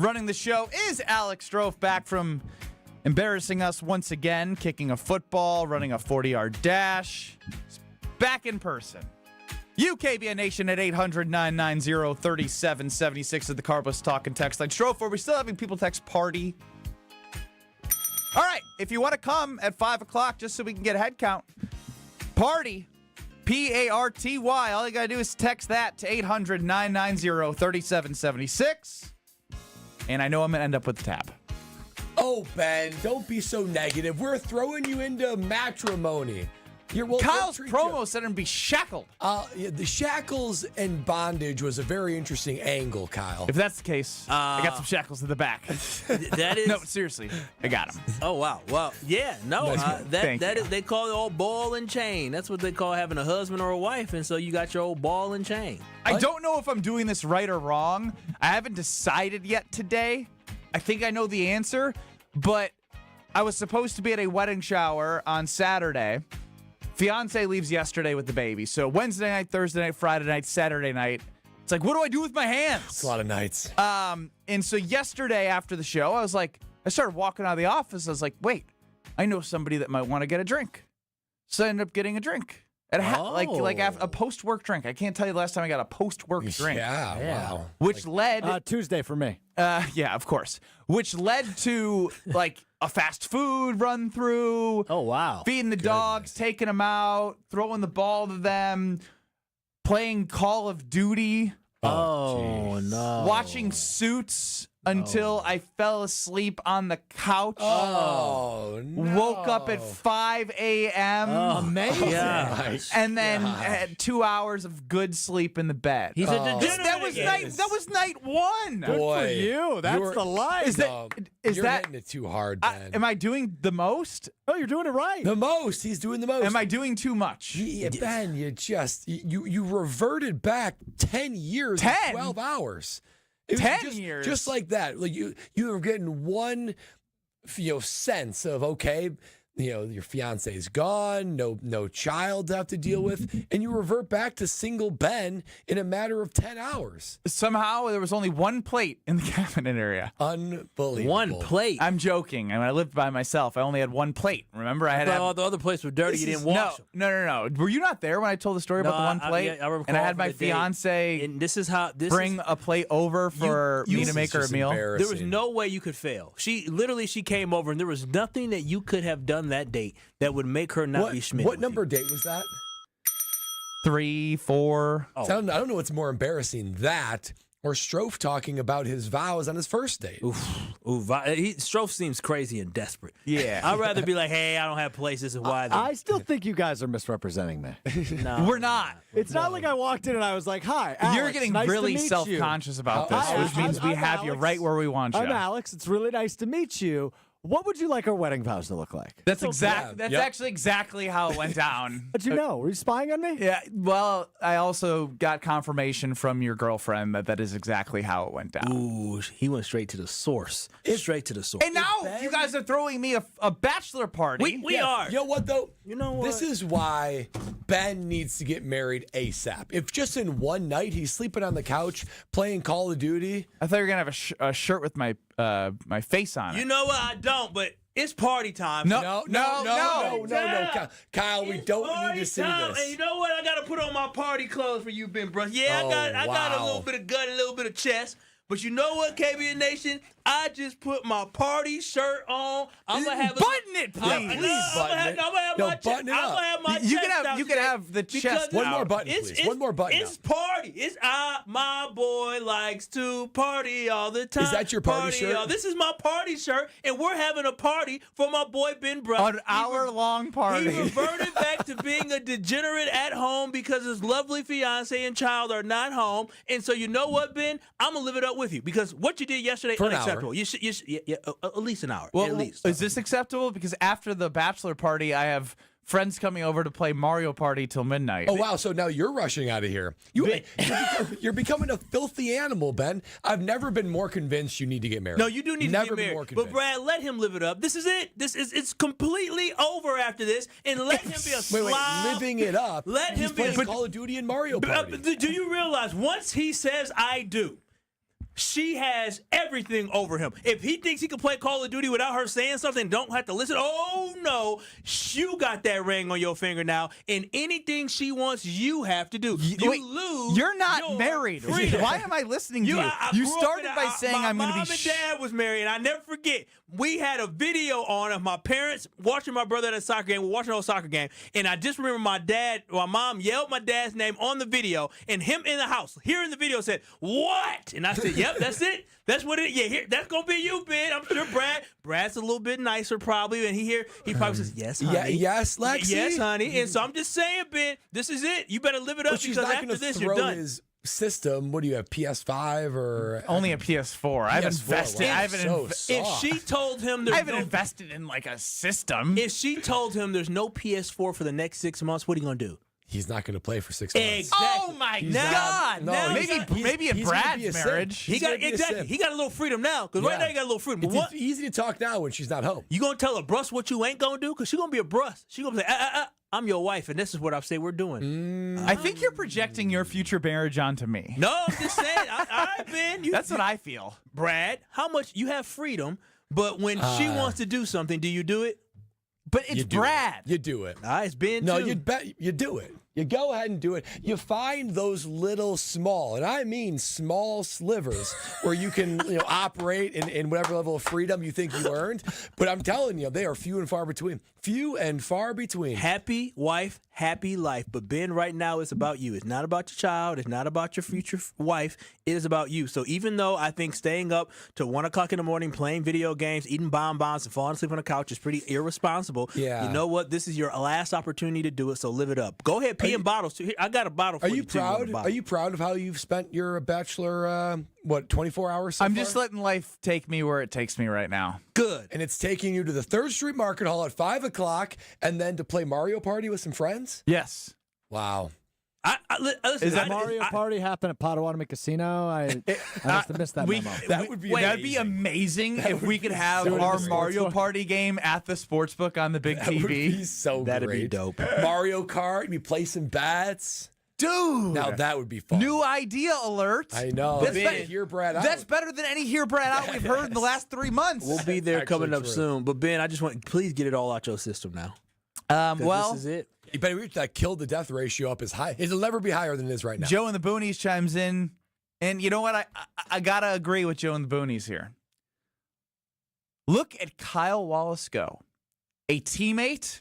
Running the show is Alex Stro, back from embarrassing us once again, kicking a football, running a 40-yard dash. He's back in person. You, KBN Nation, at 800-990-3776 at the Carbos Talk and Text line. Stro, are we still having people text party? All right, if you want to come at 5 o'clock just so we can get a head count, party, P-A-R-T-Y. All you got to do is text that to 800-990-3776. And I know I'm going to end up with the tab. Oh, Ben, don't be so negative. We're throwing you into matrimony. Kyle's promo said it'd be shackled. The shackles and bondage was a very interesting angle, Kyle. If that's the case, I got some shackles in the back. That is no, seriously, I got them. Oh wow, well, yeah, no, that is they call it old ball and chain. That's what they call having a husband or a wife, and so you got your old ball and chain. I don't know if I'm doing this right or wrong. I haven't decided yet today. I think I know the answer, but I was supposed to be at a wedding shower on Saturday. Fiance leaves yesterday with the baby. So Wednesday night, Thursday night, Friday night, Saturday night. It's like, what do I do with my hands? It's a lot of nights. And so yesterday after the show, I started walking out of the office. I was like, wait, I know somebody that might want to get a drink. So I ended up getting a drink. Like a post-work drink. I can't tell you the last time I got a post-work drink. Yeah, wow. Which led... Tuesday for me. Yeah, of course. Which led to, like, a fast food run through. Oh, wow. Feeding the dogs, taking them out, throwing the ball to them, playing Call of Duty. Oh, no. Watching Suits until I fell asleep on the couch. Oh, no. Woke up at 5 a.m. Amazing. Yeah. And then had 2 hours of good sleep in the bed. He's a degenerate. That was night one. Good for you. That's the life. You're hitting it too hard, Ben. Am I doing the most? Oh, you're doing it right. The most. He's doing the most. Am I doing too much? Ben, you reverted back 10 years 10? and 12 hours. It was 10 years. Just like that. Like you were getting one sense of, okay, your fiance is gone, no child to have to deal with, and you revert back to single Ben in a matter of 10 hours. Somehow there was only one plate in the cabinet area. Unbelievable. One plate. I'm joking. I mean, I lived by myself. I only had one plate. Remember, I had all the other plates were dirty. You didn't wash them. No. Were you not there when I told the story about the one plate? I recall. And I had my fiance and this is how bring a plate over for me to make her a meal. There was no way you could fail. She came over, and there was nothing that you could have done that date that would make her not be smitten. What number date was that? 3, 4. Oh. I don't know what's more embarrassing, that or Strofe talking about his vows on his first date. Strofe seems crazy and desperate. Yeah. I'd rather be like, hey, I don't have places and why. I still think you guys are misrepresenting me. No, we're not. It's not like I walked in and I was like, hi, Alex, You're getting nice really to meet self-conscious about you. this, which means we I'm have you Alex. right where we want you. I'm Alex. It's really nice to meet you. What would you like our wedding vows to look like? That's actually exactly how it went down. How'd you know? Were you spying on me? Yeah, well, I also got confirmation from your girlfriend that is exactly how it went down. Ooh, he went straight to the source. Straight to the source. And now you guys are throwing me a bachelor party. We are. You know what, though? You know what? This is why Ben needs to get married ASAP. If just in one night he's sleeping on the couch playing Call of Duty. I thought you were going to have a shirt with my face on it. You know what? I don't, but it's party time. No. Kyle, we don't need to see this. And you know what? I got to put on my party clothes for you, Ben Brust. Yeah, I got a little bit of gut, a little bit of chest. But you know what, KBN Nation? I just put my party shirt on. I'm gonna have button it, please. I'm gonna have my chest. Button it up. I'm gonna have my You chest out can have the chest. One out. more button, please. One more button. It's party. It's my boy likes to party all the time. Is that your party shirt? This is my party shirt, and we're having a party for my boy Ben Brust. An hour-long party. He reverted back to being a degenerate at home because his lovely fiance and child are not home. And so you know what, Ben? I'm gonna live it up with you because what you did yesterday for unacceptable. You should at least an hour. Well, at least. Is this acceptable? Because after the bachelor party, I have friends coming over to play Mario Party till midnight. Oh, wow. So now you're rushing out of here. You're becoming a filthy animal, Ben. I've never been more convinced you need to get married. No, you do need to never get been married. more But convinced. Brad, let him live it up. This is it. It's completely over after this, and let him be a slob. Living it up. Let He's him be playing Call of Duty and Mario Party. Do you realize once he says I do, She has everything over him. If he thinks he can play Call of Duty without her saying something, don't have to listen. Oh, no. You got that ring on your finger now, and anything she wants, you have to do. Wait, lose. You're not your married. freedom. Why am I listening to you? I You grew up started in by saying I'm going to be. My mom and dad was married, and I never forget. We had a video on of my parents watching my brother at a soccer game. We're watching a whole soccer game, and I just remember my mom yelled my dad's name on the video, and him in the house, here in the video, said, "What?" And I said, "Yep, that's it. That's what it is. Yeah, here, that's gonna be you, Ben." I'm sure Brad's a little bit nicer probably, and he probably says, "Yes, honey. Yeah, yes, Lexi. Yes, honey." And so I'm just saying, Ben, this is it. You better live it up But she's because not after going to this, throw you're done. his system. What do you have, PS5 or? Only a PS4. I haven't PS4, invested. wow. I haven't. So If soft. she told him I there's haven't no, invested in like a system. if she told him there's no PS4 for the next 6 months, what are you gonna do? He's not going to play for 6 months. Exactly. Oh my He's God! not- now no, maybe in he's gonna Brad's be a simp. marriage. He He's got gonna be a exactly. simp. He got a little freedom now because right Yeah. now he got a little freedom. But It's what easy to talk now when she's not home. you gonna tell a Brust what you ain't gonna do? Because she gonna be a Brust. She gonna say, "I'm your wife, and this is what I say we're doing." I think you're projecting your future marriage onto me. No, I'm just saying. I've been. That's what I feel. Brad. How much you have freedom, but when she wants to do something, do you do it? But it's You do Brad. It. You do it. It's Ben No, too. you bet you do it. You go ahead and do it. You find those little small, and I mean small slivers where you can operate in whatever level of freedom you think you earned. But I'm telling you, they are few and far between. Few and far between. Happy wife, happy life. But Ben, right now, it's about you. It's not about your child. It's not about your future wife. It is about you. So even though I think staying up to 1 o'clock in the morning, playing video games, eating bonbons, and falling asleep on the couch is pretty irresponsible. Yeah. You know what? This is your last opportunity to do it. So live it up. Go ahead, pee in bottles too. Here, I got a bottle for Are you. you too. You want a proud? bottle? Are you proud of how you've spent your Bachelor, 24 hours so I'm far? just letting life take me where it takes me right now. Good. And it's taking you to the 3rd Street Market Hall at 5 o'clock and then to play Mario Party with some friends? Yes. Wow. Listen, Is that Mario Party happen at Potawatomi Casino? I must have missed that memo. That would be That'd be amazing. amazing if we could have Do it in our the Mario sportsbook. Party game at the sportsbook on the big That would TV. be so That'd be great. dope. Mario Kart, we play some bats. Dude. Now that would be fun. New idea alert. I know. That's That's better- Hear Brad out. That's better than any Hear Brad out we've heard in the last 3 months. We'll be there Actually coming up true. soon. But Ben, I just want please get it all out your system now. 'Cause Well, this is it. You better reach that kill to death ratio up as high. It'll never be higher than it is right now. Joe and the Boonies chimes in, and you know what? I gotta agree with Joe and the Boonies here. Look at Kyle Wallace go, a teammate,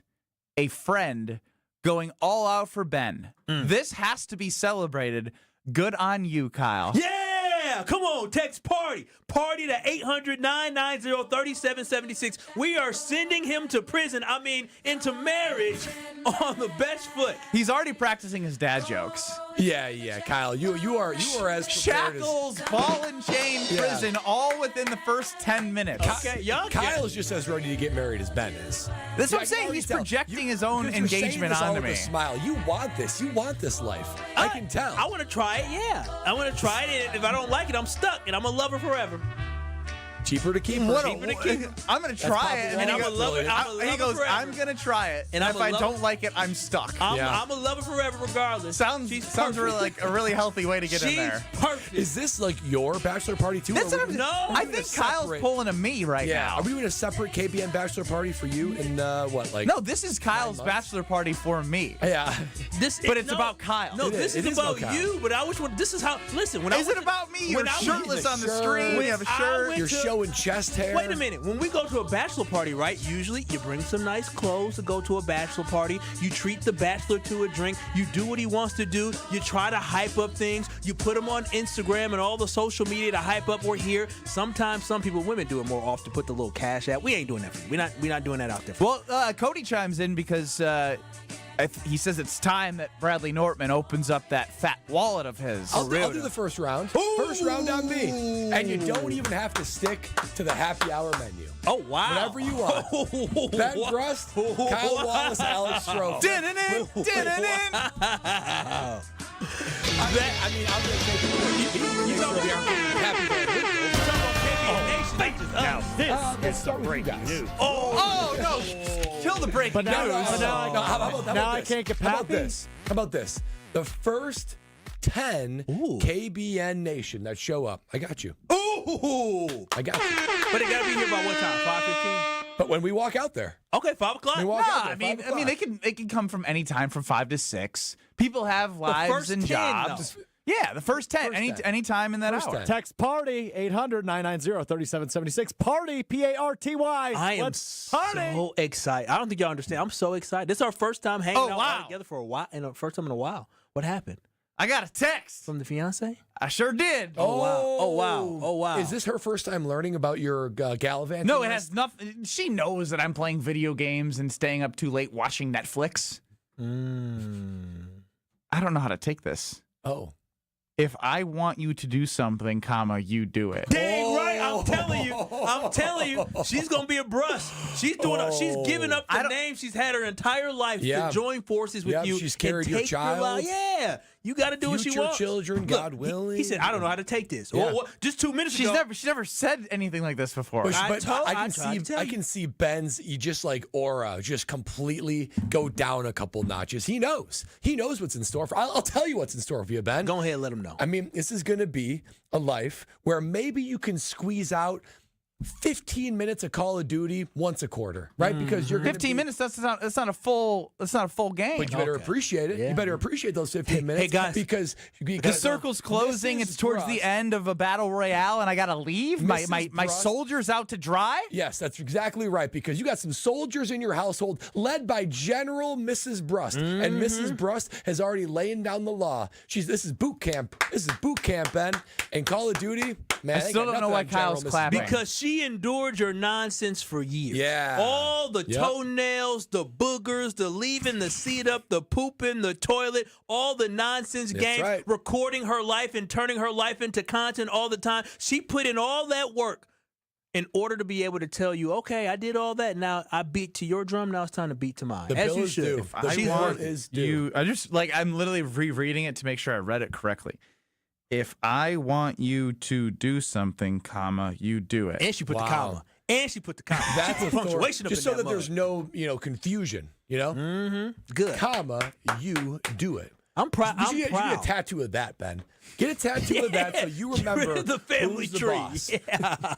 a friend, going all out for Ben. This has to be celebrated. Good on you, Kyle. Yeah! Come on, text party. Party to 800-990-3776. We are sending him to prison. I mean, into marriage on the best foot. He's already practicing his dad jokes. Yeah, Kyle. You are as prepared as Shackles, ball and chain, Yeah. prison, all within the first 10 minutes. Okay, young Kyle's just as ready to get married as Ben is. That's what I'm I can saying. already He's tell. projecting his own Because you're saying engagement this all onto with me. a smile. You want this. You want this life. I can tell. I want to try it, yeah. I want to try it, and if I don't like it, I'm stuck, and I'm a lover forever. Cheaper to keep. What Cheaper to keep. I'm gonna try it, And he I'm a goes- lover- I'm a I- lover he goes, forever. "I'm gonna try it, And and I'm if a I lover- don't like it, I'm stuck." I'm a lover forever regardless. Sounds She's really perfect. like a really healthy way to get in She's there. perfect. Is this like your bachelor party too? That's Or what are we I'm, No, I we're think gonna Kyle's separate- pulling a me right Yeah. now. Are we doing a separate KBN bachelor party for you in what like? No, this is Kyle's 9 months? bachelor party for me. Yeah. But it's about Kyle. No, It this is. is It is about about Kyle. you. But I wish this is how. Listen, when I Is went it about me? when You're I went- shirtless on the Shirt. screen. When You have a I shirt. went You're to- showing chest hair. Wait a minute. When we go to a bachelor party, right? Usually you bring some nice clothes to go to a bachelor party. You treat the bachelor to a drink. You do what he wants to do. You try to hype up things. You put them on Instagram and all the social media to hype up. We're here. Sometimes some people, women do it more often. Put the little cash out. We ain't doing that for you. We're not doing that out there. For Well, Cody chimes in because he says it's time that Bradley Nortman opens up that fat wallet of his. I'll do the first round. First round on me. And you don't even have to stick to the happy hour menu. oh wow. Whatever you want. Ben Brust, Kyle Wallace, Alex Stro. Din-din-din, din-din-din. I'm going to take it. You know we are happy. Now this Let's is start some with you breaking guys. news. Oh no! Kill the breaking But now- news. but now I- how about now I this? can't get How about Pappy? this? How about this? The first 10 KBN Nation that show up. I got you. Ooh. I got you. But they got to be here by what time? 5:15? But when we walk out there. Okay, 5 o'clock. We walk out there, I mean, 5 o'clock. they can come from any time from 5 to 6. People have lives first and 10, jobs. Yeah, the first 10, any time in that First hour. 10. Text party 800-990-3776. Party PARTY. I am so excited. I don't think y'all understand. I'm so excited. This is our first time hanging out all together for a while, and the first time in a while. What happened? I got a text From the fiance? I sure did. Oh, wow. Oh, wow. Oh, wow. Is this her first time learning about your gallivanting? No, it has nothing. She knows that I'm playing video games and staying up too late watching Netflix. I don't know how to take this. Oh. If I want you to do something, comma, you do it. Dang right. I'm telling you. She's going to be a Brust. She's she's giving up the name she's had her entire life to join forces with you. She's carried and your take child. Yeah. You got to do what she Future wants. children, God willing. He said, I don't know how to take this. Yeah. Well, just 2 minutes ago. She never said anything like this before. But I I can see Ben's just like aura just completely go down a couple notches. He knows what's in store for. I'll tell you what's in store for you, Ben. Go ahead and let him know. I mean, this is going to be a life where maybe you can squeeze out 15 minutes of Call of Duty once a quarter, right? Because you're 15 minutes. That's not a full game. But you better appreciate it. Yeah. You better appreciate those 15 minutes. Hey, guys. because the circle's closing. It's towards the end of a battle royale, and I gotta leave. My Brust. soldiers out to dry. Yes, that's exactly right. Because you got some soldiers in your household led by General Mrs. Brust. And Mrs. Brust has already laid down the law. This is boot camp. This is boot camp, Ben. And Call of Duty, man. I still don't know why Kyle's clapping. Because she endured your nonsense for years. Yeah. All the toenails, the boogers, the leaving the seat up, the pooping, the toilet, all the nonsense That's games, right. recording her life and turning her life into content all the time. She put in all that work in order to be able to tell you, okay, I did all that. Now I beat to your drum. Now it's time to beat to mine. The As bill you is should. due. The She's bill worth it. is due. I'm literally rereading it to make sure I read it correctly. If I want you to do something, comma, you do it. And she put the comma. And she put the comma. That's she put punctuation up just in so that there's mother. no, confusion, Good. Comma, you do it. I'm proud. You I'm should proud. get a tattoo of that, Ben. Get a tattoo of that so you remember the family who's the tree. boss. Yeah.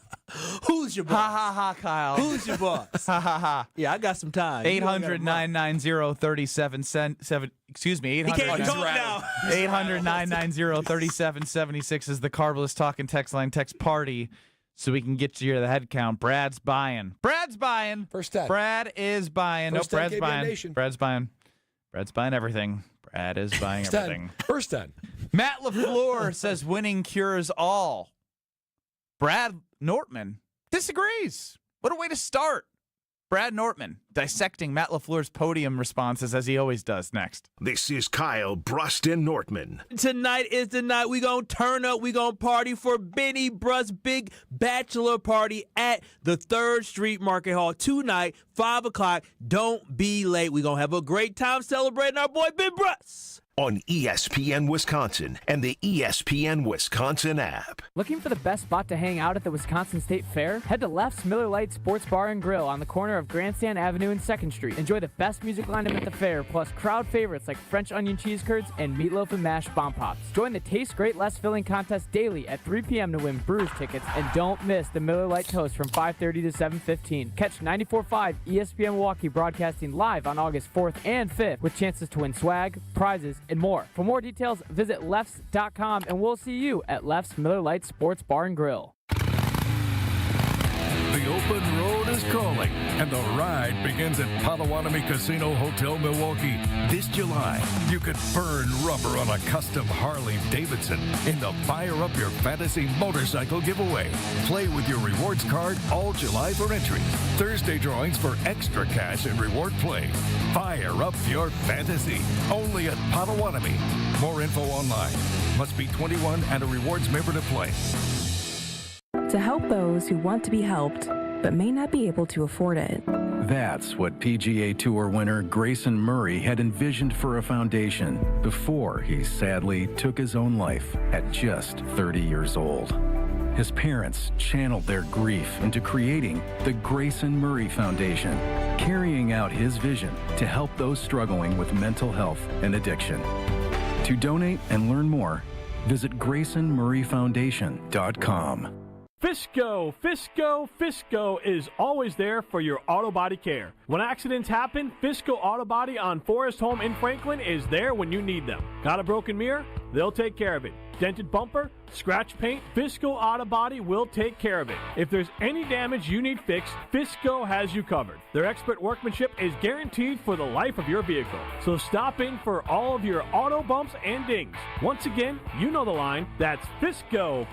Who's your boss? Ha ha ha, Kyle. Who's your boss? Ha ha ha. Yeah, I got some time. 800-990-3777. Excuse me. He can't talk now. 800-990-3776 is the Carbless talking text line. Text party so we can get you the head count. Brad's buying. Brad's buying. First 10. Brad is buying. First 10 Brad's KBN buying. Nation. Brad's buying. Brad's buying everything. Brad is buying First everything. 10. First 10. Matt LaFleur says winning cures all. Brad Nortman disagrees. What a way to start. Brad Nortman dissecting Matt LaFleur's podium responses as he always does next. This is Kyle, Brust, and Nortman. Tonight is the night we gonna turn up. We gonna party for Benny Brust's big bachelor party at the 3rd Street Market Hall tonight, 5 o'clock. Don't be late. We gonna have a great time celebrating our boy Ben Brust. On ESPN Wisconsin and the ESPN Wisconsin app. Looking for the best spot to hang out at the Wisconsin State Fair? Head to Left's Miller Lite Sports Bar and Grill on the corner of Grandstand Avenue and 2nd Street. Enjoy the best music lineup at the fair, plus crowd favorites like French onion cheese curds and meatloaf and mashed bomb pops. Join the Taste Great Less Filling contest daily at 3 p.m. to win Brewers tickets, and don't miss the Miller Lite Toast from 5:30 to 7:15. Catch 94.5 ESPN Milwaukee broadcasting live on August 4th and 5th with chances to win swag, prizes, and more. For more details, visit lefts.com, and we'll see you at Left's Miller Lite Sports Bar and Grill. The open road is calling, and the ride begins at Potawatomi Casino Hotel Milwaukee. This July, you could burn rubber on a custom Harley-Davidson in the Fire Up Your Fantasy motorcycle giveaway. Play with your rewards card all July for entries. Thursday drawings for extra cash and reward play. Fire Up Your Fantasy, only at Potawatomi. More info online. Must be 21 and a rewards member to play. To help those who want to be helped, but may not be able to afford it. That's what PGA Tour winner Grayson Murray had envisioned for a foundation before he sadly took his own life at just 30 years old. His parents channeled their grief into creating the Grayson Murray Foundation, carrying out his vision to help those struggling with mental health and addiction. To donate and learn more, visit GraysonMurrayFoundation.com. Fisco is always there for your auto body care. When accidents happen, Fisco Auto Body on Forest Home in Franklin is there when you need them. Got a broken mirror? They'll take care of it. Dented bumper? Scratch paint? Fisco Auto Body will take care of it. If there's any damage you need fixed, Fisco has you covered. Their expert workmanship is guaranteed for the life of your vehicle. So stop in for all of your auto bumps and dings. Once again, you know the line. That's Fisco.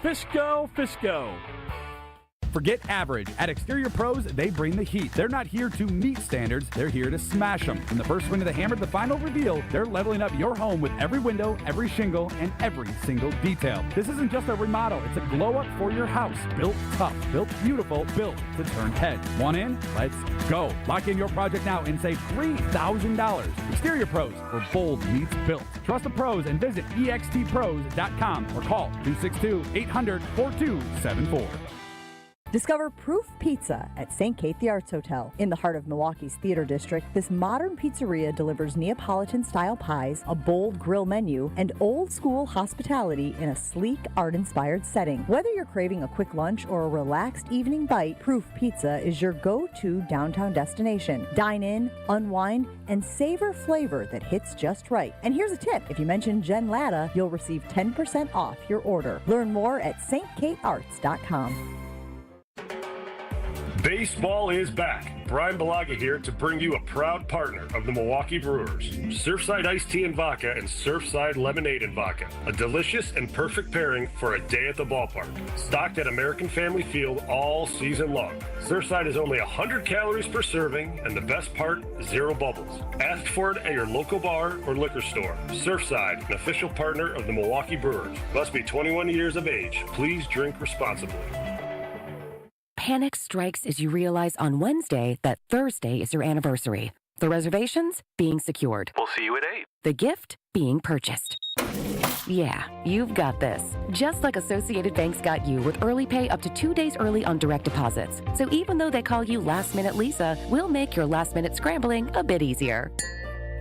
Forget average. At Exterior Pros, they bring the heat. They're not here to meet standards, they're here to smash them. From the first swing of the hammer to the final reveal, they're leveling up your home with every window, every shingle, and every single detail. This isn't just a remodel, it's a glow up for your house. Built tough, built beautiful, built to turn heads. Want in? Let's go. Lock in your project now and save $3,000. Exterior Pros, where bold meets built. Trust the pros and visit extpros.com or call 262-800-4274. Discover Proof Pizza at St. Kate the Arts Hotel. In the heart of Milwaukee's Theater District, this modern pizzeria delivers Neapolitan-style pies, a bold grill menu, and old-school hospitality in a sleek, art-inspired setting. Whether you're craving a quick lunch or a relaxed evening bite, Proof Pizza is your go-to downtown destination. Dine in, unwind, and savor flavor that hits just right. And here's a tip. If you mention Jen Latta, you'll receive 10% off your order. Learn more at stkatearts.com. Baseball is back. Brian Balaga here to bring you a proud partner of the Milwaukee Brewers. Surfside Iced Tea and Vodka and Surfside Lemonade and Vodka. A delicious and perfect pairing for a day at the ballpark. Stocked at American Family Field all season long. Surfside is only 100 calories per serving, and the best part, 0 bubbles. Ask for it at your local bar or liquor store. Surfside, an official partner of the Milwaukee Brewers. Must be 21 years of age. Please drink responsibly. Panic strikes as you realize on Wednesday that Thursday is your anniversary. The reservations being secured. We'll see you at 8. The gift being purchased. Yeah, you've got this. Just like Associated Bank's got you with early pay up to 2 days early on direct deposits. So even though they call you Last Minute Lisa, we'll make your last minute scrambling a bit easier.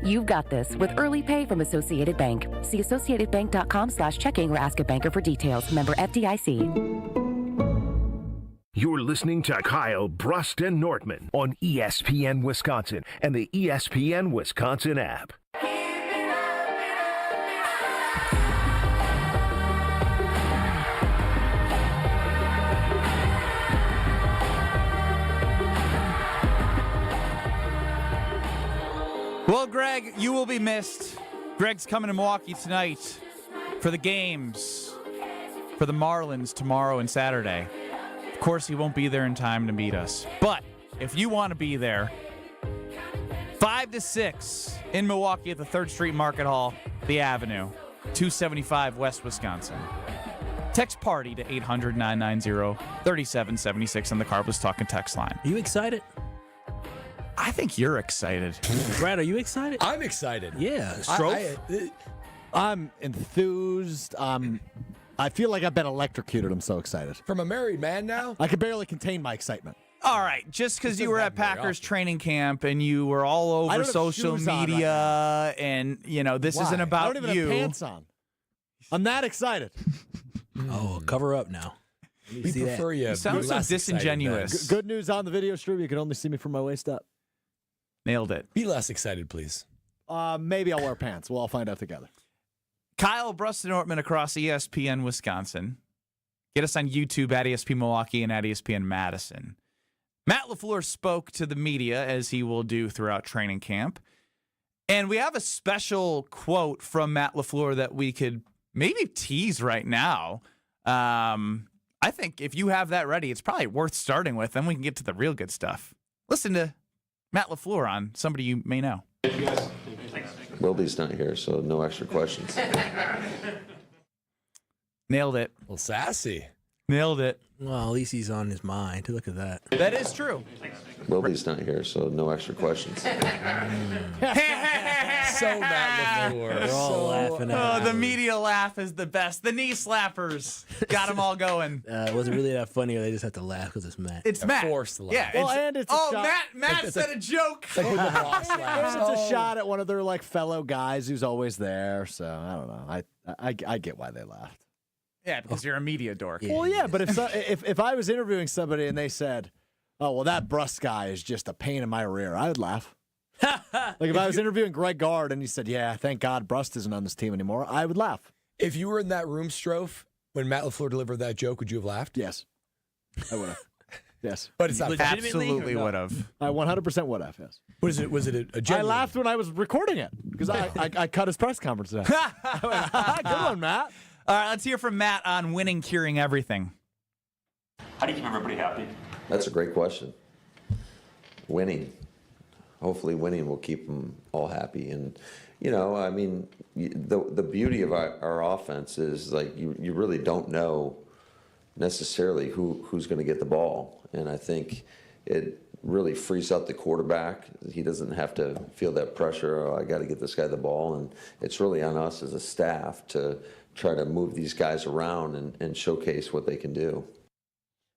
You've got this with early pay from Associated Bank. See associatedbank.com/checking or ask a banker for details. Member FDIC. You're listening to Kyle, Brust, and Nortman on ESPN Wisconsin and the ESPN Wisconsin app. Well, Greg, you will be missed. Greg's coming to Milwaukee tonight for the games for the Marlins tomorrow and Saturday. Of course, he won't be there in time to meet us. But if you want to be there, 5 to 6 in Milwaukee at the 3rd Street Market Hall, the Avenue, 275 West Wisconsin. Text party to 800-990-3776 on the Carbless Talking text line. Are you excited? I think you're excited. Brad, are you excited? I'm excited. Yeah. Stro? I'm enthused. I feel like I've been electrocuted. I'm so excited. From a married man now? I can barely contain my excitement. All right, just because you were at Packers training camp and you were all over social media and, you know, this isn't about you. I don't even have pants on. I'm that excited. Oh, cover up now. We prefer you. You sound so disingenuous. Good news on the video stream. You can only see me from my waist up. Nailed it. Be less excited, please. Maybe I'll wear pants. We'll all find out together. Kyle, Brust, and Nortman across ESPN Wisconsin. Get us on YouTube at ESPN Milwaukee and at ESPN Madison. Matt LaFleur spoke to the media, as he will do throughout training camp. And we have a special quote from Matt LaFleur that we could maybe tease right now. I think if you have that ready, it's probably worth starting with. Then we can get to the real good stuff. Listen to Matt LaFleur on somebody you may know. Wilde's not here, so no extra questions. Nailed it. Well, sassy. Nailed it. Well, at least he's on his mind. Look at that. That is true. Wilde's not here, so no extra questions. So Matt LaFleur. We're all laughing at The media laugh is the best. The knee slappers got them all going. Was it really that funny, or they just have to laugh because it's Matt? It's Matt. Forced to laugh. Yeah. Well, and it's a shot. Matt said a joke. Like when the boss And laughs. it's a shot at one of their fellow guys who's always there. So I don't know. I get why they laughed. Yeah, because you're a media dork. Well, yeah, but if I was interviewing somebody and they said, "Oh, well, that Brust guy is just a pain in my rear," I would laugh. Like if I was interviewing Greg Gard and he said, "Yeah, thank God Brust isn't on this team anymore," I would laugh. If you were in that room, Strofe, when Matt LaFleur delivered that joke, would you have laughed? Yes, I would have. Yes, but it's not Absolutely would have. I 100% would have. Yes. Was it a genuine? I laughed when I was recording it because I cut his press conference today. Good one, Matt. All right, let's hear from Matt on winning, curing everything. How do you keep everybody happy? That's a great question. Winning. Hopefully winning will keep them all happy. And, I mean, the beauty of our offense is, like, you really don't know necessarily who's going to get the ball. And I think it really frees up the quarterback. He doesn't have to feel that pressure, I got to get this guy the ball. And it's really on us as a staff to try to move these guys around and showcase what they can do.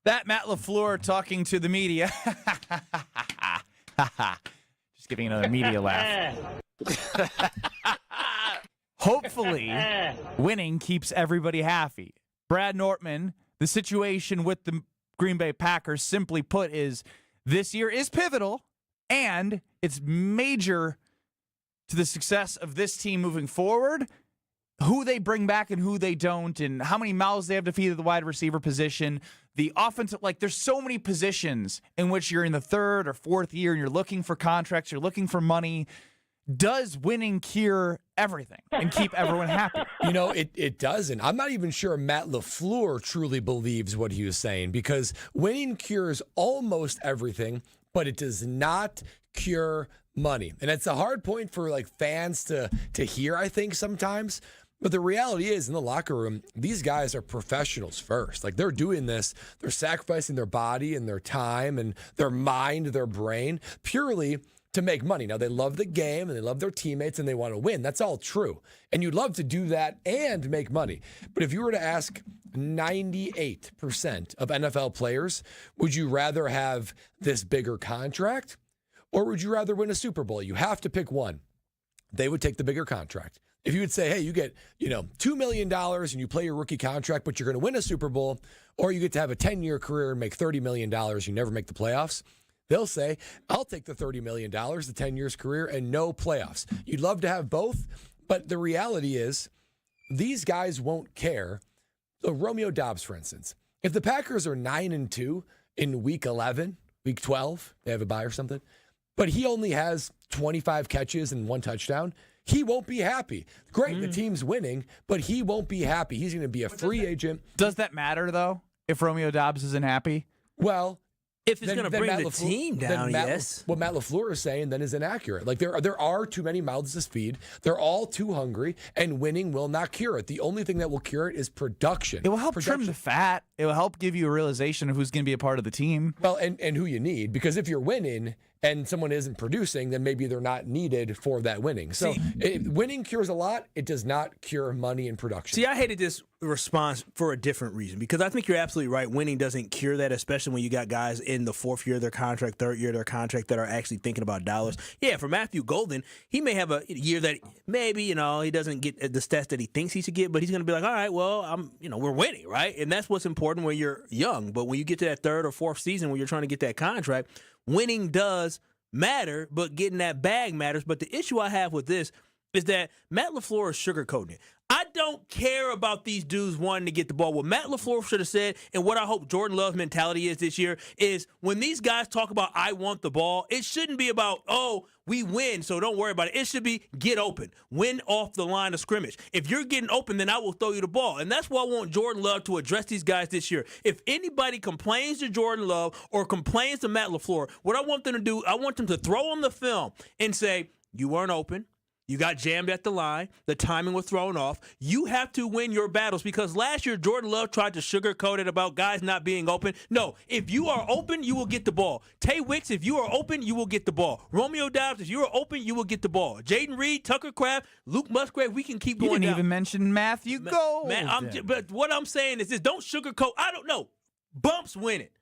That Matt LaFleur talking to the media. Just giving another media laugh. Hopefully, winning keeps everybody happy. Brad Nortman, the situation with the Green Bay Packers, simply put, is this year is pivotal, and it's major to the success of this team moving forward. Who they bring back and who they don't, and how many mouths they have to feed at the wide receiver position. The offensive, there's so many positions in which you're in the third or fourth year and you're looking for contracts, you're looking for money. Does winning cure everything and keep everyone happy? It doesn't. I'm not even sure Matt LaFleur truly believes what he was saying, because winning cures almost everything, but it does not cure money. And it's a hard point for fans to hear, I think, sometimes. But the reality is, in the locker room, these guys are professionals first. They're doing this, they're sacrificing their body and their time and their mind, their brain, purely to make money. Now, they love the game and they love their teammates and they want to win. That's all true. And you'd love to do that and make money. But if you were to ask 98% of NFL players, would you rather have this bigger contract or would you rather win a Super Bowl? You have to pick one. They would take the bigger contract. If you would say, hey, you get, $2 million and you play your rookie contract, but you're going to win a Super Bowl, or you get to have a 10-year career and make $30 million, you never make the playoffs, they'll say, I'll take the $30 million, the 10 years career, and no playoffs. You'd love to have both, but the reality is these guys won't care. So Romeo Doubs, for instance, if the Packers are 9-2 in week 11, week 12, they have a bye or something, but he only has 25 catches and 1 touchdown, he won't be happy. Great, the team's winning, but he won't be happy. He's going to be a free agent. Does that matter, though, if Romeo Doubs isn't happy? Well, if it's going to bring the team down, yes. What Matt LaFleur is saying then is inaccurate. There are too many mouths to feed. They're all too hungry, and winning will not cure it. The only thing that will cure it is production. It will help trim the fat. It will help give you a realization of who's going to be a part of the team. Well, and who you need, because if you're winning and someone isn't producing, then maybe they're not needed for that winning. So winning cures a lot. It does not cure money and production. See, I hated this response for a different reason, because I think you're absolutely right. Winning doesn't cure that, especially when you got guys in the fourth year of their contract, third year of their contract that are actually thinking about dollars. Yeah, for Matthew Golden, he may have a year that maybe, he doesn't get the stats that he thinks he should get, but he's going to be like, all right, well, we're winning, right? And that's what's important when you're young. But when you get to that third or fourth season where you're trying to get that contract, winning does matter, but getting that bag matters. But the issue I have with this is that Matt LaFleur is sugarcoating it. I don't care about these dudes wanting to get the ball. What Matt LaFleur should have said, and what I hope Jordan Love's mentality is this year, is when these guys talk about I want the ball, it shouldn't be about, oh, we win, so don't worry about it. It should be get open, win off the line of scrimmage. If you're getting open, then I will throw you the ball. And that's why I want Jordan Love to address these guys this year. If anybody complains to Jordan Love or complains to Matt LaFleur, what I want them to do, I want them to throw on the film and say, you weren't open. You got jammed at the line. The timing was thrown off. You have to win your battles because last year Jordan Love tried to sugarcoat it about guys not being open. No, if you are open, you will get the ball. Tay Wicks, if you are open, you will get the ball. Romeo Dobbs, if you are open, you will get the ball. Jaden Reed, Tucker Kraft, Luke Musgrave, we can keep going down. You didn't even mention Matthew Gold. But what I'm saying is this, don't sugarcoat. I don't know. Bumps win it.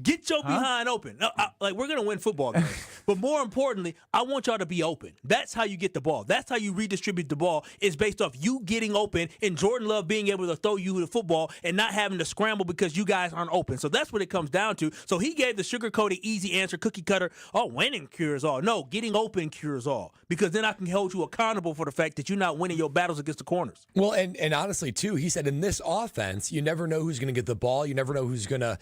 Get your behind open. We're going to win football games. But more importantly, I want y'all to be open. That's how you get the ball. That's how you redistribute the ball. It's based off you getting open and Jordan Love being able to throw you the football and not having to scramble because you guys aren't open. So that's what it comes down to. So he gave the sugar-coated easy answer, cookie cutter, winning cures all. No, getting open cures all. Because then I can hold you accountable for the fact that you're not winning your battles against the corners. Well, and honestly, too, he said in this offense, you never know who's going to get the ball. You never know who's going to,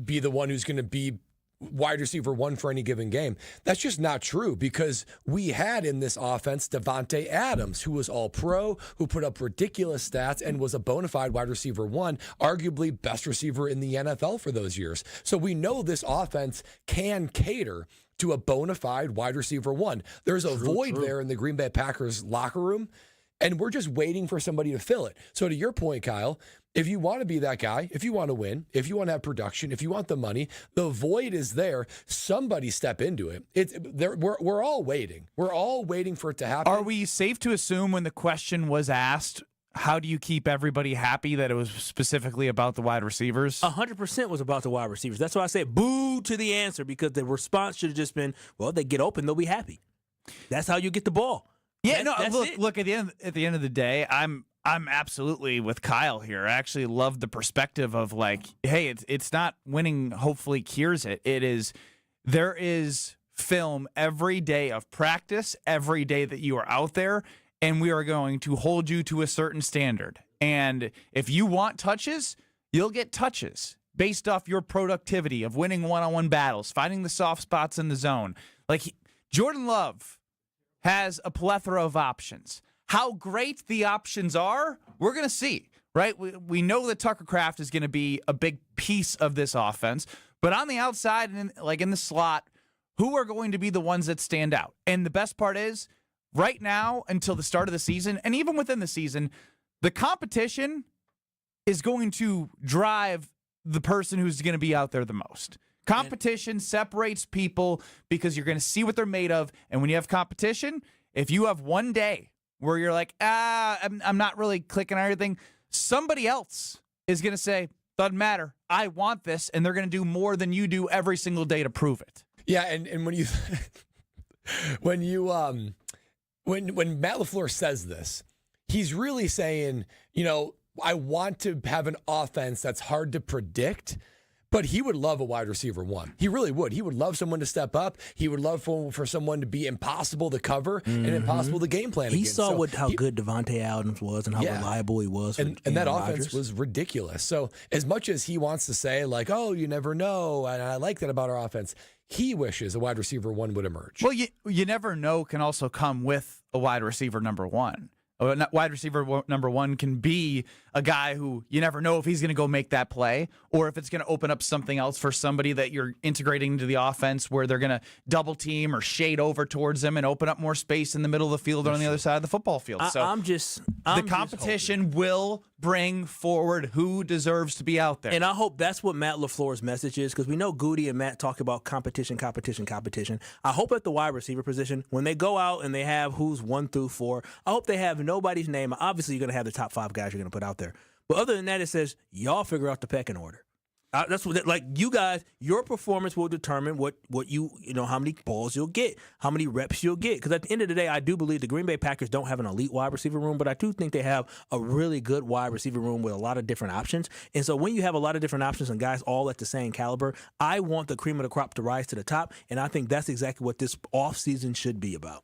be the one who's going to be wide receiver one for any given game. That's just not true because we had in this offense Devontae Adams, who was all pro, who put up ridiculous stats and was a bona fide wide receiver one, arguably best receiver in the NFL for those years. So we know this offense can cater to a bona fide wide receiver one. There's a void there in the Green Bay Packers locker room, and we're just waiting for somebody to fill it. So to your point, Kyle, if you want to be that guy, if you want to win, if you want to have production, if you want the money, the void is there. Somebody step into it. We're all waiting. We're all waiting for it to happen. Are we safe to assume when the question was asked, how do you keep everybody happy, that it was specifically about the wide receivers? 100% was about the wide receivers. That's why I said boo to the answer, because the response should have just been, well, they get open, they'll be happy. That's how you get the ball. Yeah, That's look. At the end of the day, I'm absolutely with Kyle here. I actually love the perspective of hey, it's not winning. Hopefully, cures it. There is film every day of practice, every day that you are out there, and we are going to hold you to a certain standard. And if you want touches, you'll get touches based off your productivity of winning one-on-one battles, finding the soft spots in the zone. Jordan Love has a plethora of options. How great the options are, we're going to see, right? We know that Tucker Kraft is going to be a big piece of this offense, but on the outside and in the slot, who are going to be the ones that stand out? And the best part is, right now until the start of the season, and even within the season, the competition is going to drive the person who's going to be out there the most. Competition separates people because you're going to see what they're made of. And when you have competition, if you have one day where you're like, I'm not really clicking on everything, somebody else is going to say, doesn't matter, I want this. And they're going to do more than you do every single day to prove it. Yeah. And when Matt LaFleur says this, he's really saying, I want to have an offense that's hard to predict. But he would love a wide receiver one. He really would. He would love someone to step up. He would love for someone to be impossible to cover and impossible to game plan against. He saw how good Devontae Adams was and how reliable he was. And that offense was ridiculous. So as much as he wants to say, you never know, and I like that about our offense, he wishes a wide receiver one would emerge. Well, you never know can also come with a wide receiver number one. Wide receiver number one can be a guy who you never know if he's going to go make that play or if it's going to open up something else for somebody that you're integrating into the offense where they're going to double team or shade over towards them and open up more space in the middle of the field or on the other side of the football field. The competition will bring forward who deserves to be out there. And I hope that's what Matt LaFleur's message is, because we know Goody and Matt talk about competition. I hope at the wide receiver position, when they go out and they have who's 1 through 4, I hope they have nobody's name. Obviously, you're going to have the top 5 guys you're going to put out there. But other than that, it says, y'all figure out the pecking order. That's what, you guys, your performance will determine what how many balls you'll get, how many reps you'll get. Because at the end of the day, I do believe the Green Bay Packers don't have an elite wide receiver room, but I do think they have a really good wide receiver room with a lot of different options. And so when you have a lot of different options and guys all at the same caliber, I want the cream of the crop to rise to the top. And I think that's exactly what this offseason should be about.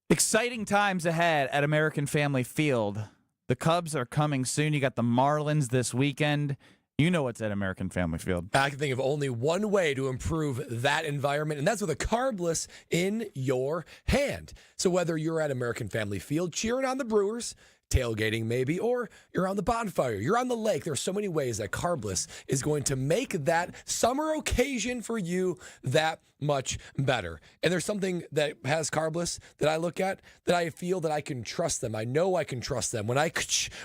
Exciting times ahead at American Family Field. The Cubs are coming soon. You got the Marlins this weekend. You know what's at American Family Field. I can think of only one way to improve that environment, and that's with a carbless in your hand. So whether you're at American Family Field cheering on the Brewers, tailgating maybe, or you're on the bonfire, you're on the lake. There's so many ways that Carbless is going to make that summer occasion for you that much better. And there's something that has Carbless that I look at that I feel that I can trust them. I know I can trust them. When I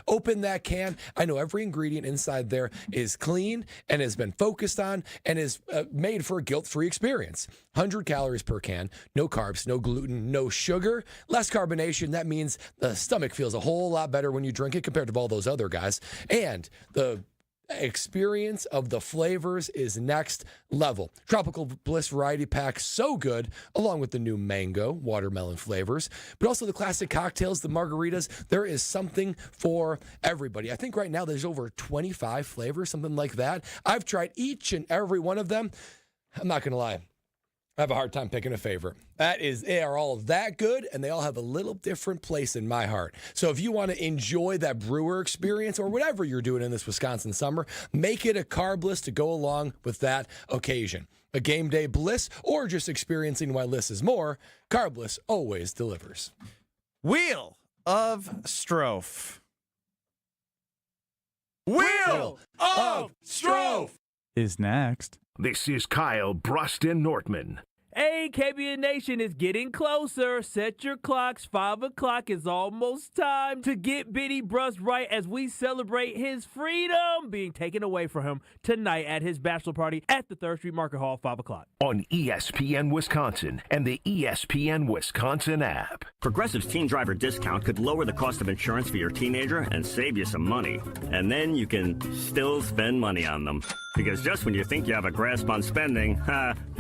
open that can, I know every ingredient inside there is clean and has been focused on and is made for a guilt-free experience. 100 calories per can, no carbs, no gluten, no sugar, less carbonation. That means the stomach feels a whole lot better when you drink it compared to all those other guys. And the experience of the flavors is next level. Tropical Bliss Variety Pack, so good, along with the new mango, watermelon flavors, but also the classic cocktails, the margaritas. There is something for everybody. I think right now there's over 25 flavors, something like that. I've tried each and every one of them. I'm not going to lie. I have a hard time picking a favorite. They are all that good, and they all have a little different place in my heart. So if you want to enjoy that brewer experience or whatever you're doing in this Wisconsin summer, make it a Carbless to go along with that occasion. A game day bliss or just experiencing why less is more, Carbless always delivers. Wheel of Stro. Wheel of Stro is next. This is Kyle, Brust, and Nortman. Hey, KBN Nation, it's getting closer. Set your clocks. 5 o'clock is almost time to get Bitty Brust right as we celebrate his freedom being taken away from him tonight at his bachelor party at the 3rd Street Market Hall, 5 o'clock. On ESPN Wisconsin and the ESPN Wisconsin app. Progressive's teen driver discount could lower the cost of insurance for your teenager and save you some money. And then you can still spend money on them. Because just when you think you have a grasp on spending,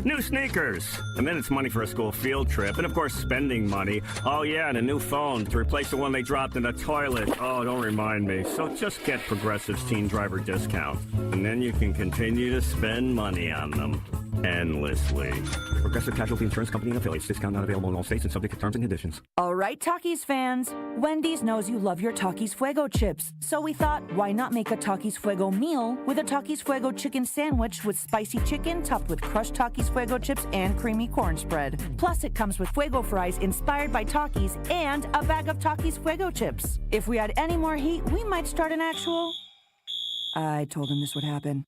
new sneakers. And then it's money for a school field trip. And of course, spending money. Oh yeah, and a new phone to replace the one they dropped in the toilet. Oh, don't remind me. So just get Progressive's teen driver discount. And then you can continue to spend money on them endlessly. Progressive Casualty Insurance Company and affiliates. Discount not available in all states and subject to terms and conditions. All right, Takis fans. Wendy's knows you love your Takis Fuego chips. So we thought, why not make a Takis Fuego meal with a Takis Fuego chicken sandwich with spicy chicken topped with crushed Takis Fuego chips and creamy corn spread. Plus, it comes with Fuego fries inspired by Takis and a bag of Takis Fuego chips. If we had any more heat, we might start an actual... I told him this would happen.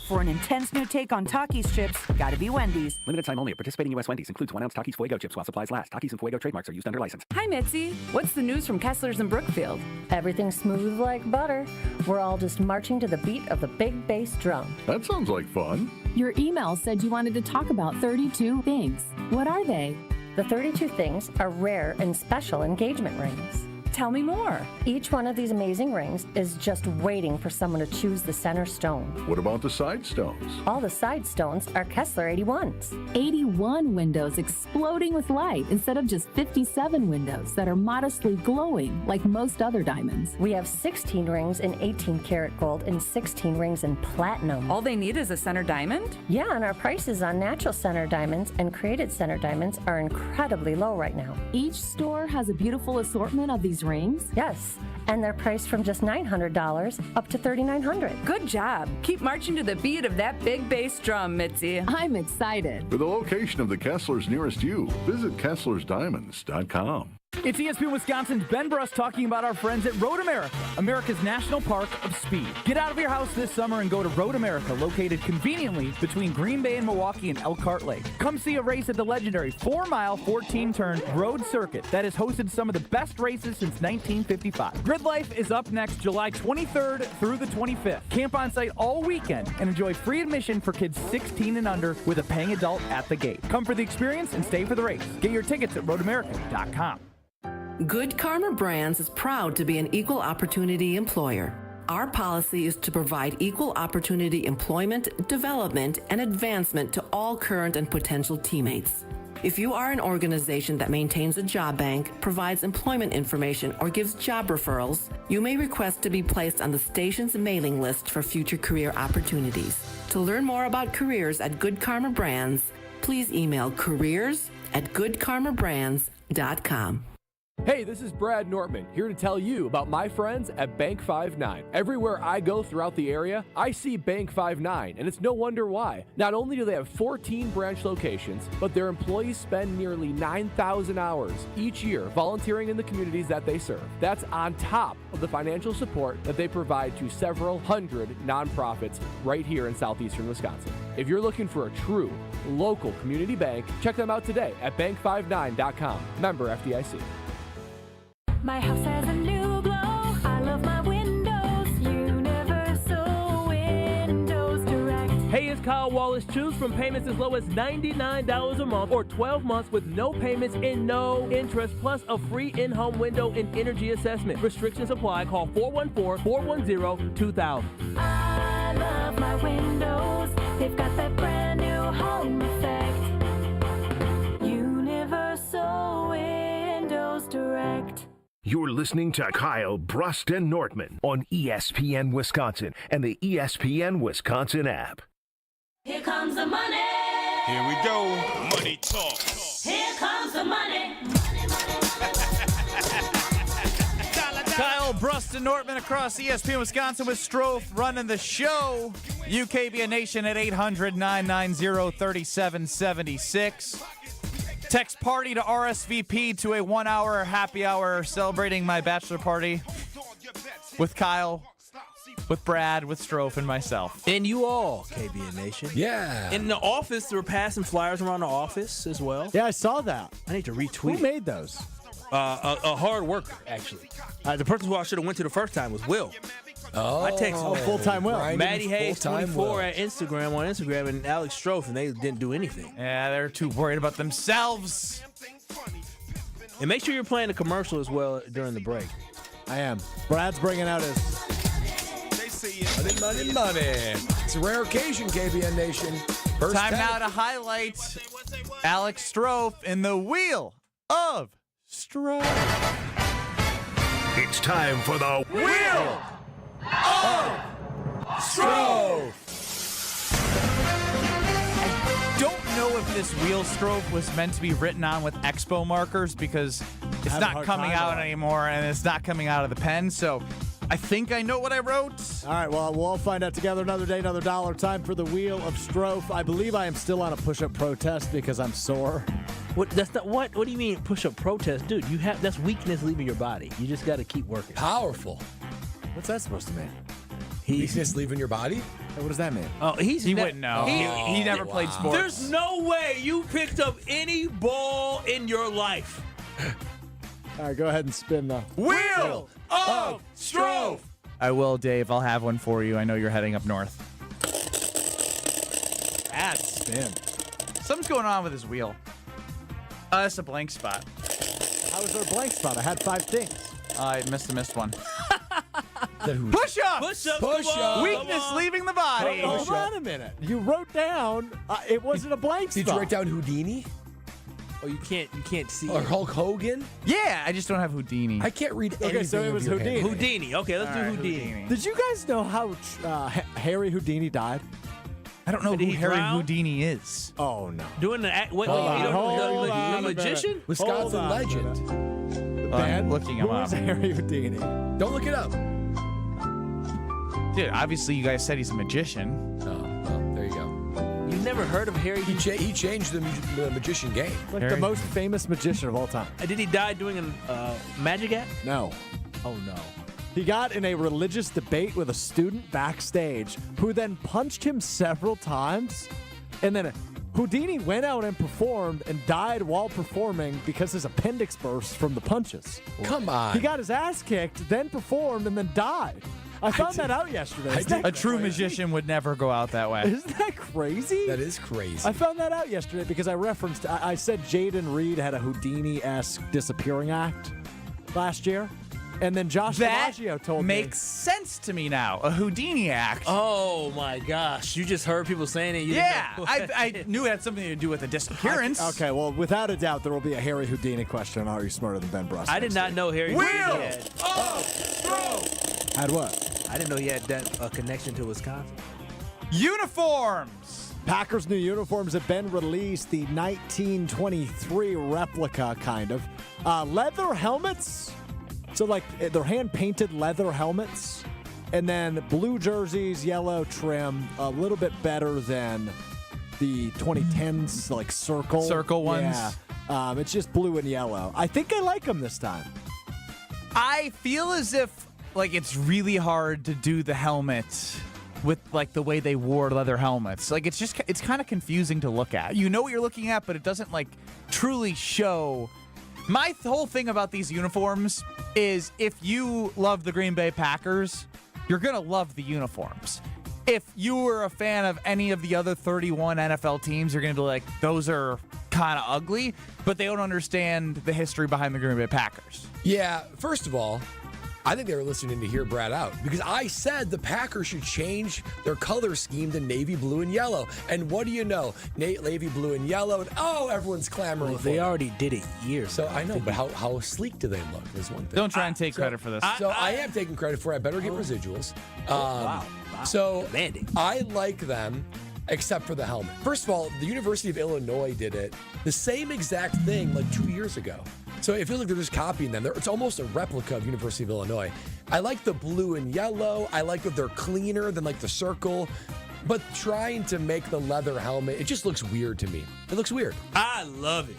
For an intense new take on Takis chips, gotta be Wendy's. Limited time only. Participating U.S. Wendy's includes 1 ounce Takis Fuego chips while supplies last. Takis and Fuego trademarks are used under license. Hi, Mitzi. What's the news from Kessler's and Brookfield? Everything's smooth like butter. We're all just marching to the beat of the big bass drum. That sounds like fun. Your email said you wanted to talk about 32 things. What are they? The 32 things are rare and special engagement rings. Tell me more. Each one of these amazing rings is just waiting for someone to choose the center stone. What about the side stones? All the side stones are Kessler 81s. 81 windows exploding with light instead of just 57 windows that are modestly glowing like most other diamonds. We have 16 rings in 18 karat gold and 16 rings in platinum. All they need is a center diamond? Yeah, and our prices on natural center diamonds and created center diamonds are incredibly low right now. Each store has a beautiful assortment of these rings? Yes, and they're priced from just $900 up to $3,900. Good job. Keep marching to the beat of that big bass drum, Mitzi. I'm excited. For the location of the Kesslers nearest you, visit KesslersDiamonds.com. It's ESPN Wisconsin's Ben Brust talking about our friends at Road America, America's national park of speed. Get out of your house this summer and go to Road America, located conveniently between Green Bay and Milwaukee and Elkhart Lake. Come see a race at the legendary 4-mile, 14-turn road circuit that has hosted some of the best races since 1955. Grid Life is up next July 23rd through the 25th. Camp on site all weekend and enjoy free admission for kids 16 and under with a paying adult at the gate. Come for the experience and stay for the race. Get your tickets at roadamerica.com. Good Karma Brands is proud to be an equal opportunity employer. Our policy is to provide equal opportunity employment, development, and advancement to all current and potential teammates. If you are an organization that maintains a job bank, provides employment information, or gives job referrals, you may request to be placed on the station's mailing list for future career opportunities. To learn more about careers at Good Karma Brands, please email careers@goodkarmabrands.com. Hey, this is Brad Nortman, here to tell you about my friends at Bank 5-9. Everywhere I go throughout the area, I see Bank 5-9, and it's no wonder why. Not only do they have 14 branch locations, but their employees spend nearly 9,000 hours each year volunteering in the communities that they serve. That's on top of the financial support that they provide to several hundred nonprofits right here in southeastern Wisconsin. If you're looking for a true local community bank, check them out today at bank59.com. Member FDIC. My house has a new glow. I love my windows. Universal Windows Direct. Hey, it's Kyle Wallace. Choose from payments as low as $99 a month or 12 months with no payments and no interest, plus a free in-home window and energy assessment. Restrictions apply. Call 414-410-2000. I love my windows. They've got that brand new home effect. Universal Windows Direct. You're listening to Kyle, Brust, and Nortman on ESPN Wisconsin and the ESPN Wisconsin app. Here comes the money. Here we go. Money talk. Here comes the money. Kyle, Brust, and Nortman across ESPN Wisconsin with Stro running the show. KBN Nation at 800-990-3776. Text party to RSVP to a 1-hour happy hour celebrating my bachelor party with Kyle, with Brad, with Strofe, and myself. And you all, KBN Nation. Yeah. In the office, they were passing flyers around the office as well. Yeah, I saw that. I need to retweet. Who made those? A hard worker, actually. The person who I should have went to the first time was Will. Oh, I texted full-time Will. Maddie Hayes 24 at Instagram, and Alex Strofe, and they didn't do anything. Yeah, they're too worried about themselves. And make sure you're playing the commercial as well during the break. I am. Brad's bringing out his money. It's a rare occasion, KBN Nation. First time now to highlight Alex Strofe in the Wheel of Strofe. It's time for the Wheel of Strofe. I don't know if this wheel stroke was meant to be written on with Expo markers because it's not coming out anymore and it's not coming out of the pen. So I think I know what I wrote. All right, well, we'll all find out together another day, another dollar. Time for the Wheel of Strofe. I believe I am still on a push-up protest because I'm sore. What? That's not what? What do you mean push-up protest, dude? That's weakness leaving your body. You just got to keep working. Powerful. What's that supposed to mean? Weakness leaving your body? What does that mean? Oh, he wouldn't know. He never played sports. There's no way you picked up any ball in your life. All right, go ahead and spin the Wheel of Strofe. I will, Dave. I'll have one for you. I know you're heading up north. Bad spin. Something's going on with his wheel. It's a blank spot. How was there a blank spot? I had 5 things. I missed one. Push-ups. Push-ups. Weakness leaving the body. Hold on a minute. You wrote down it wasn't a blank spot. Did you write down Houdini? Oh, you can't see. Or Hulk Hogan? Yeah, I just don't have Houdini. I can't read anything. Okay, so it was Houdini. Houdini. Okay, let's do Houdini. Did you guys know how Harry Houdini died? I don't know Did who he Harry drown? Houdini is. Oh, no. Doing the act. Wait, Hold you don't on, know the hold magician? Wisconsin legend. I'm looking him Who up. is Harry Houdini? Don't look it up. Dude, obviously you guys said he's a magician. Oh, well, there you go. You've never heard of Harry? He changed the magician game. Like Harry? the most famous magician of all time. Did he die doing a magic act? No. Oh, no. He got in a religious debate with a student backstage who then punched him several times. And then Houdini went out and performed and died while performing because his appendix burst from the punches. Come on. He got his ass kicked, then performed, and then died. I found that out yesterday. A true magician would never go out that way. Isn't that crazy? That is crazy. I found that out yesterday because I referenced, I said Jaden Reed had a Houdini-esque disappearing act last year. And then Josh DiMaggio told me. Makes sense to me now. A Houdini act. Oh, my gosh. You just heard people saying it. You Yeah, didn't know. I knew it had something to do with a disappearance. Okay, well, without a doubt, there will be a Harry Houdini question on Are You Smarter Than Ben Brust? I did not know Harry Wheel Houdini Had what? I didn't know he had that connection to Wisconsin. Uniforms. Packers' new uniforms have been released. The 1923 replica, kind of. Leather helmets. So, like, they're hand-painted leather helmets. And then blue jerseys, yellow trim. A little bit better than the 2010s, like, circle ones. Yeah. It's just blue and yellow. I think I like them this time. I feel as if, like, it's really hard to do the helmet with, like, the way they wore leather helmets. Like, it's kind of confusing to look at. You know what you're looking at, but it doesn't, like, truly show. My whole thing about these uniforms is if you love the Green Bay Packers, you're going to love the uniforms. If you were a fan of any of the other 31 NFL teams, you're going to be like, those are kind of ugly, but they don't understand the history behind the Green Bay Packers. Yeah, first of all, I think they were listening to hear Brad out because I said the Packers should change their color scheme to navy blue and yellow. And what do you know? Navy blue and yellow, and everyone's clamoring for they it. already did it years So ago. I know, but how sleek do they look is one thing. Don't try and take credit for this. So I am taking credit for it. I better get residuals. Wow. So Demanding. I like them, except for the helmet. First of all, the University of Illinois did it, the same exact thing like 2 years ago. So it feels like they're just copying them. It's almost a replica of University of Illinois. I like the blue and yellow. I like that they're cleaner than like the circle. But trying to make the leather helmet, it just looks weird to me. It looks weird. I love it.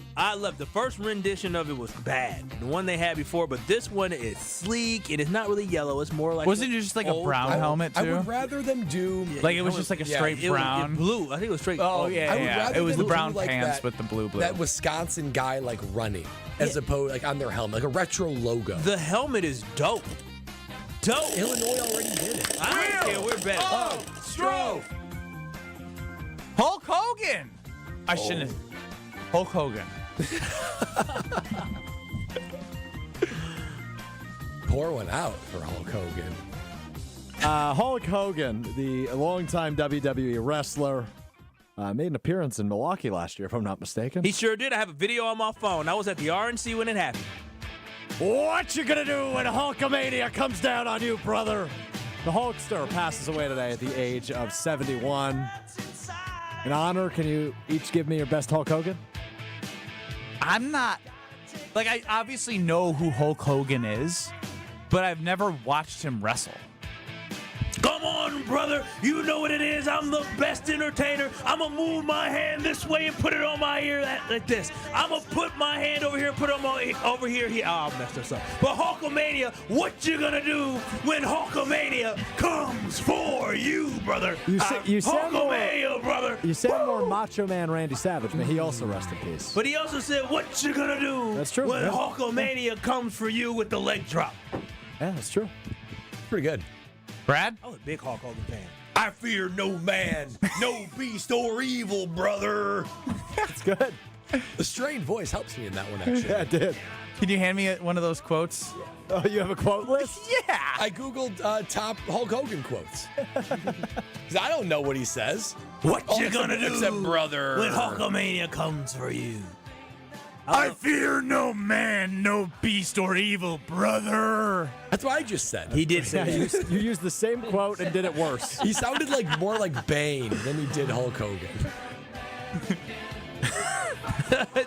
The first rendition of it was bad. The one they had before, but this one is sleek. It is not really yellow. It's more like Wasn't it just like a brown helmet, too? I would rather them do... Like it was just like a straight brown. Blue. I think it was straight. Oh, yeah, I would yeah. rather It was them the brown do like pants that- with the blue. That Wisconsin guy like running, as opposed like on their helmet, like a retro logo. The helmet is dope. Dope. Illinois already did it. I don't care. We're better. Oh, Stro. Hulk Hogan. I shouldn't have. Hulk Hogan. Pour one out for Hulk Hogan. Hulk Hogan, the longtime WWE wrestler, made an appearance in Milwaukee last year, if I'm not mistaken. He sure did. I have a video on my phone. I was at the RNC when it happened. What you gonna do when Hulkamania comes down on you, brother? The Hulkster passes away today at the age of 71. In honor, can you each give me your best Hulk Hogan? I'm not. Like, I obviously know who Hulk Hogan is, but I've never watched him wrestle. Come on, brother. You know what it is. I'm the best entertainer. I'm going to move my hand this way and put it on my ear like this. I'm going to put my hand over here and put it on my over here. Oh, I messed this up. But Hulkamania, what you going to do when Hulkamania comes for you, brother? You sound Hulkamania, brother. You sound more Macho Man Randy Savage, man. He also rest in peace. But he also said, what you going to do That's true, when yeah. Hulkamania comes for you with the leg drop? Yeah, that's true. Pretty good. Brad? I was a big Hulk Hogan fan. I fear no man, no beast or evil, brother. That's good. The strained voice helps me in that one, actually. Yeah, it did. Can you hand me one of those quotes? Oh, you have a quote list? Yeah. I Googled top Hulk Hogan quotes. 'Cause I don't know what he says. What you gonna do except brother when Hulkamania comes for you? I fear no man, no beast or evil, brother. That's what I just said. He did say Yeah, that. you used the same quote and did it worse. He sounded like more like Bane than he did Hulk Hogan.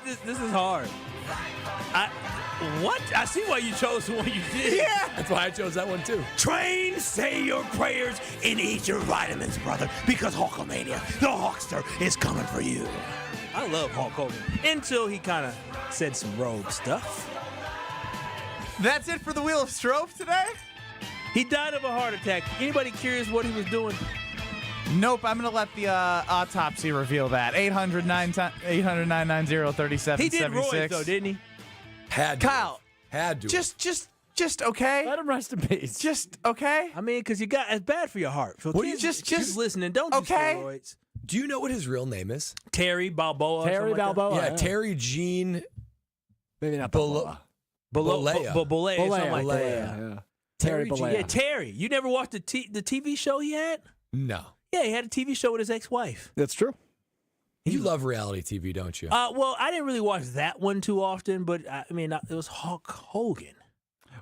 this is hard. What? I see why you chose the one you did. Yeah. That's why I chose that one too. Train, say your prayers, and eat your vitamins, brother, because Hulkamania, the Hulkster, is coming for you. I love Hulk Hogan until he kind of said some rogue stuff. That's it for the Wheel of Stro today? He died of a heart attack. Anybody curious what he was doing? Nope, I'm going to let the autopsy reveal that. 800-990-3776. He did roids, though, didn't he? Had to. Kyle, Had to. just okay? Let him rest in peace. Just okay? I mean, because it's bad for your heart. So What do kids, you- just listening. Don't do okay? steroids. Do you know what his real name is? Terry Balboa. or Terry something like that? Balboa. yeah, Terry Jean Maybe not Balboa. Balea. Balea. Something like that. Yeah. Terry Terry G. Balea. Yeah, Terry. You never watched the TV show he had? No. Yeah, he had a TV show with his ex-wife. That's true. You love reality TV, don't you? Well, I didn't really watch that one too often, but I mean, it was Hulk Hogan.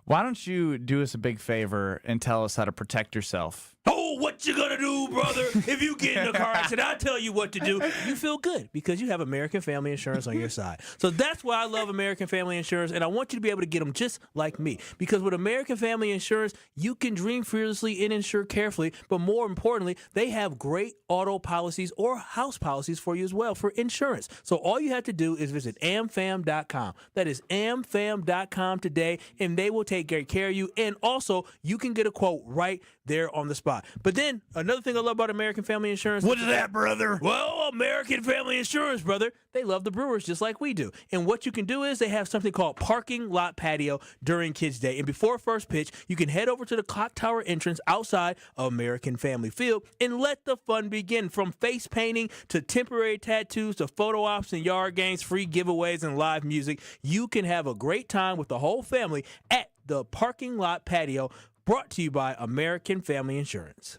Why don't you do us a big favor and tell us how to protect yourself Oh, what you gonna do, brother? If you get in a car accident, I'll tell you what to do. You feel good because you have American Family Insurance on your side. So that's why I love American Family Insurance, and I want you to be able to get them just like me. Because with American Family Insurance, you can dream fearlessly and insure carefully, but more importantly, they have great auto policies or house policies for you as well for insurance. So all you have to do is visit amfam.com. That is amfam.com today, and they will take great care of you. And also, you can get a quote right there on the spot. But then, another thing I love about American Family Insurance. What is that, brother? Well, American Family Insurance, brother. They love the Brewers just like we do. And what you can do is they have something called Parking Lot Patio during Kids Day. And before first pitch, you can head over to the clock tower entrance outside of American Family Field and let the fun begin. From face painting to temporary tattoos to photo ops and yard games, free giveaways and live music, you can have a great time with the whole family at the Parking Lot Patio, brought to you by American Family Insurance.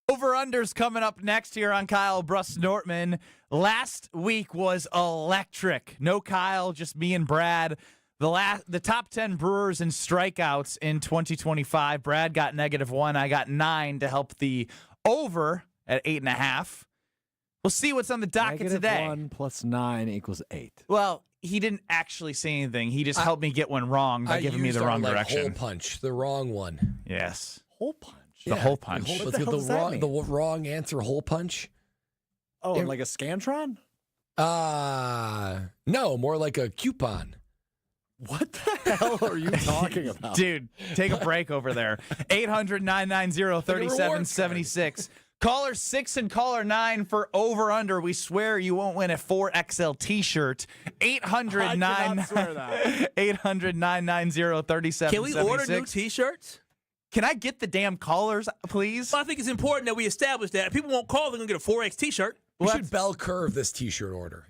Over-unders coming up next here on Kyle Brust Nortman. Last week was electric. No Kyle, just me and Brad. The top 10 Brewers in strikeouts in 2025. Brad got -1. I got 9 to help the over at 8.5. We'll see what's on the docket today. -1 + 9 = 8. Well, he didn't actually say anything. He just helped me get one wrong by giving me the wrong direction. Hole punch, the wrong one. Yes. Hole punch. The hole punch. What the hell does that mean? The wrong answer, hole punch. Oh, like a Scantron? No, more like a coupon. What the hell are you talking about? Dude, take a break over there. 800-990-3776. Caller 6 and caller 9 for over-under. We swear you won't win a 4XL t-shirt. 800-990-3776. Can we order new t-shirts? Can I get the damn callers, please? Well, I think it's important that we establish that. If people won't call, they're going to get a 4X t-shirt. We should bell curve this t-shirt order,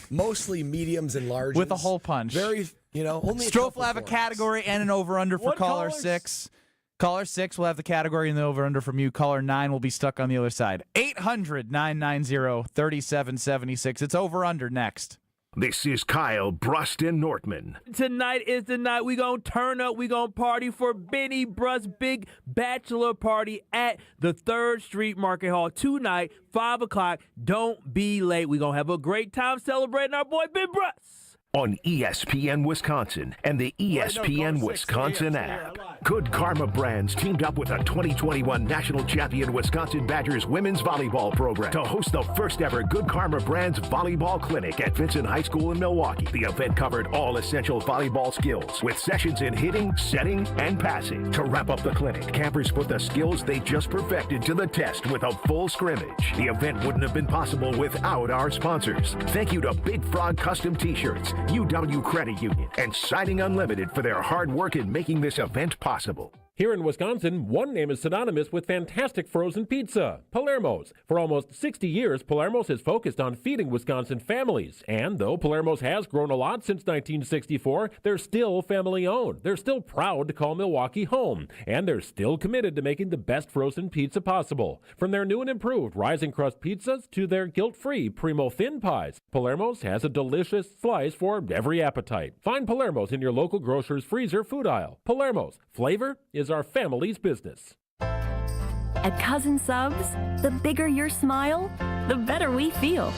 Mostly mediums and larges. With a hole punch. Very, only Strofe will have a category and an over-under for caller 6. Caller 6 will have the category and the over-under from you. Caller 9 will be stuck on the other side. 800-990-3776. It's over-under next. This is Kyle Brust and Nortman. Tonight is the night we gonna turn up. We gonna party for Benny Brust's big bachelor party at the 3rd Street Market Hall tonight, 5 o'clock. Don't be late. We gonna have a great time celebrating our boy Ben Brust. On ESPN Wisconsin and the ESPN Wisconsin app. Good Karma Brands teamed up with a 2021 national champion Wisconsin Badgers women's volleyball program to host the first ever Good Karma Brands volleyball clinic at Vincent High School in Milwaukee. The event covered all essential volleyball skills with sessions in hitting, setting, and passing. To wrap up the clinic, campers put the skills they just perfected to the test with a full scrimmage. The event wouldn't have been possible without our sponsors. Thank you to Big Frog Custom T-Shirts, UW Credit Union, and Siding Unlimited for their hard work in making this event possible. Here in Wisconsin, one name is synonymous with fantastic frozen pizza, Palermo's. For almost 60 years, Palermo's has focused on feeding Wisconsin families. And though Palermo's has grown a lot since 1964, they're still family-owned. They're still proud to call Milwaukee home. And they're still committed to making the best frozen pizza possible. From their new and improved rising crust pizzas to their guilt-free Primo thin pies, Palermo's has a delicious slice for every appetite. Find Palermo's in your local grocer's freezer food aisle. Palermo's, flavor is our family's business. At Cousin Subs, the bigger your smile, the better we feel.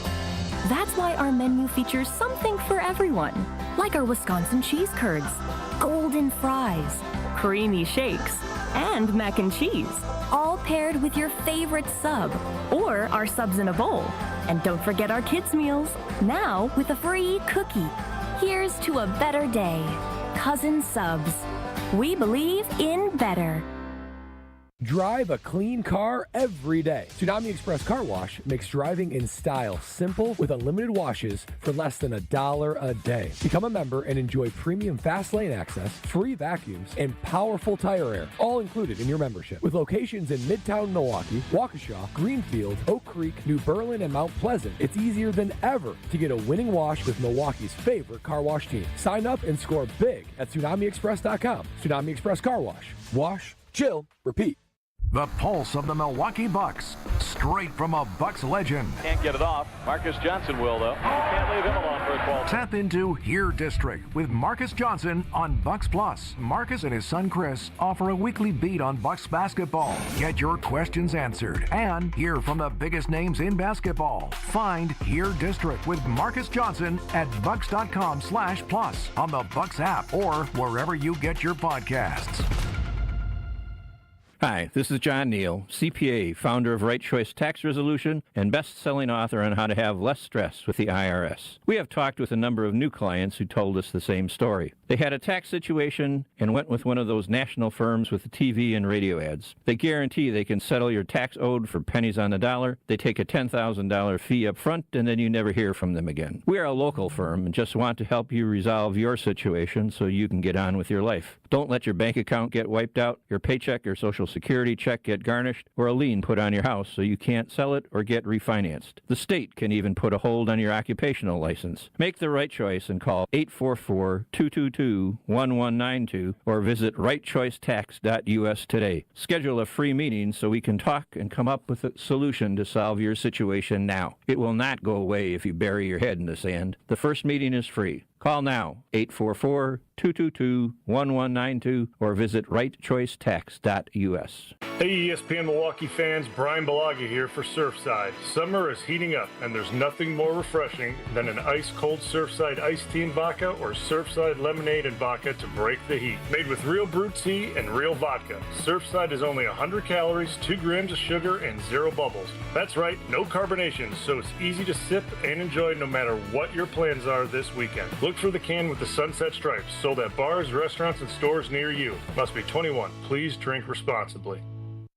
That's why our menu features something for everyone, like our Wisconsin cheese curds, golden fries, creamy shakes, and mac and cheese, all paired with your favorite sub or our subs in a bowl. And don't forget our kids' meals, now with a free cookie. Here's to a better day. Cousin Subs. We believe in better. Drive a clean car every day. Tsunami Express Car Wash makes driving in style simple with unlimited washes for less than $1 a day. Become a member and enjoy premium fast lane access, free vacuums, and powerful tire air, all included in your membership. With locations in Midtown Milwaukee, Waukesha, Greenfield, Oak Creek, New Berlin, and Mount Pleasant, it's easier than ever to get a winning wash with Milwaukee's favorite car wash team. Sign up and score big at TsunamiExpress.com. Tsunami Express Car Wash. Wash, chill, repeat. The pulse of the Milwaukee Bucks, straight from a Bucks legend. Can't get it off. Marcus Johnson will, though. Can't leave him alone for a 12. Tap into Here District with Marcus Johnson on Bucks Plus. Marcus and his son Chris offer a weekly beat on Bucks basketball. Get your questions answered and hear from the biggest names in basketball. Find Here District with Marcus Johnson at bucks.com/plus on the Bucks app or wherever you get your podcasts. Hi, this is John Neal, CPA, founder of Right Choice Tax Resolution and best-selling author on how to have less stress with the IRS. We have talked with a number of new clients who told us the same story. They had a tax situation and went with one of those national firms with the TV and radio ads. They guarantee they can settle your tax owed for pennies on the dollar. They take a $10,000 fee up front, and then you never hear from them again. We are a local firm and just want to help you resolve your situation so you can get on with your life. Don't let your bank account get wiped out, your paycheck or Social Security check get garnished, or a lien put on your house so you can't sell it or get refinanced. The state can even put a hold on your occupational license. Make the right choice and call 844-222-1192 or visit rightchoicetax.us today. Schedule a free meeting so we can talk and come up with a solution to solve your situation now. It will not go away if you bury your head in the sand. The first meeting is free. Call now, 844-222-1192, or visit rightchoicetax.us. Hey ESPN Milwaukee fans, Brian Balaga here for Surfside. Summer is heating up, and there's nothing more refreshing than an ice-cold Surfside iced tea and vodka or Surfside lemonade and vodka to break the heat. Made with real brewed tea and real vodka, Surfside is only 100 calories, 2 grams of sugar, and 0 bubbles. That's right, no carbonation, so it's easy to sip and enjoy no matter what your plans are this weekend. Look for the can with the sunset stripes, sold at bars, restaurants, and stores near you. Must be 21. Please drink responsibly.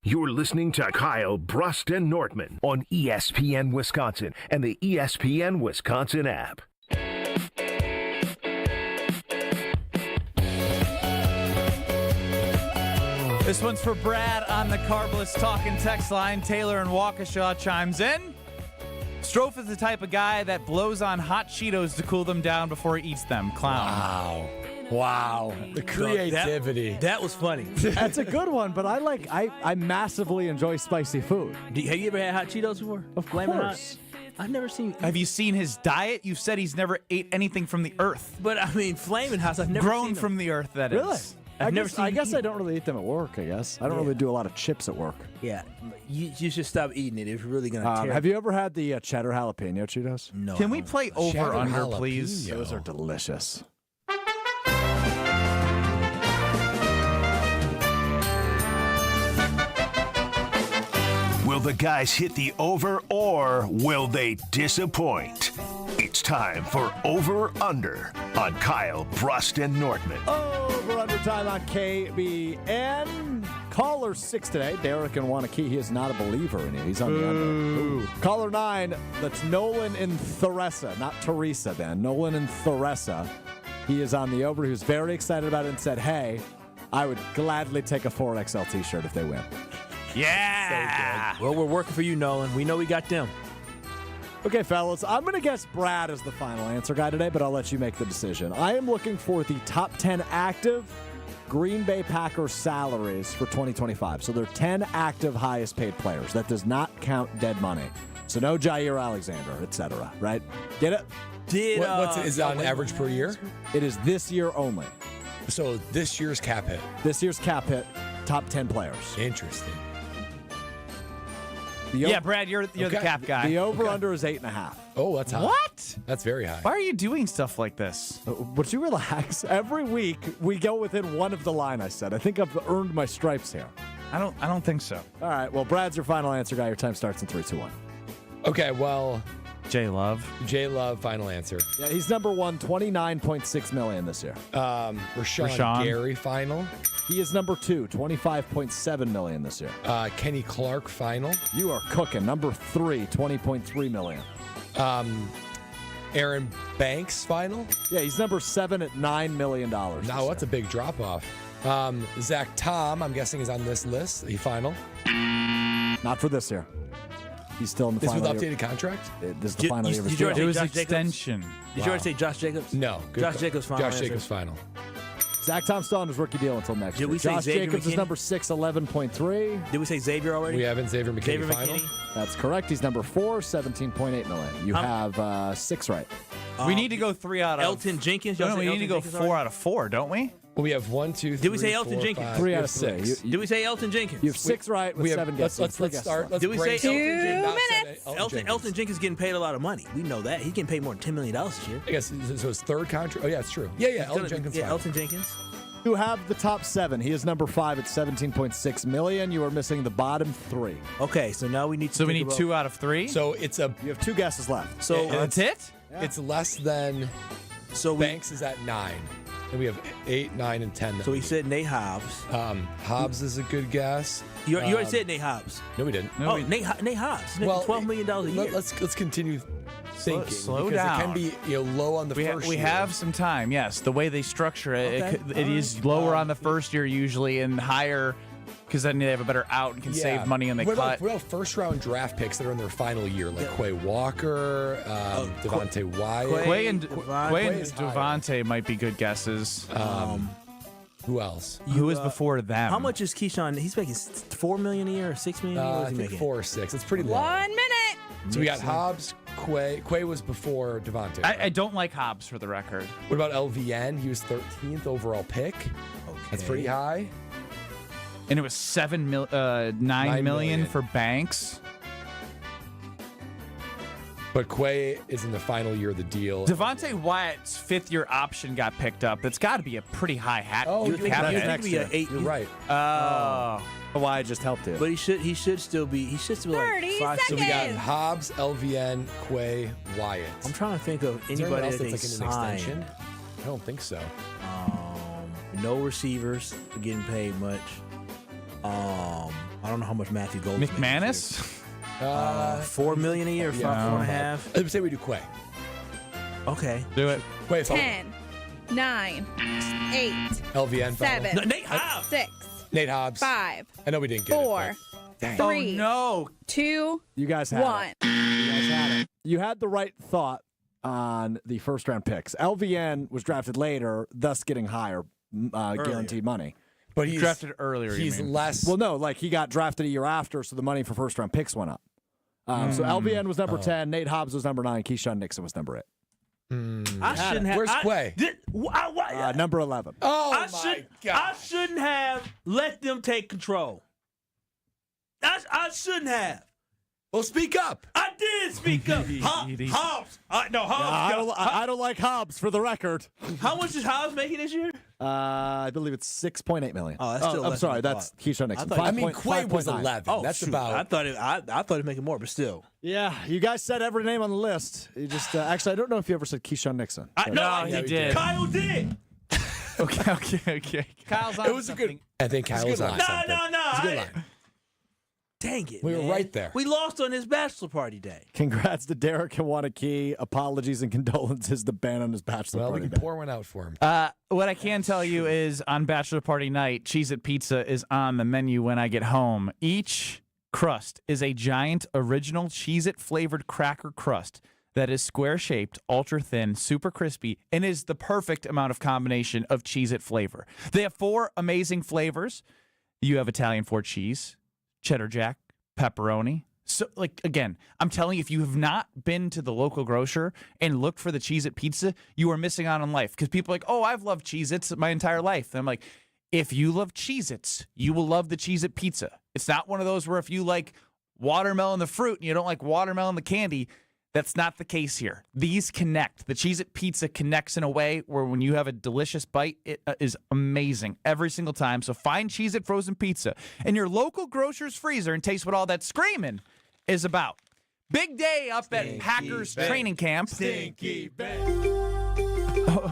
You're listening to Kyle, Brust, and Nortman on ESPN Wisconsin and the ESPN Wisconsin app. This one's for Brad on the Carbless Talking text line. Taylor in Waukesha chimes in. Stro is the type of guy that blows on hot Cheetos to cool them down before he eats them. Clown. Wow. The creativity. That was funny. That's a good one, but I massively enjoy spicy food. Have you ever had hot Cheetos before? Of Flamin' Hot? course. I've never seen. Have you seen his diet? You've said he's never ate anything from the earth. But I mean, Flamin' Hot, I've never Grown seen from the earth, that is. Really? I guess you I don't really eat them at work, I guess. I don't really do a lot of chips at work. Yeah, you should stop eating it. It's really going to tear. Have you ever had the cheddar jalapeno Cheetos? No. Can we play over-under, jalapeno. please? Those are delicious. Will the guys hit the over or will they disappoint? It's time for Over Under on Kyle, Brust, and Nortman. Over under time on KBN. Caller 6 today, Derek in Wanakee. He is not a believer in it. He's on the under. Ooh. Caller 9, that's Nolan in Theresa, not Teresa then. Nolan in Theresa. He is on the over. He was very excited about it and said, hey, I would gladly take a 4XL t-shirt if they win. Yeah. Well, we're working for you, Nolan. We know we got them. Okay, fellas, I'm going to guess Brad is the final answer guy today, but I'll let you make the decision. I am looking for the top 10 active Green Bay Packers salaries for 2025. So they're 10 active highest paid players. That does not count dead money. So no Jair Alexander, etc. Right? Get it? Is it on average per year? It is this year only. So this year's cap hit. This year's cap hit, top 10 players. Interesting. Yeah, Brad, you're the cap guy. The over-under is 8.5. Oh, that's high. What? That's very high. Why are you doing stuff like this? Would you relax? Every week, we go within one of the line I said. I think I've earned my stripes here. I don't think so. All right, well, Brad's your final answer guy. Your time starts in 3, 2, 1. Okay, well... J Love, final answer. Yeah, he's number one, $29.6 million this year. Rashawn Gary, final. He is number 2, $25.7 million this year. Kenny Clark, final. You are cooking. Number 3, $20.3 million. Aaron Banks, final. Yeah, he's number 7 at $9 million. Now, that's a big drop-off. Zach Tom, I'm guessing, is on this list. He final. Not for this year. He's still in the final. This with updated contract? This is the final year of his deal. It was extension. Did you already say Josh Jacobs? No. Josh Jacobs final. Josh Jacobs final. Zach Tom's still on his rookie deal until next year. we say Josh Xavier Jacobs is McKinney? number 6, 11.3. Did we say Xavier already? We haven't. Xavier McKinney Xavier final. McKinney? That's correct. He's number 4, 17.8 million. You have 6 right. We need to go 3 out of Elton Jenkins. No, Y'all we say need to Elton go Jenkins 4 out of 4, don't we? Well, we have 1, 2, 3. Did we say Elton 4, Jenkins? 5, 3 out of 6. 6. Did we say Elton Jenkins? You have 6 right with 7 guesses. Let's start. Let's Did we say brace Elton Elton Jenkins? Not said Elton Jenkins getting paid a lot of money. We know that. He's getting paid more than $10 million this year. I guess so. His third contract. Oh yeah, it's true. Yeah. Elton Jenkins. Yeah, fine. Elton Jenkins. You have the top 7. He is number 5 at 17.6 million. You are missing the bottom 3. Okay, so now we need to. So we need 2 out of 3? So it's a. You have 2 guesses left. So that's it? It's less than. So Banks is at 9, and we have 8, 9, and 10. So we said Nate Hobbs. Hobbs is a good guess. You already said Nate Hobbs. No, we didn't. Nate Hobbs. He's making $12 million a year. Let's continue thinking. Slow because down. It can be low on the first we year. have some time, yes. The way they structure it, Okay. it is lower on the first year usually and higher because then they have a better out and can save money and they what cut. About first-round draft picks that are in their final year, like Quay Walker, Devontae Wyatt? Quay and is higher. Devontae might be good guesses. Who else? Who is before them? How much is Keyshawn? He's making $4 million a year or $6 million a year? What is I he think making? 4 or 6. It's pretty low. 1 minute. So we got Hobbs, Quay. Quay was before Devontae. I don't like Hobbs for the record. What about LVN? He was 13th overall pick. That's pretty high. And it was $9 million for Banks. But Quay is in the final year of the deal. Devontae Wyatt's 5th-year option got picked up. That's got to be a pretty high hat. Oh, you you're have right. it. Next year. You're right. Wyatt just helped you. But he should still be. He should still be like 30 5. So we got Hobbs, LVN, Quay, Wyatt. I'm trying to think of Is there anyone anybody else that they that's like in an signed. extension? I don't think so. No receivers getting paid much. I don't know how much Matthew Gold's making this McManus? year. $4 million a year, 4.5. Let's say we do Quay. Okay. Do it. Quay, 10, 9, 8, LVN. 7, No, Nate Hobbs. 6, Nate Hobbs. 5, I know we didn't get 4, it. Dang. 3, No. 2, You guys had 1. it. You guys had it. You had the right thought on the first-round picks. LVN was drafted later, thus getting higher guaranteed money. But he's drafted earlier. He's you mean. less. Well, no, like he got drafted a year after, so the money for first-round picks went up. So LVN was number 10, Nate Hobbs was number 9, Keyshawn Nixon was number 8. I shouldn't have. Where's Quay? Number 11. Oh, I shouldn't have let them take control. I shouldn't have. Well, speak up. I did speak up. Hobbs. Hobbs. I don't like Hobbs, for the record. How much is Hobbs making this year? I believe it's $6.8 million. Oh, that's still I'm less sorry, than I that's thought. Keyshawn Nixon. I mean, Quay was 5.9. 11. Oh, That's shoot. about. I thought he was making more, but still. Yeah, you guys said every name on the list. You just actually, I don't know if you ever said Keyshawn Nixon. No, he did. Kyle did. Okay. Kyle's on It was a good. I think Kyle was on something. No. It's a good line. Dang it. We were man. right there. We lost on his bachelor party day. Congrats to Derek Kawanaki. Apologies and condolences to Ben on his bachelor Well, we party can day. pour one out for him. What I can tell you is on Bachelor Party night, Cheez-It Pizza is on the menu when I get home. Each crust is a giant original Cheez-It flavored cracker crust that is square-shaped, ultra-thin, super crispy, and is the perfect amount of combination of Cheez-It flavor. They have 4 amazing flavors. You have Italian 4 cheese, cheddar jack, pepperoni. So, again, I'm telling you, if you have not been to the local grocer and looked for the Cheez-It pizza, you are missing out on life. Because people are like, oh, I've loved Cheez-Its my entire life. And I'm like, if you love Cheez-Its, you will love the Cheez-It pizza. It's not one of those where if you like watermelon the fruit and you don't like watermelon the candy, that's not the case here. These connect. The Cheez-It pizza connects in a way where when you have a delicious bite, it is amazing every single time. So find Cheez-It frozen pizza in your local grocer's freezer and taste what all that screaming is about. Big day up at Packers training camp. Stinky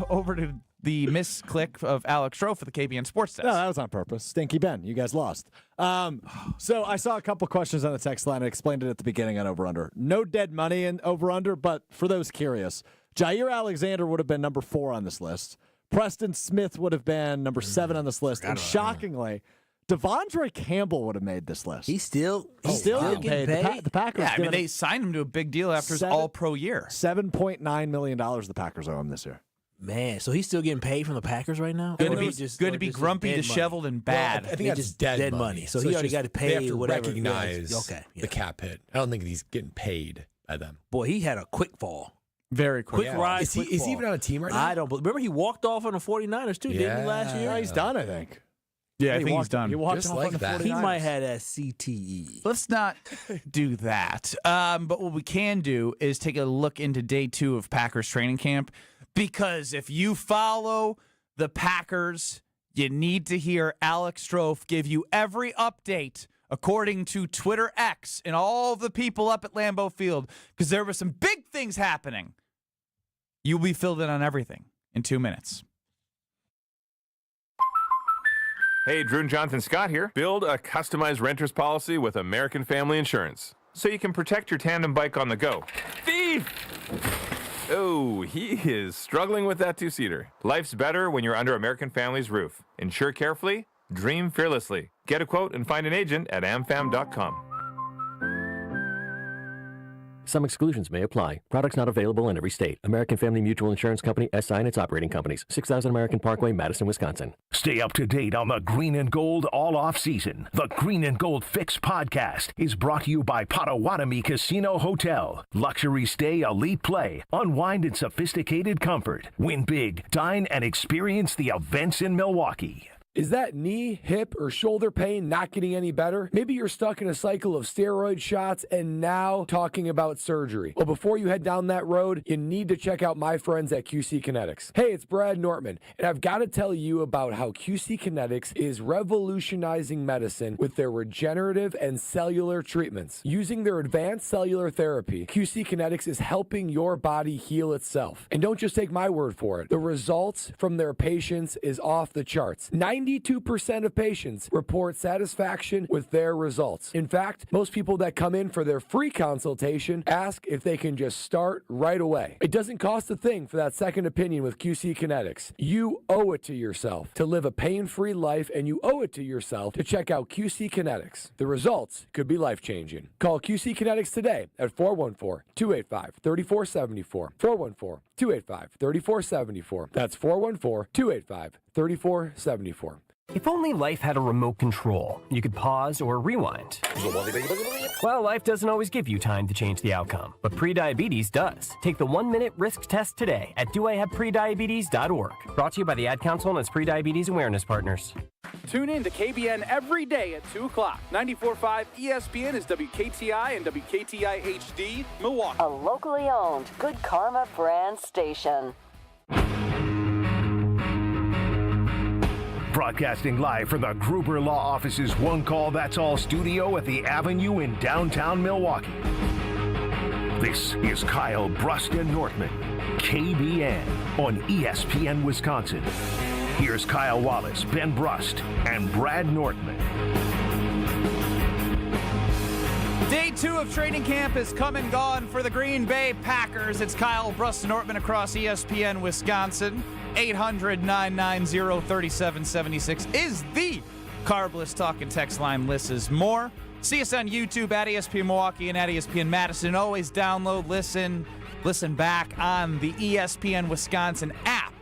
Over to the misclick of Alex Stro for the KBN Sports Desk. No, that was on purpose. Stinky Ben, you guys lost. So I saw a couple questions on the text line. I explained it at the beginning on Over-Under. No dead money in Over-Under, but for those curious, Jair Alexander would have been number 4 on this list. Preston Smith would have been number 7 on this list. And shockingly, Devondre Campbell would have made this list. He's still getting paid. The Packers. Yeah, I mean, they signed him to a big deal after his all-pro year. $7.9 million the Packers owe him this year. Man, so he's still getting paid from the Packers right now? Good Or to be it's just- good or to be just grumpy, dead money? disheveled, and bad. I think that's just dead money. So he it's already just- got paid They have to whatever. recognize Okay, the cap hit. I don't think he's getting paid by them. Boy, he had a quick fall. Very quick. Quick rise. Is he quick is he fall. even on a team right now? I don't. Remember, he walked off on the 49ers too, didn't he, last year? He's done, I think. Yeah, I He think he's walked- done. He walked Just off like on the that. 49ers. He might have that CTE. Let's not do that. But what we can do is take a look into day 2 of Packers training camp, because if you follow the Packers, you need to hear Alex Stro give you every update according to Twitter X and all the people up at Lambeau Field, because there were some big things happening. You'll be filled in on everything in 2 minutes. Hey, Drew and Jonathan Scott here. Build a customized renter's policy with American Family Insurance so you can protect your tandem bike on the go. Thief! Oh, he is struggling with that two-seater. Life's better when you're under American Family's roof. Insure carefully, dream fearlessly. Get a quote and find an agent at amfam.com. Some exclusions may apply. Products not available in every state. American Family Mutual Insurance Company, SI and its operating companies. 6000 American Parkway, Madison, Wisconsin. Stay up to date on the Green and Gold all off season. The Green and Gold Fix podcast is brought to you by Potawatomi Casino Hotel. Luxury stay, elite play, unwind in sophisticated comfort. Win big, dine, and experience the events in Milwaukee. Is that knee, hip, or shoulder pain not getting any better? Maybe you're stuck in a cycle of steroid shots and now talking about surgery. Well, before you head down that road, you need to check out my friends at QC Kinetics. Hey, it's Brad Nortman, and I've got to tell you about how QC Kinetics is revolutionizing medicine with their regenerative and cellular treatments. Using their advanced cellular therapy, QC Kinetics is helping your body heal itself. And don't just take my word for it. The results from their patients is off the charts. 92% of patients report satisfaction with their results. In fact, most people that come in for their free consultation ask if they can just start right away. It doesn't cost a thing for that second opinion with QC Kinetics. You owe it to yourself to live a pain-free life, and you owe it to yourself to check out QC Kinetics. The results could be life-changing. Call QC Kinetics today at 414-285-3474. 414-285-3474. That's 414-285-3474. If only life had a remote control, you could pause or rewind. Well, life doesn't always give you time to change the outcome, but prediabetes does. Take the 1-minute risk test today at doihaveprediabetes.org. Brought to you by the Ad Council and its prediabetes awareness partners. Tune in to KBN every day at 2 o'clock. 94.5 ESPN is WKTI and WKTI HD, Milwaukee. A locally owned Good Karma brand station. Broadcasting live from the Gruber Law Office's One Call That's All studio at the Avenue in downtown Milwaukee. This is Kyle Brust and Nortman, KBN on ESPN Wisconsin. Here's Kyle Wallace, Ben Brust, and Brad Nortman. Day 2 of training camp is come and gone for the Green Bay Packers. It's Kyle Brust and Nortman across ESPN Wisconsin. 800-990-3776 is the Carbless Talk and Text line. Lists more. See us on YouTube at ESPN Milwaukee and at ESPN Madison. Always download, listen back on the ESPN Wisconsin app.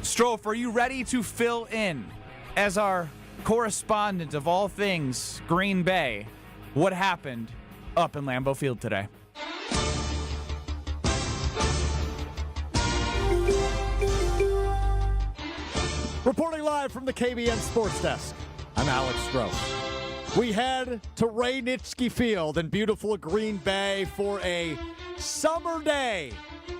Strofe, are you ready to fill in as our correspondent of all things Green Bay what happened up in Lambeau Field today? Reporting live from the KBN Sports Desk, I'm Alex Stro. We head to Ray Nitschke Field in beautiful Green Bay for a summer day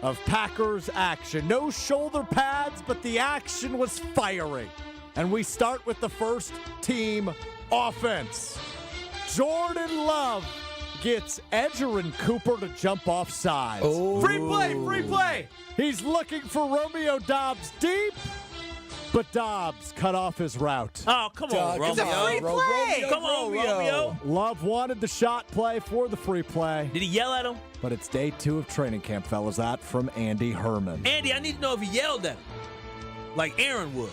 of Packers action. No shoulder pads, but the action was fiery. And we start with the first team offense. Jordan Love gets Edgerrin Cooper to jump off sides. Oh. Free play! He's looking for Romeo Doubs deep. But Dobbs cut off his route. Oh, come on, Romeo. It's a free play. Come on, Romeo. Love wanted the shot play for the free play. Did he yell at him? But it's day 2 of training camp, fellas. That from Andy Herman. Andy, I need to know if he yelled at him. Like Aaron would.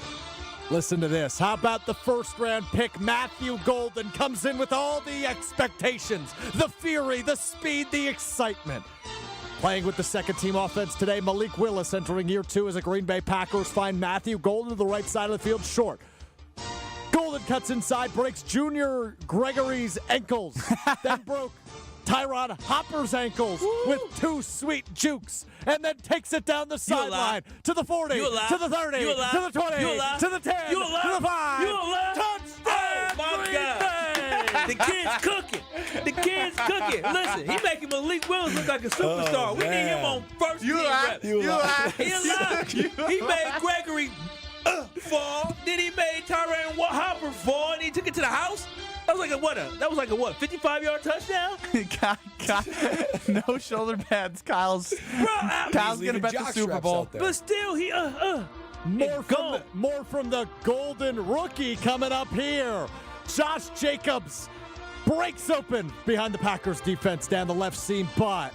Listen to this. How about the first-round pick, Matthew Golden, comes in with all the expectations, the fury, the speed, the excitement. Playing with the second-team offense today, Malik Willis entering year 2 as a Green Bay Packers find Matthew Golden to the right side of the field short. Golden cuts inside, breaks Junior Gregory's ankles, then broke Tyron Hopper's ankles with 2 sweet jukes, and then takes it down the sideline to the 40, to the 30, to the 20, to the 10, to the 5. Touchdown, my God. The kid's cooking. The kid's cooking. Listen, he making Malik Willis look like a superstar. We need him on first team reps. He made Gregory fall. Then he made Tyron Hopper fall, and he took it to the house. That was like a 55-yard touchdown? No shoulder pads. Kyle's gonna bet the Super Bowl. But still, he more from the Golden rookie coming up here. Josh Jacobs breaks open behind the Packers defense down the left seam, but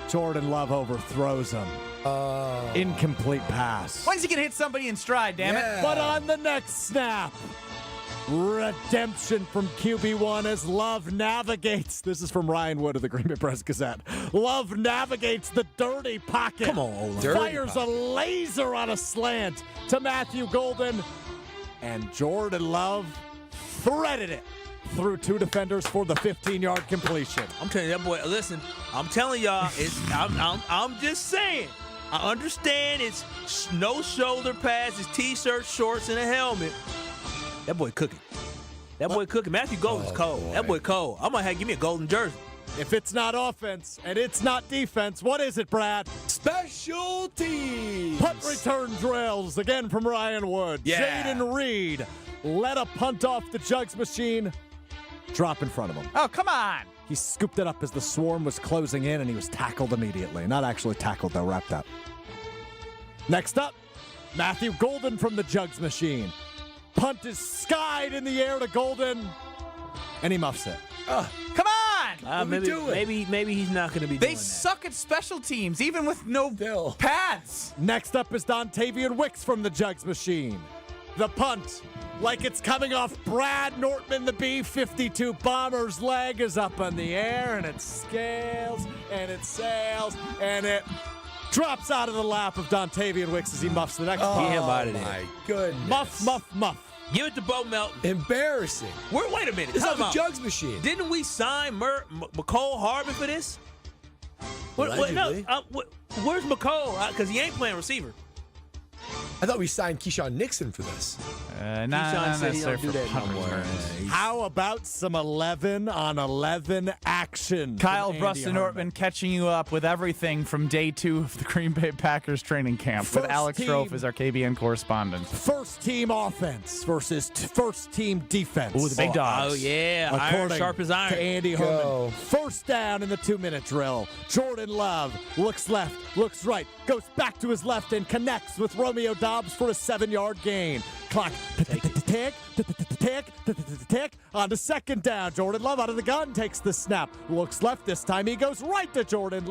Jordan Love overthrows him. Incomplete pass. When's he gonna hit somebody in stride, damn it? But on the next snap, redemption from QB1 as Love navigates. This is from Ryan Wood of the Green Bay Press-Gazette. Love navigates the dirty pocket. Come on, fires a laser on a slant to Matthew Golden, and Jordan Love threaded it through 2 defenders for the 15-yard completion. I'm telling you, that boy. Listen, I'm telling y'all, I'm just saying. I understand it's no shoulder pads, it's t-shirt, shorts, and a helmet. That boy cooking. Matthew Golden's cold. Boy. That boy cold. I might have give me a golden jersey. If it's not offense and it's not defense, what is it, Brad? Special teams. Punt return drills, again from Ryan Wood. Yeah. Jaden Reed led a punt off the Jugs machine. Drop in front of him. Oh, come on. He scooped it up as the swarm was closing in, and he was tackled immediately. Not actually tackled, though, wrapped up. Next up, Matthew Golden from the Jugs machine. Punt is skied in the air to Golden, and he muffs it. Come on! Maybe he's not going to be doing They that. suck at special teams, even with no pads. Next up is Dontavian Wicks from the Jugs machine. The punt, like it's coming off Brad Nortman, the B-52 bomber's leg, is up in the air, and it scales, and it sails, and it drops out of the lap of Dontavian Wicks as he muffs the next punt. My goodness. Muff. Give it to Bo Melton. Embarrassing. Wait a minute. This is Time the out. Jugs machine. Didn't we sign McCole Harbin for this? Allegedly. Where's McCole? Because he ain't playing receiver. I thought we signed Keyshawn Nixon for this. Keyshawn said he don't do that no more. How about some 11-on-11 action? Kyle from Brust Andy and Harmon? Nortman catching you up with everything from day 2 of the Green Bay Packers training camp with First Alex team. Strofe as our KBN correspondent. First team offense versus first team defense. Ooh, the big dogs. Oh, yeah. Iron According sharp as iron. to Andy Herman. First down in the 2-minute drill. Jordan Love looks left, looks right, goes back to his left and connects with Romeo Doubs for a 7-yard gain. Clock tick. On to second down. Jordan Love out of the gun takes the snap. Looks left this time. He goes right to Jaden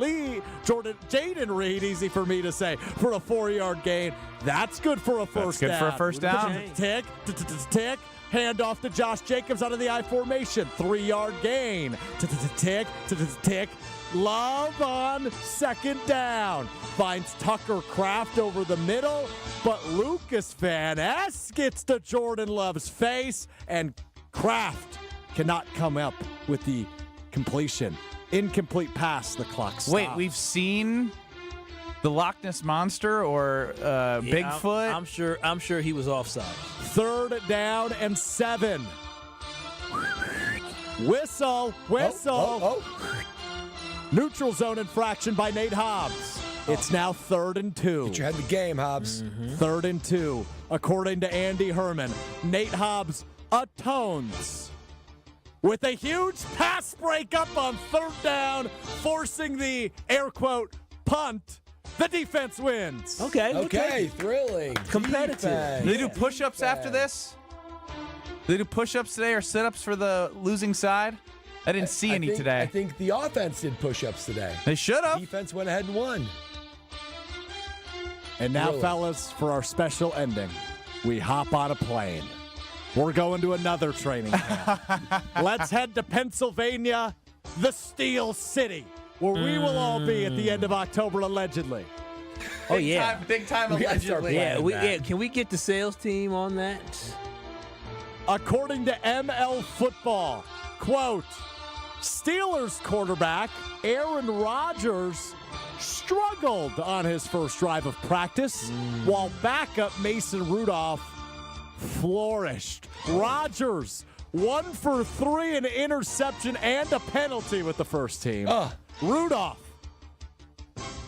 Reed, easy for me to say, for a 4-yard gain. That's good for a first down. That's good for a first down. Tick. Hand off to Josh Jacobs out of the I formation. 3-yard gain. Tick. Love on second down. Finds Tucker Kraft over the middle, but Lucas Van Ness gets to Jordan Love's face, and Kraft cannot come up with the completion. Incomplete pass, the clock stops. Wait, we've seen the Loch Ness Monster or Bigfoot? I'm sure he was offside. 3rd down and 7. Whistle. Neutral zone infraction by Nate Hobbs. It's now 3rd and 2. Get your head in the game, Hobbs. 3rd and 2. According to Andy Herman, Nate Hobbs atones with a huge pass breakup on 3rd down, forcing the air quote punt. The defense wins. Okay, thrilling. Competitive. Do they do push-ups after this? Do they do push-ups today or sit-ups for the losing side? I didn't see any today. I think the offense did push-ups today. They should have. Defense went ahead and won. And now, Really? fellas, for our special ending, we hop on a plane. We're going to another training camp. Let's head to Pennsylvania, the Steel City, where we will all be at the end of October, allegedly. Oh, yeah. Big time allegedly. Can we get the sales team on that? According to ML Football, quote, Steelers quarterback Aaron Rodgers struggled on his first drive of practice, while backup Mason Rudolph flourished. Rodgers, 1 for 3, an interception and a penalty with the first team. Rudolph,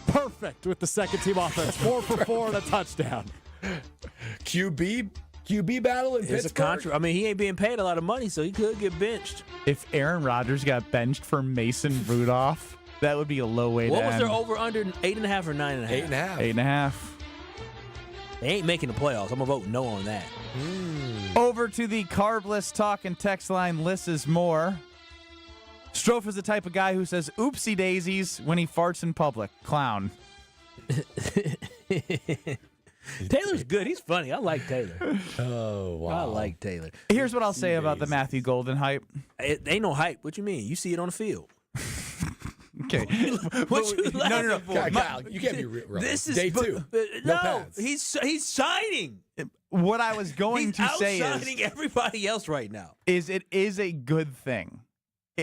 perfect with the second team offense, 4 for 4 and a touchdown. QB battle in It's Pittsburgh. I mean, he ain't being paid a lot of money, so he could get benched. If Aaron Rodgers got benched for Mason Rudolph, that would be a low way to What was end. their over-under, 8.5 or 9.5? 8.5. 8.5. They ain't making the playoffs. I'm going to vote no on that. Over to the carbless talk and text line. Lists is more. Strofe is the type of guy who says oopsie daisies when he farts in public. Clown. Taylor's good. He's funny. I like Taylor. Oh, wow. I like Taylor. Here's what I'll say about the Matthew Golden hype. It ain't no hype. What you mean? You see it on the field. Okay. What you laughing for? Kyle, you can't be real. This is day 2. No, pads. he's shining. What I was going to say is outshining everybody else right now. it is a good thing.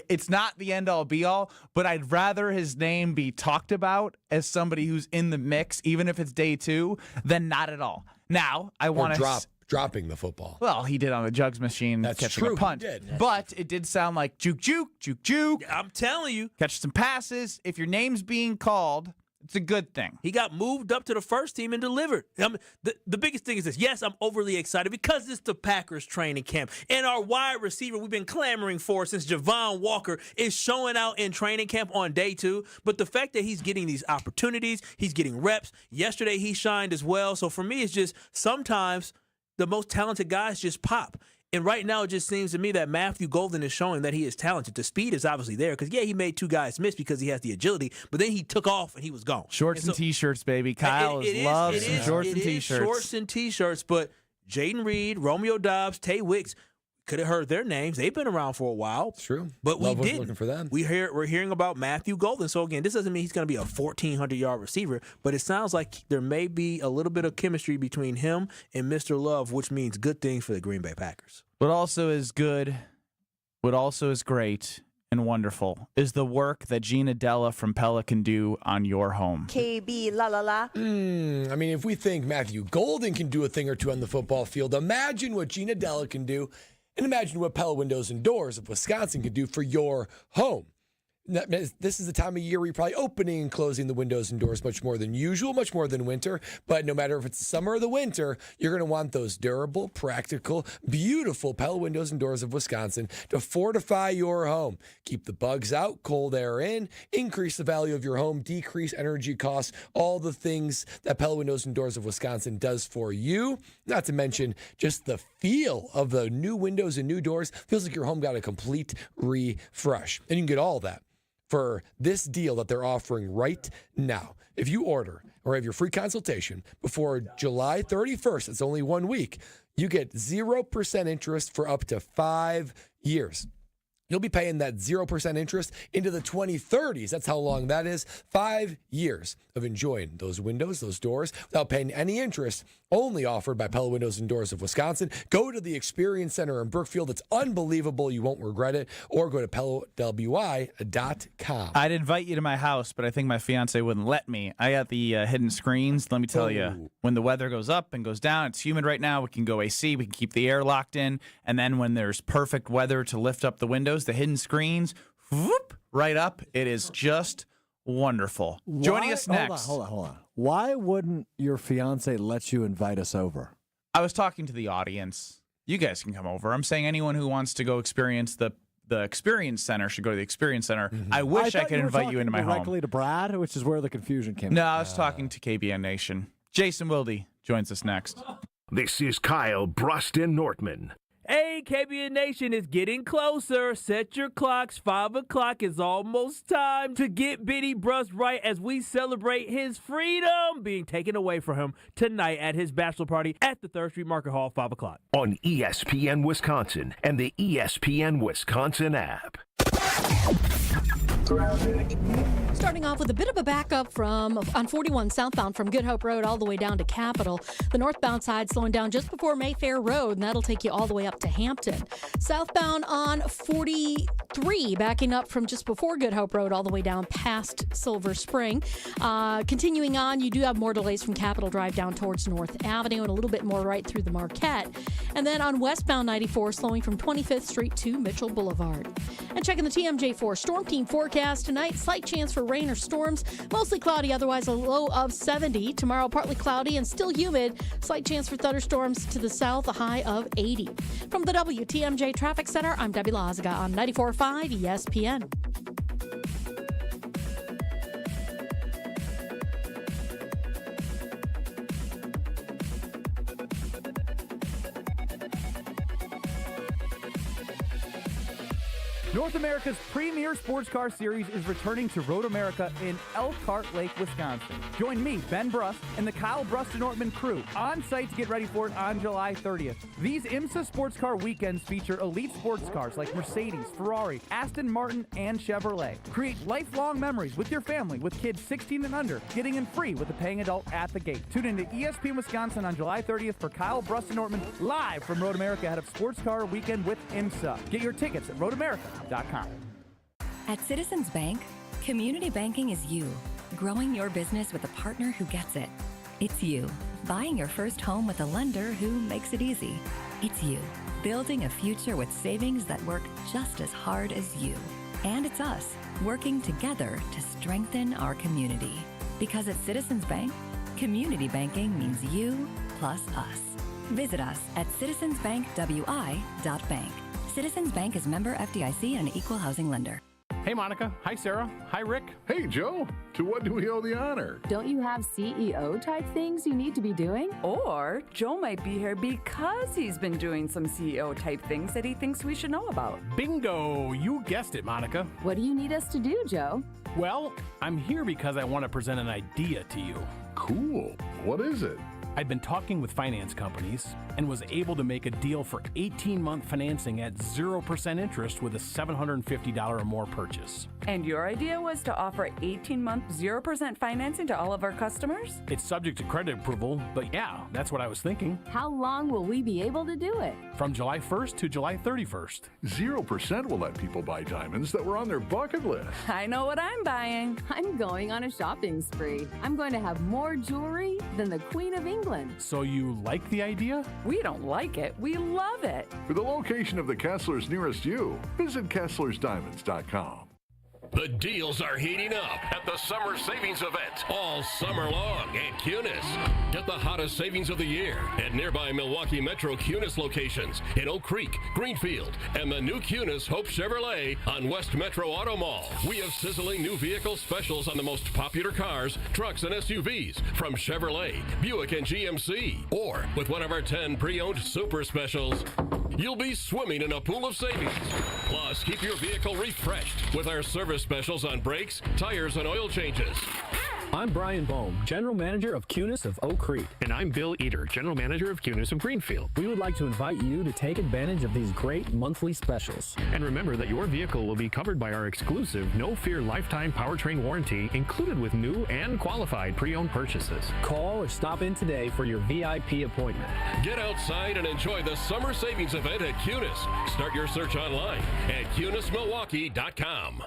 It's not the end all be all, but I'd rather his name be talked about as somebody who's in the mix, even if it's day 2, than not at all. Now, I want to dropping the football. Well, he did on the jugs machine, That's catching true, a punt. he did. But it did sound like juke. I'm telling you. Catch some passes. If your name's being called, it's a good thing. He got moved up to the first team and delivered. I mean, the biggest thing is this. Yes, I'm overly excited because it's the Packers training camp. And our wide receiver we've been clamoring for since Javon Walker is showing out in training camp on day 2. But the fact that he's getting these opportunities, he's getting reps. Yesterday he shined as well. So for me, it's just sometimes the most talented guys just pop. And right now, it just seems to me that Matthew Golden is showing that he is talented. The speed is obviously there because, yeah, he made 2 guys miss because he has the agility, but then he took off and he was gone. Shorts and T-shirts, baby. Kyle loves some shorts and T-shirts. Shorts and T-shirts, but Jaden Reed, Romeo Dobbs, Tay Wicks, could have heard their names. They've been around for a while. It's true. But Love we didn't. looking for them. We're hearing about Matthew Golden. So, again, this doesn't mean he's going to be a 1,400-yard receiver, but it sounds like there may be a little bit of chemistry between him and Mr. Love, which means good things for the Green Bay Packers. What also is good, what also is great and wonderful is the work that Gina Della from Pella can do on your home. KB la la la. I mean, if we think Matthew Golden can do a thing or two on the football field, imagine what Gina Della can do, and imagine what Pella Windows and Doors of Wisconsin can do for your home. This is the time of year where you're probably opening and closing the windows and doors much more than usual, much more than winter. But no matter if it's the summer or the winter, you're going to want those durable, practical, beautiful Pella Windows and Doors of Wisconsin to fortify your home. Keep the bugs out, cold air in, increase the value of your home, decrease energy costs, all the things that Pella Windows and Doors of Wisconsin does for you. Not to mention just the feel of the new windows and new doors. Feels like your home got a complete refresh. And you can get all that for this deal that they're offering right now. If you order or have your free consultation before July 31st, it's only 1 week, you get 0% interest for up to 5 years. You'll be paying that 0% interest into the 2030s. That's how long that is. 5 years of enjoying those windows, those doors, without paying any interest, only offered by Pella Windows and Doors of Wisconsin. Go to the Experience Center in Brookfield. It's unbelievable. You won't regret it. Or go to PellaWI.com. I'd invite you to my house, but I think my fiance wouldn't let me. I got the hidden screens. Let me tell you, when the weather goes up and goes down, it's humid right now. We can go AC. We can keep the air locked in. And then when there's perfect weather to lift up the windows, the hidden screens, whoop, right up. It is just wonderful. Joining us next. Hold on. Why wouldn't your fiance let you invite us over? I was talking to the audience. You guys can come over. I'm saying anyone who wants to go experience the Experience Center should go to the Experience Center. Mm-hmm. I wish I could invite you into my home. Directly to Brad, which is where the confusion came. No, I was talking to KBN Nation. Jason Wilde joins us next. This is Kyle, Brust, and Nortman. Hey, KBN Nation, it's getting closer. Set your clocks. 5 o'clock is almost time to get Benny Brust right as we celebrate his freedom being taken away from him tonight at his bachelor party at the 3rd Street Market Hall, 5 o'clock. On ESPN Wisconsin and the ESPN Wisconsin app. Starting off with a bit of a backup on 41 southbound from Good Hope Road all the way down to Capitol. The northbound side slowing down just before Mayfair Road, and that'll take you all the way up to Hampton. Southbound on 43 backing up from just before Good Hope Road all the way down past Silver Spring. Continuing on, you do have more delays from Capitol Drive down towards North Avenue and a little bit more right through the Marquette. And then on westbound 94, slowing from 25th Street to Mitchell Boulevard. And checking the TMJ4 Storm Team forecast tonight, slight chance for rain or storms. Mostly cloudy, otherwise a low of 70. Tomorrow, partly cloudy and still humid. Slight chance for thunderstorms to the south, a high of 80. From the WTMJ Traffic Center, I'm Debbie Lazaga on 94.5 ESPN. North America's premier sports car series is returning to Road America in Elkhart Lake, Wisconsin. Join me, Ben Brust, and the Kyle Brust and Nortman crew on site to get ready for it on July 30th. These IMSA sports car weekends feature elite sports cars like Mercedes, Ferrari, Aston Martin, and Chevrolet. Create lifelong memories with your family with kids 16 and under, getting in free with a paying adult at the gate. Tune into ESPN Wisconsin on July 30th for Kyle Brust and Nortman live from Road America ahead of Sports Car Weekend with IMSA. Get your tickets at roadamerica.com. At Citizens Bank, community banking is you, growing your business with a partner who gets it. It's you, buying your first home with a lender who makes it easy. It's you, building a future with savings that work just as hard as you. And it's us, working together to strengthen our community. Because at Citizens Bank, community banking means you plus us. Visit us at citizensbankwi.bank. Citizens Bank is member FDIC and an equal housing lender. Hey, Monica. Hi, Sarah. Hi, Rick. Hey, Joe. To what do we owe the honor? Don't you have CEO type things you need to be doing? Or Joe might be here because he's been doing some CEO type things that he thinks we should know about. Bingo. You guessed it, Monica. What do you need us to do, Joe? Well, I'm here because I want to present an idea to you. Cool. What is it? I've been talking with finance companies and was able to make a deal for 18-month financing at 0% interest with a $750 or more purchase. And your idea was to offer 18-month 0% financing to all of our customers? It's subject to credit approval, but yeah, that's what I was thinking. How long will we be able to do it? From July 1st to July 31st. 0% will let people buy diamonds that were on their bucket list. I know what I'm buying. I'm going on a shopping spree. I'm going to have more jewelry than the Queen of England. So you like the idea? We don't like it. We love it. For the location of the Kesslers nearest you, visit KesslersDiamonds.com. The deals are heating up at the Summer Savings Event all summer long at Cunis. Get the hottest savings of the year at nearby Milwaukee Metro Cunis locations in Oak Creek, Greenfield, and the new Cunis Hope Chevrolet on West Metro Auto Mall. We have sizzling new vehicle specials on the most popular cars, trucks, and SUVs from Chevrolet, Buick, and GMC. Or with one of our 10 pre-owned super specials, you'll be swimming in a pool of savings. Plus, keep your vehicle refreshed with our service specials on brakes, tires, and oil changes. I'm Brian Bohm, General Manager of Cunis of Oak Creek. And I'm Bill Eater, General Manager of Cunis of Greenfield. We would like to invite you to take advantage of these great monthly specials. And remember that your vehicle will be covered by our exclusive No Fear Lifetime Powertrain Warranty included with new and qualified pre-owned purchases. Call or stop in today for your VIP appointment. Get outside and enjoy the Summer Savings Event at Cunis. Start your search online at CunisMilwaukee.com.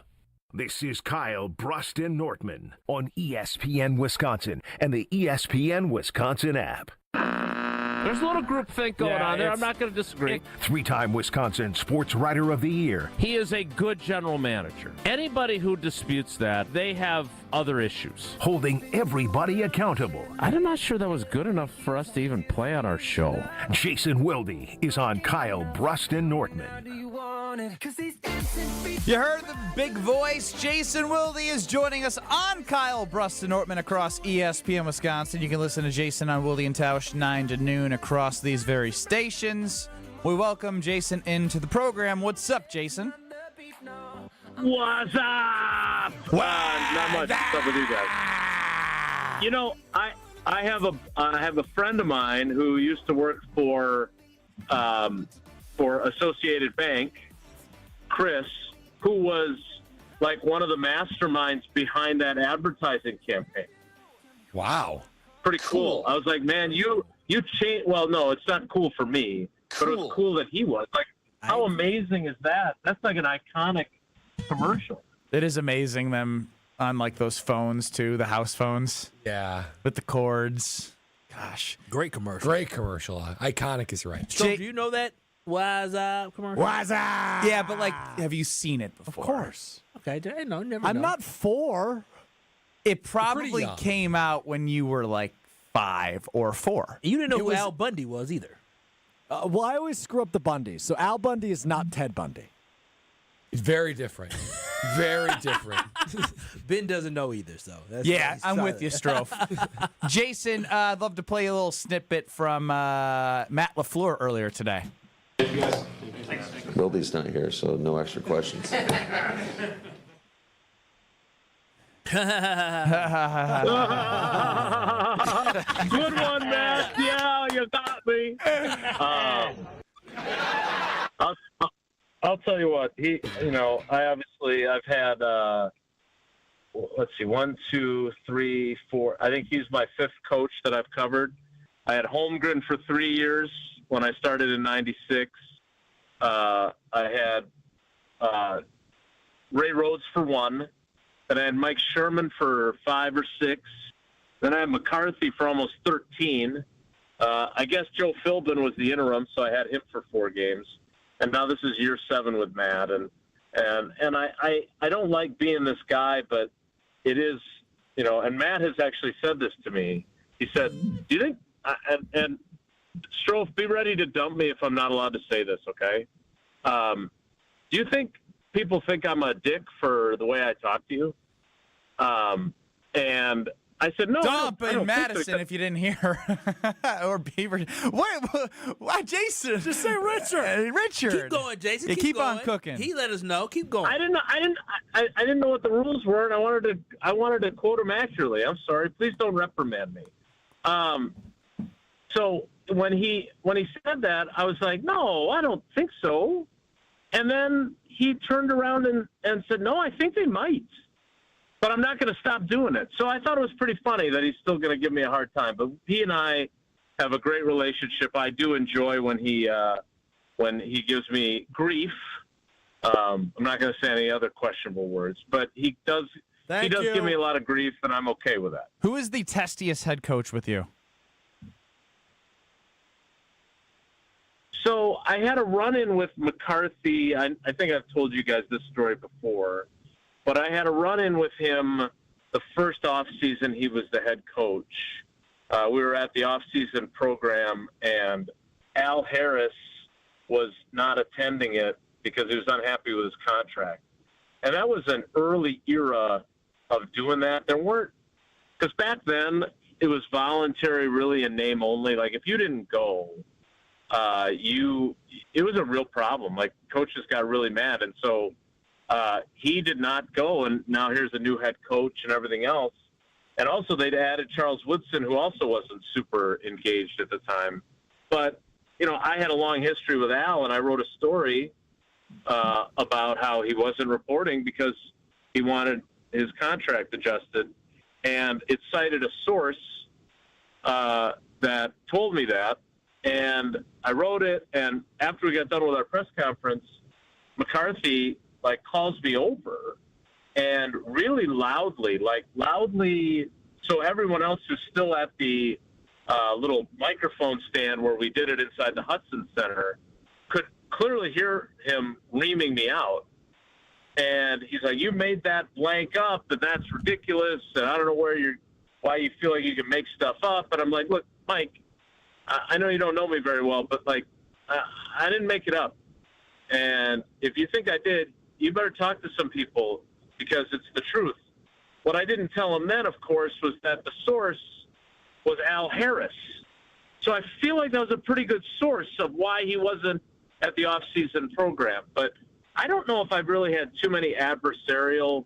This is Kyle Brust and Nortman on ESPN Wisconsin and the ESPN Wisconsin app. There's a little groupthink going on there. I'm not going to disagree. Three-time Wisconsin Sports Writer of the Year. He is a good general manager. Anybody who disputes that, they have other issues. Holding everybody accountable. I'm not sure that was good enough for us to even play on our show. Jason Wilde is on Kyle Brust and Nortman. You heard the big voice. Jason Wilde is joining us on Kyle Brust and Nortman across ESPN Wisconsin. You can listen to Jason on Wilde and Tausch 9 to noon across these very stations. We welcome Jason into the program. What's up, Jason? What's up? Not much stuff with you guys. You know, I have a friend of mine who used to work for Associated Bank, Chris, who was like one of the masterminds behind that advertising campaign. Wow. Pretty cool. I was like, man, you changed. Well, no, it's not cool for me, but it was cool that he was. Like, how amazing is that? That's like an iconic commercial. It is amazing them on like those phones too, the house phones. Yeah. With the cords. Gosh. Great commercial. Great commercial. Iconic is right. So do you know that Wise Up commercial? Wise Up! Yeah, but like, have you seen it before? Of course. Okay, no, never I'm know. not 4. It probably came out when you were like 5 or 4. You didn't know who Al Bundy was either. Well, I always screw up the Bundys. So Al Bundy is not Ted Bundy. It's very different. Very different. Ben doesn't know either, so. That's Yeah, I'm with you, Stro. Jason, I'd love to play a little snippet from Matt LaFleur earlier today. Wilde's not here, so no extra questions. Good one, Matt. Yeah, you got me. I'll tell you what. I've had, let's see, 1, 2, 3, 4. I think he's my 5th coach that I've covered. I had Holmgren for 3 years when I started in '96. I had Ray Rhodes for 1. Then I had Mike Sherman for 5 or 6. Then I had McCarthy for almost 13. I guess Joe Philbin was the interim, so I had him for 4 games. And now this is year 7 with Matt. And I don't like being this guy, but it is, and Matt has actually said this to me. He said, do you think, and Stro, be ready to dump me if I'm not allowed to say this, okay? Do you think people think I'm a dick for the way I talk to you? And I said, no. Dump I don't in Madison if you didn't hear. Or Beaver. Why, Jason? Just say Richard. Richard. Keep going, Jason. Yeah, keep on going. cooking. He let us know. Keep going. I didn't know what the rules were, and I wanted to quote him accurately. I'm sorry. Please don't reprimand me. So when he said that, I was like, no, I don't think so. And then he turned around and said, no, I think they might. But I'm not going to stop doing it. So I thought it was pretty funny that he's still going to give me a hard time. But he and I have a great relationship. I do enjoy when he gives me grief. I'm not going to say any other questionable words, but he does give me a lot of grief, and I'm okay with that. Who is the testiest head coach with you? So I had a run-in with McCarthy. I think I've told you guys this story before. But I had a run-in with him the first off-season he was the head coach. We were at the off-season program, and Al Harris was not attending it because he was unhappy with his contract. And that was an early era of doing that. There weren't – because back then it was voluntary, really, and name only. Like, if you didn't go, it was a real problem. Like, coaches got really mad. And so – he did not go, and now here's a new head coach and everything else. And also they'd added Charles Woodson, who also wasn't super engaged at the time. But, I had a long history with Al, and I wrote a story about how he wasn't reporting because he wanted his contract adjusted. And it cited a source that told me that. And I wrote it, and after we got done with our press conference, McCarthy – calls me over and really loudly, so everyone else who's still at the little microphone stand where we did it inside the Hudson Center could clearly hear him reaming me out. And he's like, you made that blank up, and that's ridiculous, and I don't know why you feel like you can make stuff up. And I'm like, look, Mike, I know you don't know me very well, but, I didn't make it up. And if you think I did, you better talk to some people because it's the truth. What I didn't tell him then, of course, was that the source was Al Harris. So I feel like that was a pretty good source of why he wasn't at the off-season program. But I don't know if I've really had too many adversarial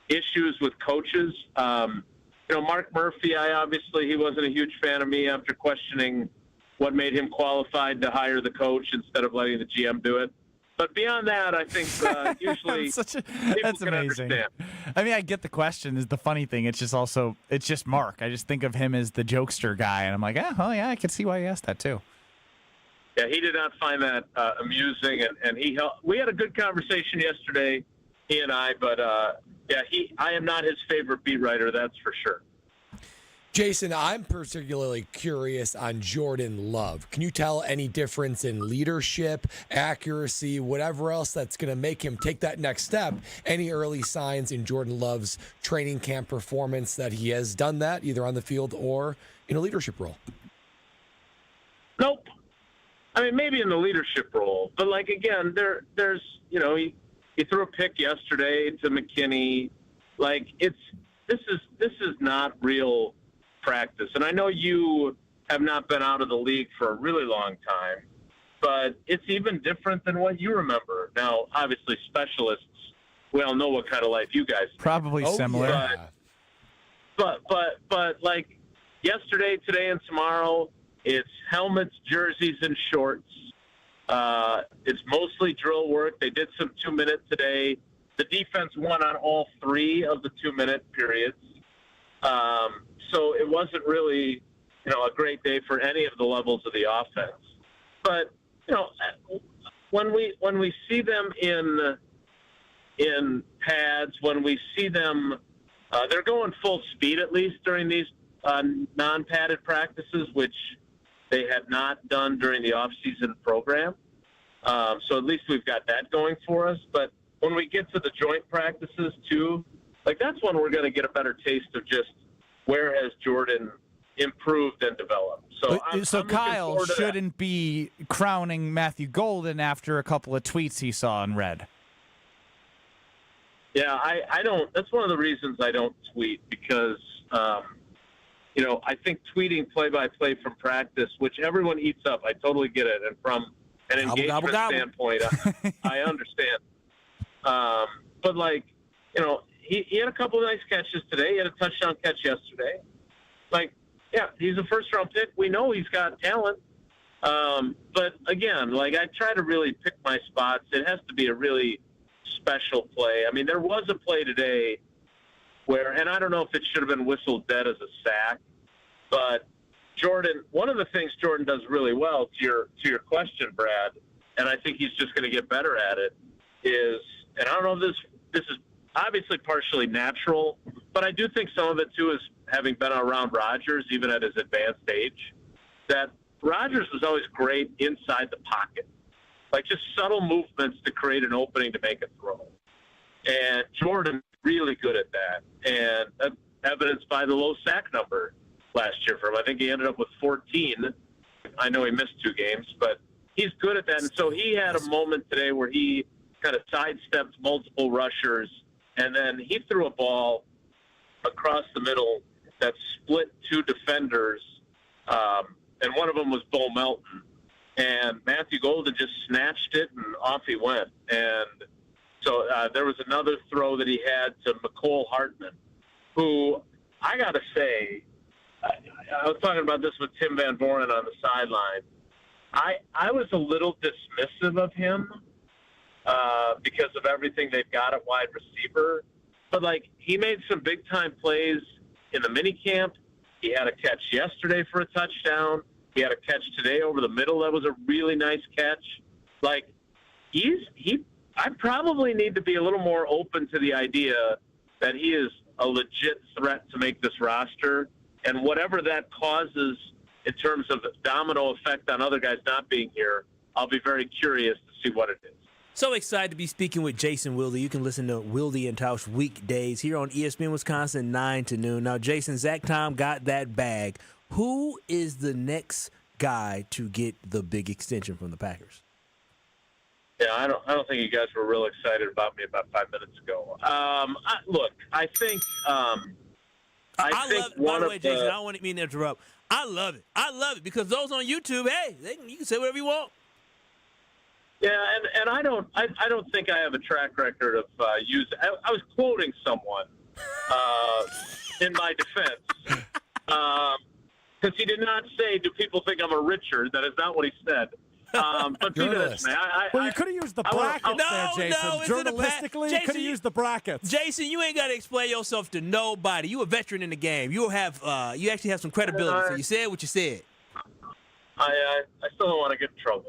issues with coaches. Mark Murphy, he wasn't a huge fan of me after questioning what made him qualified to hire the coach instead of letting the GM do it. But beyond that, I think usually people that's can amazing. understand. I mean, I get the question. Is the funny thing? It's just Mark. I just think of him as the jokester guy, and I'm like, oh yeah, I can see why he asked that too. Yeah, he did not find that amusing, and we had a good conversation yesterday, he and I. But I am not his favorite beat writer, that's for sure. Jason, I'm particularly curious on Jordan Love. Can you tell any difference in leadership, accuracy, whatever else that's going to make him take that next step? Any early signs in Jordan Love's training camp performance that he has done that either on the field or in a leadership role? Nope. I mean, maybe in the leadership role, but like again, there's he threw a pick yesterday to McKinney. Like this is not real practice, and I know you have not been out of the league for a really long time, but it's even different than what you remember. Now, obviously, specialists, we all know what kind of life you guys probably similar. Yeah. But like yesterday, today, and tomorrow, it's helmets, jerseys, and shorts. It's mostly drill work. They did some 2-minute today. The defense won on all 3 of the 2-minute periods. So it wasn't really, a great day for any of the levels of the offense. But, when we see them in pads, when we see them, they're going full speed at least during these non-padded practices, which they had not done during the off-season program. So at least we've got that going for us. But when we get to the joint practices too, like that's when we're going to get a better taste of just where has Jordan improved and developed. So I'm Kyle shouldn't be crowning Matthew Golden after a couple of tweets he saw and read. Yeah, I don't. That's one of the reasons I don't tweet because, I think tweeting play-by-play from practice, which everyone eats up, I totally get it. And from an engagement standpoint, I understand. But, he had a couple of nice catches today. He had a touchdown catch yesterday. He's a first-round pick. We know he's got talent. But, again, I try to really pick my spots. It has to be a really special play. I mean, there was a play today where, and I don't know if it should have been whistled dead as a sack, but Jordan, one of the things Jordan does really well, to your question, Brad, and I think he's just going to get better at it, is, and I don't know if this is obviously partially natural, but I do think some of it too is having been around Rodgers, even at his advanced age, that Rodgers was always great inside the pocket. Just subtle movements to create an opening to make a throw. And Jordan really good at that. And that's evidenced by the low sack number last year for him. I think he ended up with 14. I know he missed 2 games, but he's good at that. And so he had a moment today where he kind of sidestepped multiple rushers, and then he threw a ball across the middle that split 2 defenders, and one of them was Bo Melton. And Matthew Golden just snatched it, and off he went. And so there was another throw that he had to McCole Hartman, who I got to say, I was talking about this with Tim Van Voren on the sideline. I was a little dismissive of him because of everything they've got at wide receiver. But, he made some big-time plays in the minicamp. He had a catch yesterday for a touchdown. He had a catch today over the middle. That was a really nice catch. I probably need to be a little more open to the idea that he is a legit threat to make this roster. And whatever that causes in terms of the domino effect on other guys not being here, I'll be very curious to see what it is. So excited to be speaking with Jason Wilde. You can listen to Wilde and Tausch weekdays here on ESPN Wisconsin, 9 to noon. Now, Jason, Zach Tom got that bag. Who is the next guy to get the big extension from the Packers? Yeah, I don't think you guys were real excited about me about 5 minutes ago. I think love it. By the way, Jason, I don't want to mean to interrupt. I love it. I love it because those on YouTube, hey, you can say whatever you want. Yeah, and I don't think I have a track record of using. I was quoting someone in my defense because he did not say, "Do people think I'm a Richard?" That is not what he said. But see this, man. Well, you could have used the brackets there, Jason. No, Journalistically, you could have used the brackets. Jason, you ain't got to explain yourself to nobody. You a veteran in the game. You actually have some credibility. So you said what you said. I still don't want to get in trouble.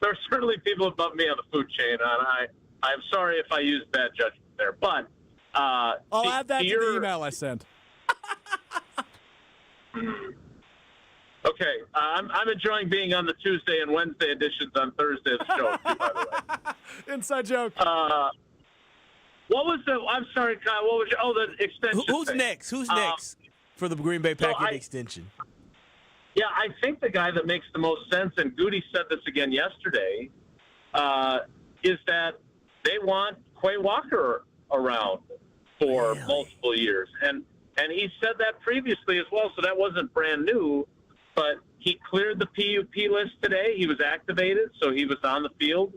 There's certainly people above me on the food chain, and I'm sorry if I used bad judgment there. But I'll add that to the email I sent. Okay, I'm enjoying being on the Tuesday and Wednesday editions on Thursday of the show, too, by the way. Inside joke. What was I'm sorry, Kyle. What was the extension Who's thing. next? Who's next for the Green Bay Packers extension? Yeah, I think the guy that makes the most sense, and Goody said this again yesterday, is that they want Quay Walker around for multiple years. And he said that previously as well, so that wasn't brand new. But he cleared the PUP list today. He was activated, so he was on the field.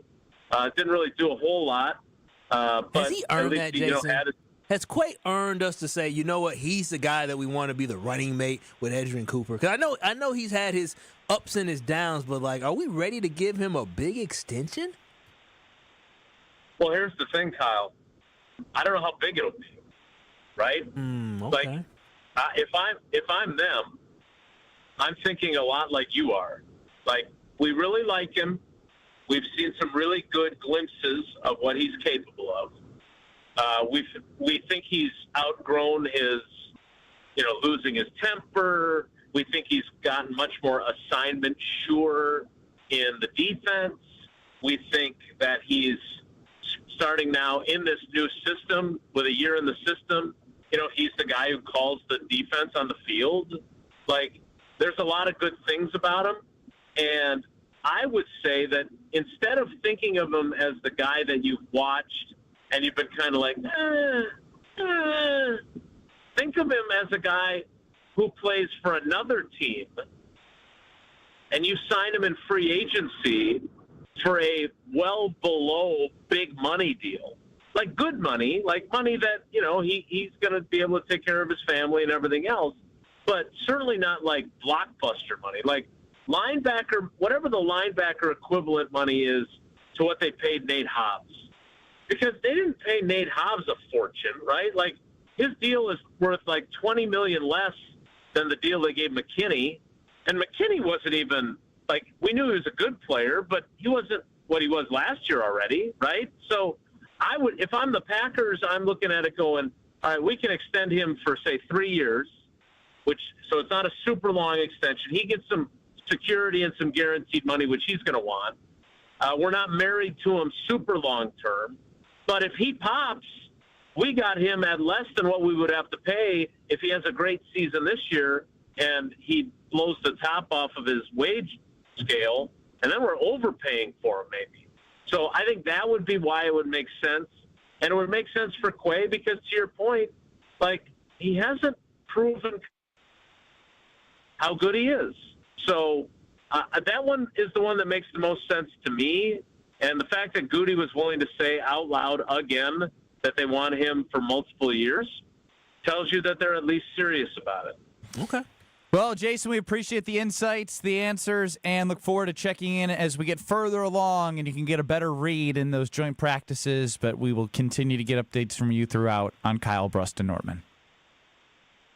Didn't really do a whole lot. But Has he earned that, Jason? Had Has Quay earned us to say, you know what, he's the guy that we want to be the running mate with Edgerrin Cooper? Because I know he's had his ups and his downs, but, like, are we ready to give him a big extension? Well, here's the thing, Kyle. I don't know how big it'll be, right? Okay. Like, if I'm them, I'm thinking a lot like you are. Like, we really like him. We've seen some really good glimpses of what he's capable of. We think he's outgrown his, losing his temper. We think he's gotten much more assignment sure in the defense. We think that he's starting now in this new system with a year in the system. He's the guy who calls the defense on the field. Like, there's a lot of good things about him. And I would say that instead of thinking of him as the guy that you've watched and you've been kind of like, think of him as a guy who plays for another team, and you sign him in free agency for a well below big money deal. Like good money, like money that, he's going to be able to take care of his family and everything else, but certainly not like blockbuster money. Like linebacker, whatever the linebacker equivalent money is to what they paid Nate Hobbs. Because they didn't pay Nate Hobbs a fortune, right? Like his deal is worth like $20 million less than the deal they gave McKinney. And McKinney wasn't even like, we knew he was a good player, but he wasn't what he was last year already, right? So I would, if I'm the Packers, I'm looking at it going, all right, we can extend him for say 3 years, so it's not a super long extension. He gets some security and some guaranteed money, which he's going to want. We're not married to him super long term, but if he pops, we got him at less than what we would have to pay if he has a great season this year and he blows the top off of his wage scale, and then we're overpaying for him maybe. So I think that would be why it would make sense. And it would make sense for Quay because, to your point, like, he hasn't proven how good he is. So that one is the one that makes the most sense to me. And the fact that Goody was willing to say out loud again that they want him for multiple years tells you that they're at least serious about it. Okay. Well, Jason, we appreciate the insights, the answers, and look forward to checking in as we get further along and you can get a better read in those joint practices. But we will continue to get updates from you throughout on Kyle, Brust, and Nortman.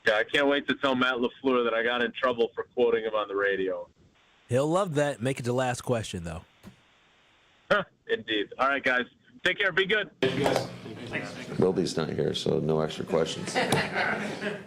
Yeah, I can't wait to tell Matt LaFleur that I got in trouble for quoting him on the radio. He'll love that. Make it the last question, though. Indeed. All right, guys. Take care. Be good. Wilde's not here, so no extra questions.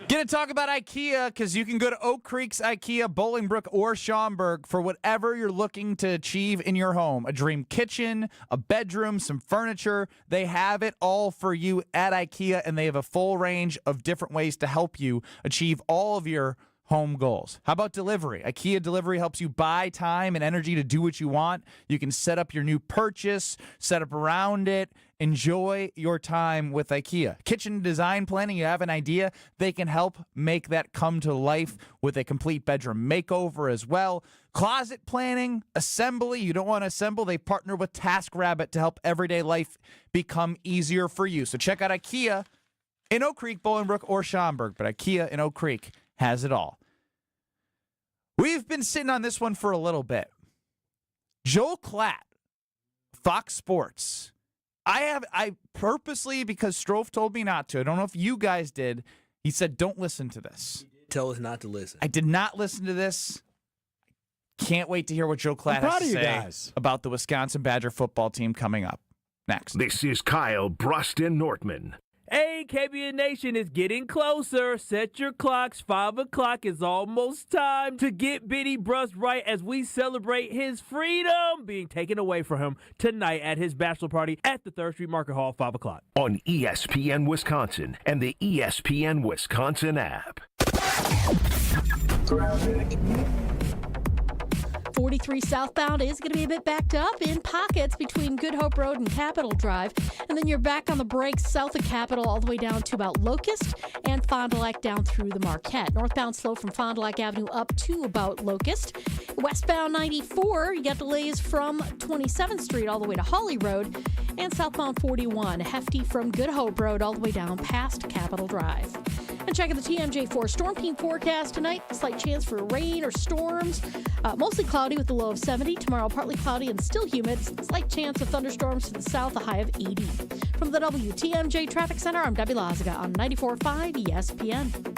Gonna talk about IKEA because you can go to Oak Creek's IKEA, Bolingbrook, or Schaumburg for whatever you're looking to achieve in your home. A dream kitchen, a bedroom, some furniture. They have it all for you at IKEA, and they have a full range of different ways to help you achieve all of your home goals. How about delivery? IKEA Delivery helps you buy time and energy to do what you want. You can set up your new purchase, set up around it, enjoy your time with IKEA. Kitchen design planning, you have an idea, they can help make that come to life with a complete bedroom makeover as well. Closet planning, assembly, you don't want to assemble, they partner with TaskRabbit to help everyday life become easier for you. So check out IKEA in Oak Creek, Bolingbrook, or Schaumburg, but IKEA in Oak Creek has it all. We've been sitting on this one for a little bit. Joel Klatt, Fox Sports. I purposely, because Stro told me not to, I don't know if you guys did, he said, don't listen to this. Tell us not to listen. I did not listen to this. Can't wait to hear what Joe Klatt has to say about the Wisconsin Badger football team coming up next. This is Kyle, Brust, and Nortman. Hey, KBN Nation, it's getting closer. Set your clocks. 5 o'clock is almost time to get Bitty Brust right as we celebrate his freedom being taken away from him tonight at his bachelor party at the 3rd Street Market Hall, 5 o'clock. On ESPN Wisconsin and the ESPN Wisconsin app. 43 southbound is going to be a bit backed up in pockets between Good Hope Road and Capitol Drive. And then you're back on the brakes south of Capitol all the way down to about Locust and Fond du Lac down through the Marquette. Northbound slow from Fond du Lac Avenue up to about Locust. Westbound 94, you got delays from 27th Street all the way to Holly Road. And southbound 41, hefty from Good Hope Road all the way down past Capitol Drive. And checking the TMJ4 Storm Team forecast tonight. Slight chance for rain or storms. Mostly cloudy with a low of 70. Tomorrow, partly cloudy and still humid. Slight chance of thunderstorms to the south, a high of 80. From the WTMJ Traffic Center, I'm Debbie Lazaga on 94.5 ESPN.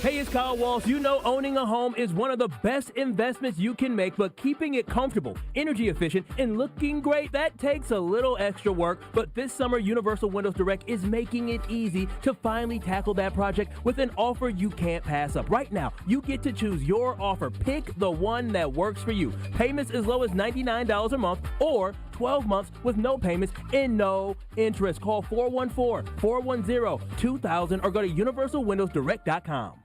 Hey, it's Kyle Walsh. You know owning a home is one of the best investments you can make, but keeping it comfortable, energy efficient, and looking great, that takes a little extra work. But this summer, Universal Windows Direct is making it easy to finally tackle that project with an offer you can't pass up. Right now, you get to choose your offer. Pick the one that works for you. Payments as low as $99 a month or 12 months with no payments and no interest. Call 414-410-2000 or go to universalwindowsdirect.com.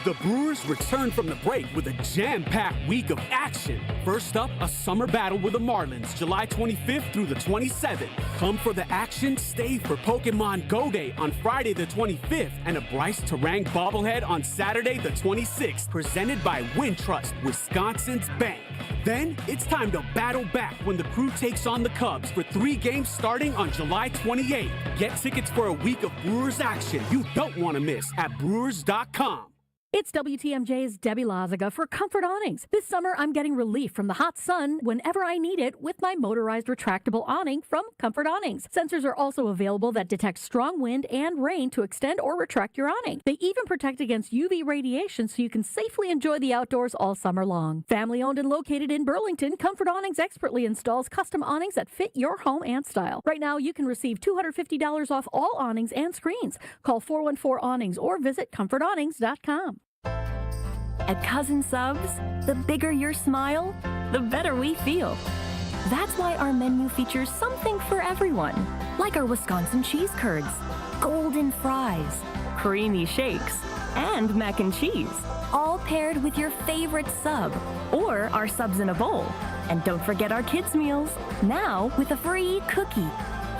The Brewers return from the break with a jam-packed week of action. First up, a summer battle with the Marlins, July 25th through the 27th. Come for the action, stay for Pokemon Go Day on Friday the 25th, and a Bryce Terang bobblehead on Saturday the 26th, presented by Wintrust, Wisconsin's bank. Then, it's time to battle back when the Crew takes on the Cubs for 3 games starting on July 28th. Get tickets for a week of Brewers action you don't want to miss at Brewers.com. It's WTMJ's Debbie Lazaga for Comfort Awnings. This summer, I'm getting relief from the hot sun whenever I need it with my motorized retractable awning from Comfort Awnings. Sensors are also available that detect strong wind and rain to extend or retract your awning. They even protect against UV radiation so you can safely enjoy the outdoors all summer long. Family owned and located in Burlington, Comfort Awnings expertly installs custom awnings that fit your home and style. Right now, you can receive $250 off all awnings and screens. Call 414-AWNINGS or visit comfortawnings.com. At Cousin Subs, the bigger your smile, the better we feel. That's why our menu features something for everyone, like our Wisconsin cheese curds, golden fries, creamy shakes, and mac and cheese, all paired with your favorite sub, or our subs in a bowl. And don't forget our kids' meals, now with a free cookie.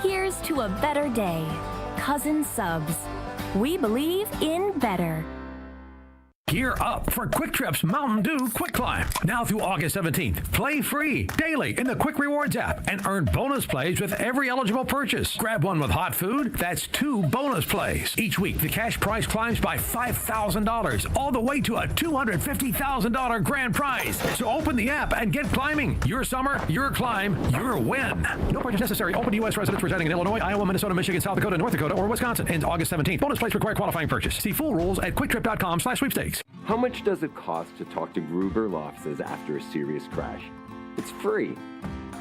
Here's to a better day. Cousin Subs. We believe in better. Gear up for Quick Trip's Mountain Dew Quick Climb. Now through August 17th. Play free daily in the Quick Rewards app and earn bonus plays with every eligible purchase. Grab one with hot food. That's 2 bonus plays. Each week, the cash prize climbs by $5,000, all the way to a $250,000 grand prize. So open the app and get climbing. Your summer, your climb, your win. No purchase necessary. Open to U.S. residents residing in Illinois, Iowa, Minnesota, Michigan, South Dakota, North Dakota, or Wisconsin. Ends August 17th. Bonus plays require qualifying purchase. See full rules at quicktrip.com/sweepstakes. How much does it cost to talk to Gruber Law Offices after a serious crash? It's free.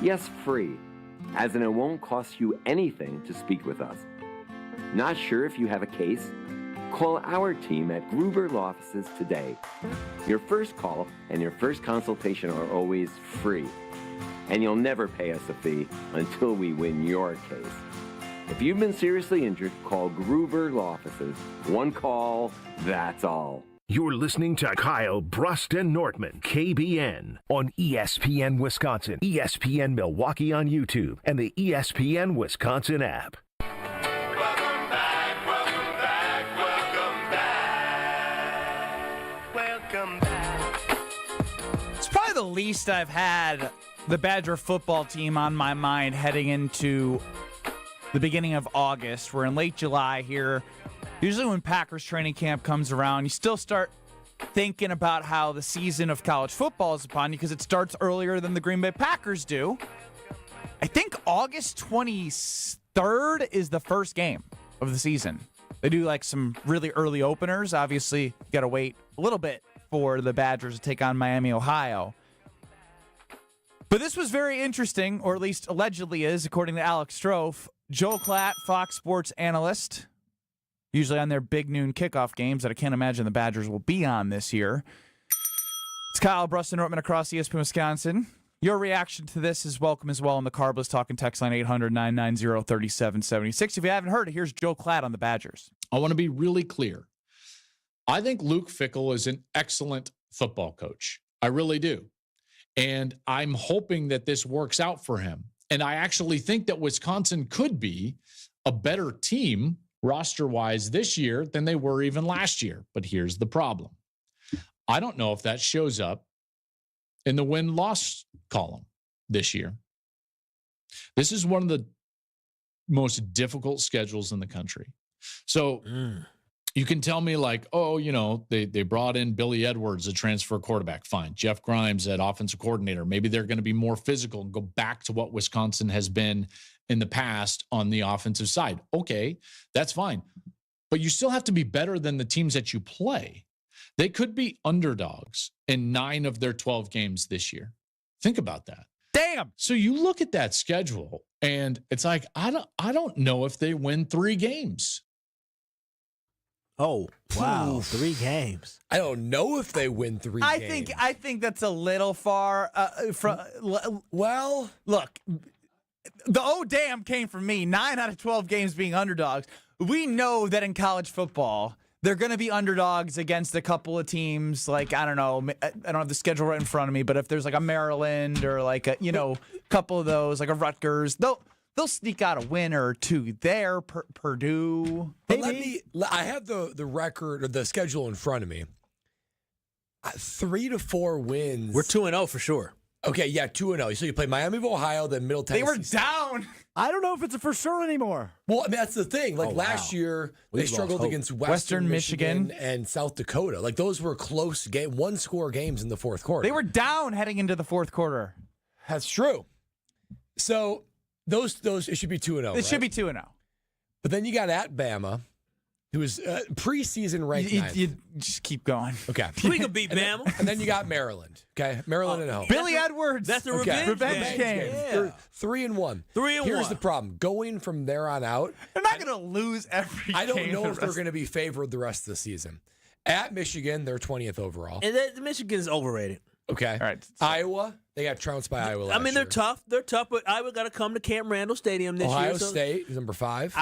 Yes, free. As in, it won't cost you anything to speak with us. Not sure if you have a case? Call our team at Gruber Law Offices today. Your first call and your first consultation are always free. And you'll never pay us a fee until we win your case. If you've been seriously injured, call Gruber Law Offices. One call, that's all. You're listening to Kyle, Brust, and Nortman, KBN, on ESPN Wisconsin, ESPN Milwaukee on YouTube, and the ESPN Wisconsin app. Welcome back, welcome back, welcome back. Welcome back. It's probably the least I've had the Badger football team on my mind heading into the beginning of August. We're in late July here. Usually when Packers training camp comes around, you still start thinking about how the season of college football is upon you because it starts earlier than the Green Bay Packers do. I think August 23rd is the first game of the season. They do like some really early openers. Obviously, you got to wait a little bit for the Badgers to take on Miami, Ohio. But this was very interesting, or at least allegedly is, according to Alex Stro. Joe Klatt, Fox Sports analyst, usually on their big noon kickoff games that I can't imagine the Badgers will be on this year. It's Kyle, Brust, and Nortman across ESPN Wisconsin. Your reaction to this is welcome as well on the Carbless Talking text line 800-990-3776. If you haven't heard it, here's Joe Klatt on the Badgers. I want to be really clear. I think Luke Fickell is an excellent football coach. I really do. And I'm hoping that this works out for him. And I actually think that Wisconsin could be a better team roster-wise this year than they were even last year. But here's the problem. I don't know if that shows up in the win-loss column this year. This is one of the most difficult schedules in the country. So you can tell me like, oh, you know, they brought in Billy Edwards, a transfer quarterback. Fine. Jeff Grimes at offensive coordinator. Maybe they're going to be more physical and go back to what Wisconsin has been in the past on the offensive side. Okay, that's fine. But you still have to be better than the teams that you play. They could be underdogs in 9 of their 12 games this year. Think about that. Damn. So you look at that schedule and it's like, I don't know if they win 3 games. Oh, wow. 3 games. I don't know if they win 3 games. I think that's a little far from. Well, look, the oh damn came from me. 9 out of 12 games being underdogs. We know that in college football, they're going to be underdogs against a couple of teams. Like, I don't know. I don't have the schedule right in front of me, but if there's like a Maryland or like a, couple of those, like a Rutgers, they'll sneak out a win or 2 there. Purdue. But I have the record or the schedule in front of me. 3 to 4 wins. We're 2-0 for sure. Okay, yeah, 2-0. So you play Miami of Ohio, then Middle Tennessee. They were down. I don't know if it's a for sure anymore. Well, I mean, that's the thing. Like last year, they struggled against Western Michigan and South Dakota. Like those were close game, 1-score games in the fourth quarter. They were down heading into the fourth quarter. That's true. So those it should be 2-0. It should be 2-0. But then you got at Bama, who was preseason ranked 9th. You just keep going. Okay. We could beat Bama. And then you got Maryland. Okay. Maryland and home. Billy Edwards. That's the revenge game. They're 3-1. 3-1. Here's the problem. Going from there on out. They're not going to lose every game. I don't know if they're going to be favored the rest of the season. At Michigan, they're 20th overall. And Michigan is overrated. Okay. All right. Iowa, they got trounced by Iowa last they're year. tough. They're tough, but Iowa got to come to Camp Randall Stadium this year. Ohio State is number 5.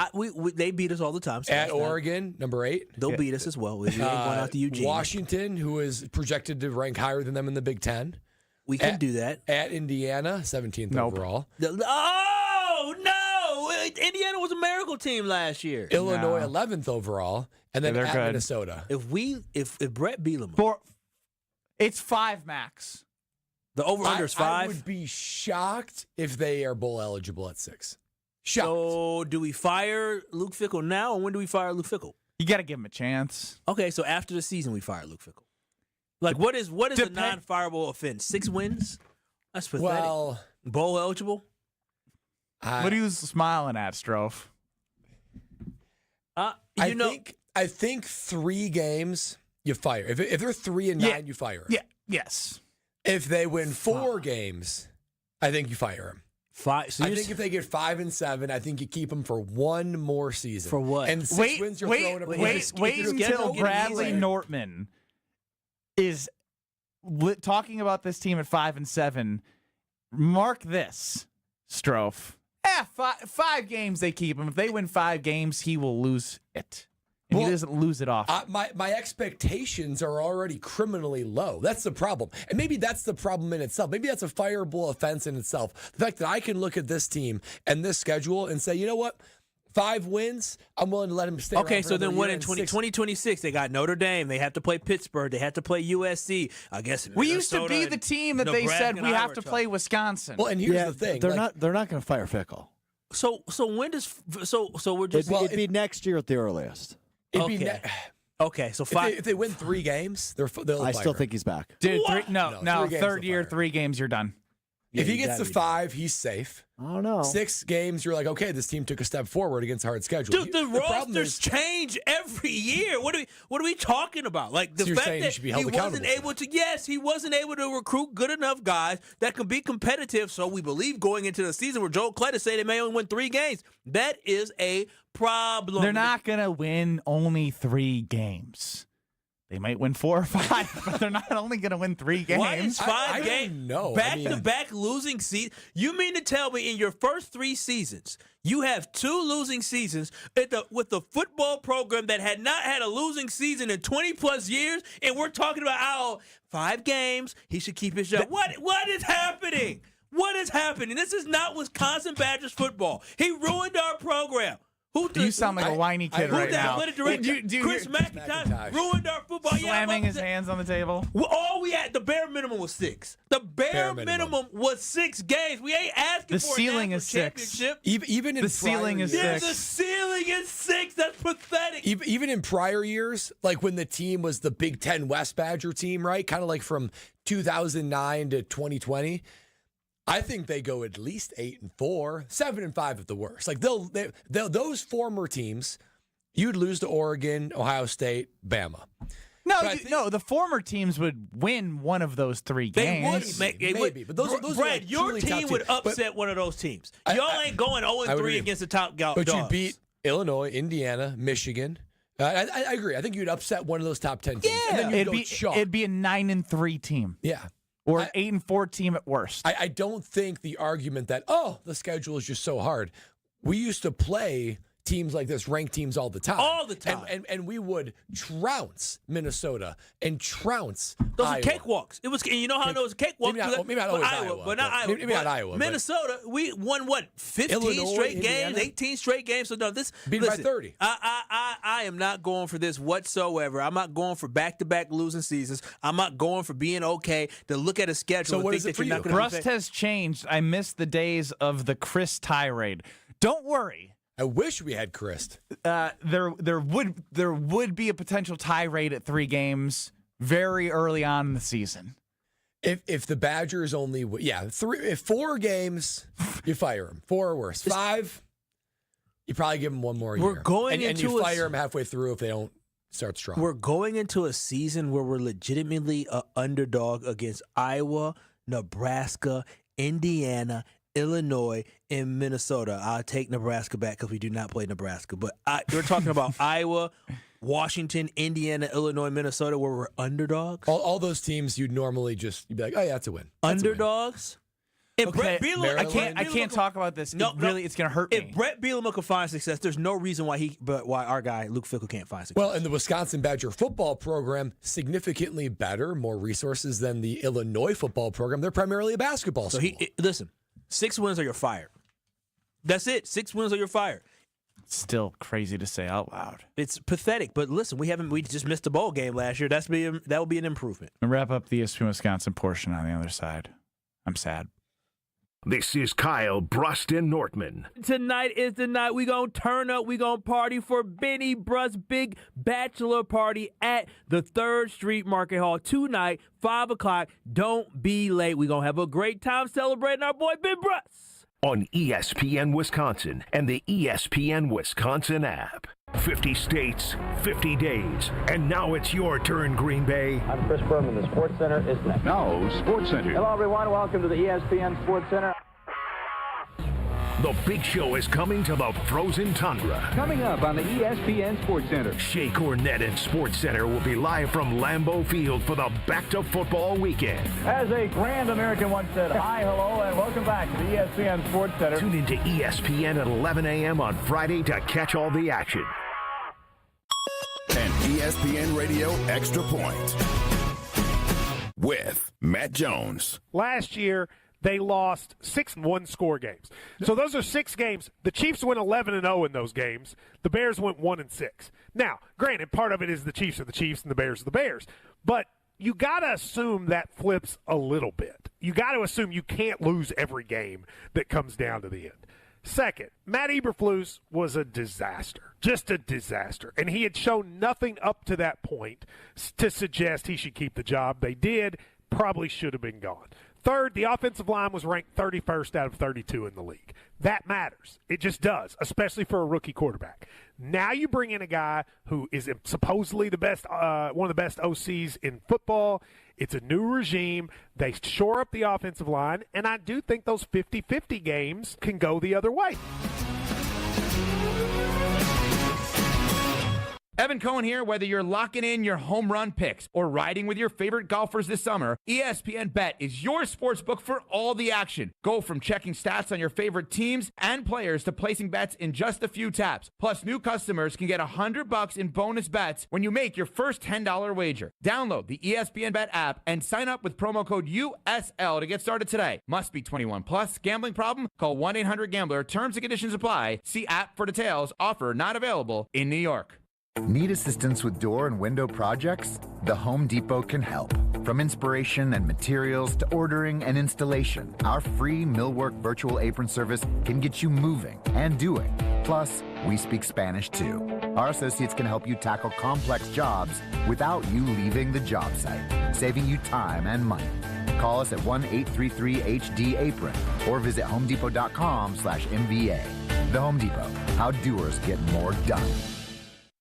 They beat us all the time. So at Oregon, number 8. They'll beat us as well. We ain't going out to Eugene. Washington, who is projected to rank higher than them in the Big Ten. We can do that. At Indiana, 17th overall. Oh, no. Indiana was a miracle team last year. Illinois, 11th overall. And then at good. Minnesota. If Brett Bielema. It's 5 max. The over-under is 5? I would be shocked if they are bowl eligible at 6. Shocked. So do we fire Luke Fickell now, or when do we fire Luke Fickell? You got to give him a chance. Okay, so after the season we fire Luke Fickell. Like, what is a non-fireable offense? 6 wins? That's pathetic. Well, bowl eligible? What are you smiling at, Strofe? I think 3 games, you fire. If they're 3-9, you fire. Yeah. Yes. If they win 4 games, I think you fire him. 5. So I think if they get 5-7, I think you keep him for 1 more season. For what? And 6 wins, you're throwing him. Wait until Bradley Nortman is talking about this team at 5-7. Mark this, Strofe. 5 games they keep him. If they win 5 games, he will lose it. And he doesn't lose it off. My expectations are already criminally low. That's the problem. And maybe that's the problem in itself. Maybe that's a fireable offense in itself. The fact that I can look at this team and this schedule and say, you know what? 5 wins, I'm willing to let him stay. Okay, around for so then another what year. in And 2026? They got Notre Dame. They have to play Pittsburgh. They have to play USC. I guess We used to be the team that they said we have to play Wisconsin. Well, and here's the thing: they're not going to fire Fickle. So when does so we're just it'd be next year at the earliest. It'd be okay. So 5. If they win 3 games, they'll I fire still him. think he's back. Dude, No, 3 games third they'll year, fire. 3 games, you're done. If he gets to 5, he's safe. I don't know. 6 games, you're like, okay, this team took a step forward against a hard schedule. Dude, the rosters change every year. What are we talking about? Like the So you're fact saying he that should be he held wasn't accountable for able to. Yes, he wasn't able to recruit good enough guys that could be competitive. So we believe going into the season where Joel Clettis say they may only win 3 games. That is a problem. They're not going to win only 3 games. They might win 4 or 5, but they're not only going to win 3 games. Why is 5 games back-to-back losing seasons? You mean to tell me in your first 3 seasons, you have 2 losing seasons with the football program that had not had a losing season in 20-plus years, and we're talking about, 5 games, he should keep his job. What is happening? What is happening? This is not Wisconsin Badgers football. He ruined our program. You sound like a whiny kid right now. Chris McIntyre ruined our football. Slamming his hands on the table. All we had, the bare minimum was 6. The bare minimum was 6 games. We ain't asking the for ceiling a is 6. championship. Even in the ceiling is 6. The ceiling is 6. That's pathetic. Even in prior years, like when the team was the Big Ten West Badger team, right? Kind of like from 2009 to 2020. I think they go at least 8-4, 7-5 at the worst. Like they'll those former teams, you'd lose to Oregon, Ohio State, Bama. No, the former teams would win one of those 3 games. They would. But those Brad, are like your team would upset one of those teams. Y'all ain't going 0-3 against the top dogs. But you beat Illinois, Indiana, Michigan. I agree. I think you'd upset one of those top 10 teams. Yeah, and then it'd be a 9-3 team. Yeah. Or an 8-4 team at worst. I don't think the argument that, the schedule is just so hard. We used to play teams like this, ranked teams all the time. All the time. And we would trounce Minnesota and trounce those Iowa. are cakewalks. It was, and you know how it was a cakewalk? Maybe not always Iowa, but not Iowa. Maybe not Iowa. Minnesota, we won 15 Illinois, straight Indiana. games, 18 straight games. So no, this beat by 30. I am not going for this whatsoever. I'm not going for back-to-back losing seasons. I'm not going for being okay to look at a schedule So and what think is it that for you're you? not going to Brust has changed. I miss the days of the Chris tirade. Don't worry. I wish we had Chris. There would be a potential tirade at 3 games very early on in the season. If the Badgers only, if 4 games, you fire him. 4 or worse. 5, you probably give him 1 more year. We're going and you fire him halfway through if they don't start strong. We're going into a season where we're legitimately an underdog against Iowa, Nebraska, Indiana, Illinois, and Minnesota. I'll take Nebraska back because we do not play Nebraska. But we're talking about Iowa, Washington, Indiana, Illinois, Minnesota, where we're underdogs. All those teams you'd normally you'd be like, oh yeah, that's a win. Underdogs. If Okay, Brett Bielema, I can't talk about this. It's going to hurt me. If Brett Bielema can find success, there's no reason why our guy Luke Fickell can't find success. Well, and the Wisconsin Badger football program, significantly better, more resources than the Illinois football program. They're primarily a basketball school. Listen, 6 wins or you're fired. That's it. 6 wins or you're fired. Still crazy to say out loud. It's pathetic, but listen, we just missed a bowl game last year. That will be an improvement. And wrap up the ESPN Wisconsin portion on the other side. I'm sad. This is Kyle, Brust, and Nortman. Tonight is the night we gonna turn up. We gonna party for Benny Brust's big bachelor party at the 3rd Street Market Hall tonight, 5 o'clock. Don't be late. We gonna have a great time celebrating our boy Ben Brust. On ESPN Wisconsin and the ESPN Wisconsin app. 50 states, 50 days, and now it's your turn, Green Bay. I'm Chris Berman. The Sports Center is next. Now, Sports Center. Hello, everyone. Welcome to the ESPN Sports Center. The big show is coming to the frozen tundra. Coming up on the ESPN Sports Center. Shea Cornette and Sports Center will be live from Lambeau Field for the back-to-football weekend. As a grand American once said, hi, hello, and welcome back to the ESPN Sports Center. Tune into ESPN at 11 a.m. on Friday to catch all the action. An ESPN Radio Extra Point with Matt Jones. Last year, they lost 6 one-score games. So those are 6 games. The Chiefs went 11-0 in those games. The Bears went 1-6. Now, granted, part of it is the Chiefs are the Chiefs and the Bears are the Bears. But you got to assume that flips a little bit. You got to assume you can't lose every game that comes down to the end. Second, Matt Eberflus was a disaster, just a disaster. And he had shown nothing up to that point to suggest he should keep the job. They did, probably should have been gone. Third, the offensive line was ranked 31st out of 32 in the league. That matters. It just does, especially for a rookie quarterback. Now you bring in a guy who is supposedly the best, one of the best OCs in football. It's a new regime. They shore up the offensive line, and I do think those 50-50 games can go the other way. Evan Cohen here. Whether you're locking in your home run picks or riding with your favorite golfers this summer, ESPN Bet is your sports book for all the action. Go from checking stats on your favorite teams and players to placing bets in just a few taps. Plus, new customers can get $100 in bonus bets when you make your first $10 wager. Download the ESPN Bet app and sign up with promo code USL to get started today. Must be 21 plus. Gambling problem? Call 1-800-GAMBLER. Terms and conditions apply. See app for details. Offer not available in New York. Need assistance with door and window projects? The Home Depot can help. From inspiration and materials to ordering and installation, our free millwork virtual apron service can get you moving and doing. Plus, we speak Spanish too. Our associates can help you tackle complex jobs without you leaving the job site, saving you time and money. Call us at 1-833-HD-APRON or visit homedepot.com/MVA. The Home Depot, how doers get more done.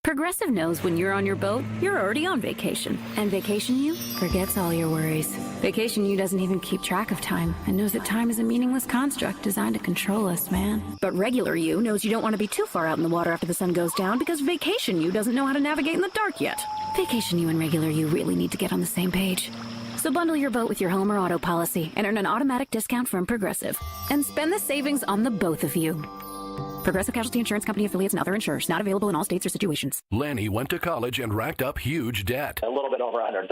Progressive knows when you're on your boat, you're already on vacation. And Vacation You forgets all your worries. Vacation You doesn't even keep track of time and knows that time is a meaningless construct designed to control us, man. But Regular You knows you don't want to be too far out in the water after the sun goes down because Vacation You doesn't know how to navigate in the dark yet. Vacation You and Regular You really need to get on the same page. So bundle your boat with your home or auto policy and earn an automatic discount from Progressive. And spend the savings on the both of you. Progressive Casualty Insurance Company affiliates and other insurers. Not available in all states or situations. Lanny went to college and racked up huge debt. A little bit over $100,000.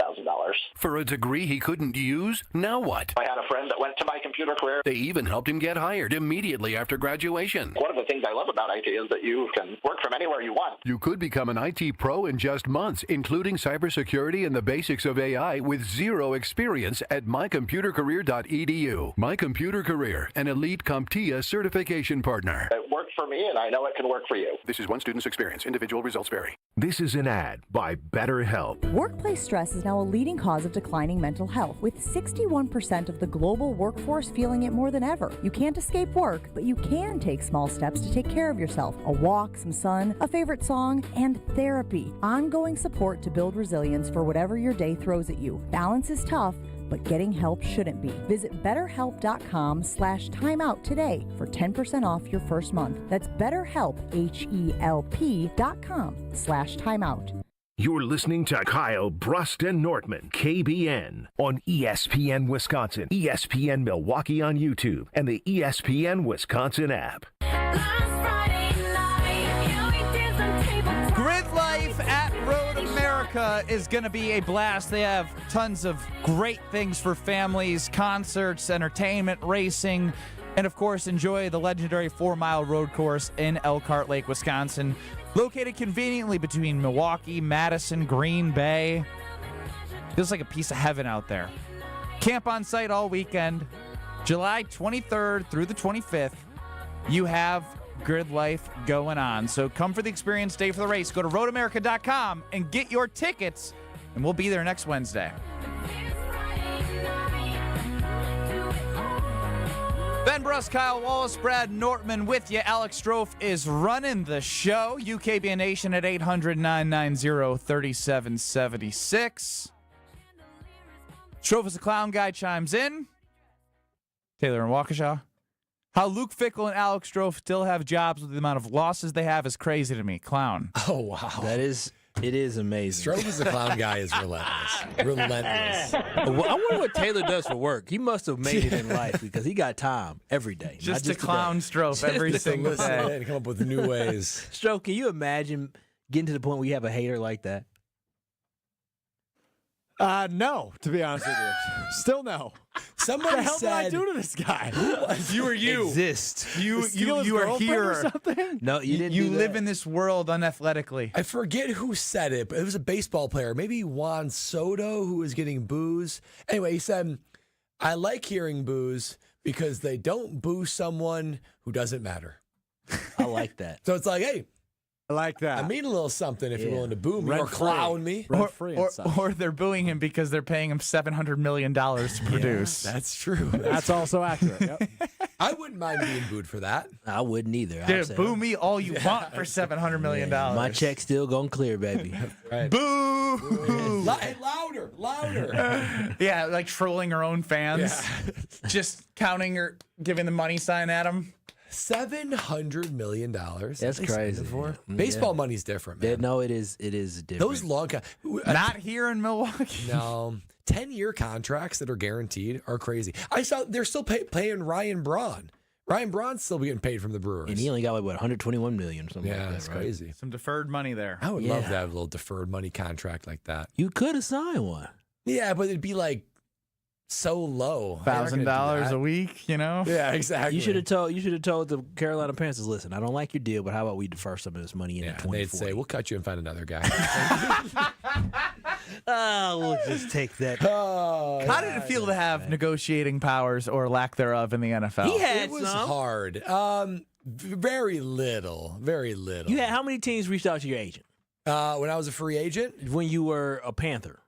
For a degree he couldn't use? Now what? I had a friend that went to my computer career. They even helped him get hired immediately after graduation. One of the things I love about IT is that you can work from anywhere you want. You could become an IT pro in just months, including cybersecurity and the basics of AI with zero experience at mycomputercareer.edu. My Computer Career, an elite CompTIA certification partner. It worked for me, and I know it can work for you. This is one student's experience. Individual results vary. This is an ad by BetterHelp. Workplace stress is now a leading cause of declining mental health, with 61% of the global workforce feeling it more than ever. You can't escape work, but you can take small steps to take care of yourself. A walk, some sun, a favorite song, and therapy. Ongoing support to build resilience for whatever your day throws at you. Balance is tough, but getting help shouldn't be. Visit BetterHelp.com/timeout today for 10% off your first month. That's BetterHelp, HELP.com/timeout. You're listening to Kyle, Brust, and Nortman, KBN, on ESPN Wisconsin, ESPN Milwaukee on YouTube, and the ESPN Wisconsin app. Grid Life at Road America is going to be a blast. They have tons of great things for families, concerts, entertainment, racing, and of course, enjoy the legendary 4-mile road course in Elkhart Lake, Wisconsin. Located conveniently between Milwaukee, Madison, Green Bay. Feels like a piece of heaven out there. Camp on site all weekend. July 23rd through the 25th, you have Grid Life going on. So come for the experience, stay for the race. Go to roadamerica.com and get your tickets, and we'll be there next Wednesday. Ben Brust, Kyle Wallace, Brad Nortman with you. Alex Strofe is running the show. UKBN Nation at 800-990-3776. Strofe is the clown guy chimes in. Taylor and Waukesha. How Luke Fickell and Alex Strofe still have jobs with the amount of losses they have is crazy to me. Clown. Oh, wow. It is amazing. Strofe as a clown guy is relentless. Relentless. I wonder what Taylor does for work. He must have made it in life because he got time every day. Just to clown Strofe every single day. And come up with new ways. Strofe, can you imagine getting to the point where you have a hater like that? No, to be honest with you. Still no. Somebody What the hell did I said, do to this guy? You are you. Exist. You Steal his are girlfriend here. or something? No, you didn't. You do live that. in this world unathletically. I forget who said it, but it was a baseball player, maybe Juan Soto, who was getting boos. Anyway, he said, I like hearing boos because they don't boo someone who doesn't matter. I like that. So it's like, hey, I like that. I mean a little something if you're willing to boo me or Rent-free. clown me. Rent-free and such. Or they're booing him because they're paying him $700 million to produce. That's true. That's also accurate. Yep. I wouldn't mind being booed for that. I wouldn't either. I'd Dude, say, boo me all you want for $700 million. my check's still gonna clear, baby. Right. Boo! Hey, louder. Yeah, like trolling her own fans. Just counting or giving the money sign at them. $700 million. That's crazy. For. Baseball money's different, man. Yeah, no, it is different. Those long Not here in Milwaukee. No. 10-year contracts that are guaranteed are crazy. I saw they're still paying Ryan Braun. Ryan Braun's still getting paid from the Brewers. And he only got like what, 121 million or something like that. That's right? crazy. Some deferred money there. I would love to have a little deferred money contract like that. You could have signed one. Yeah, but it'd be like so low. They're not gonna do $1,000 that. a week, you know? Yeah, exactly. You should have told the Carolina Panthers, listen, I don't like your deal, but how about we defer some of this money into Yeah, 2040? they'd say, we'll cut you and find another guy. We'll just take that. How did it feel to have negotiating powers or lack thereof in the NFL? He had It was some. hard. Very little. Very little. You had how many teams reached out to your agent when I was a free agent? when you were a Panther?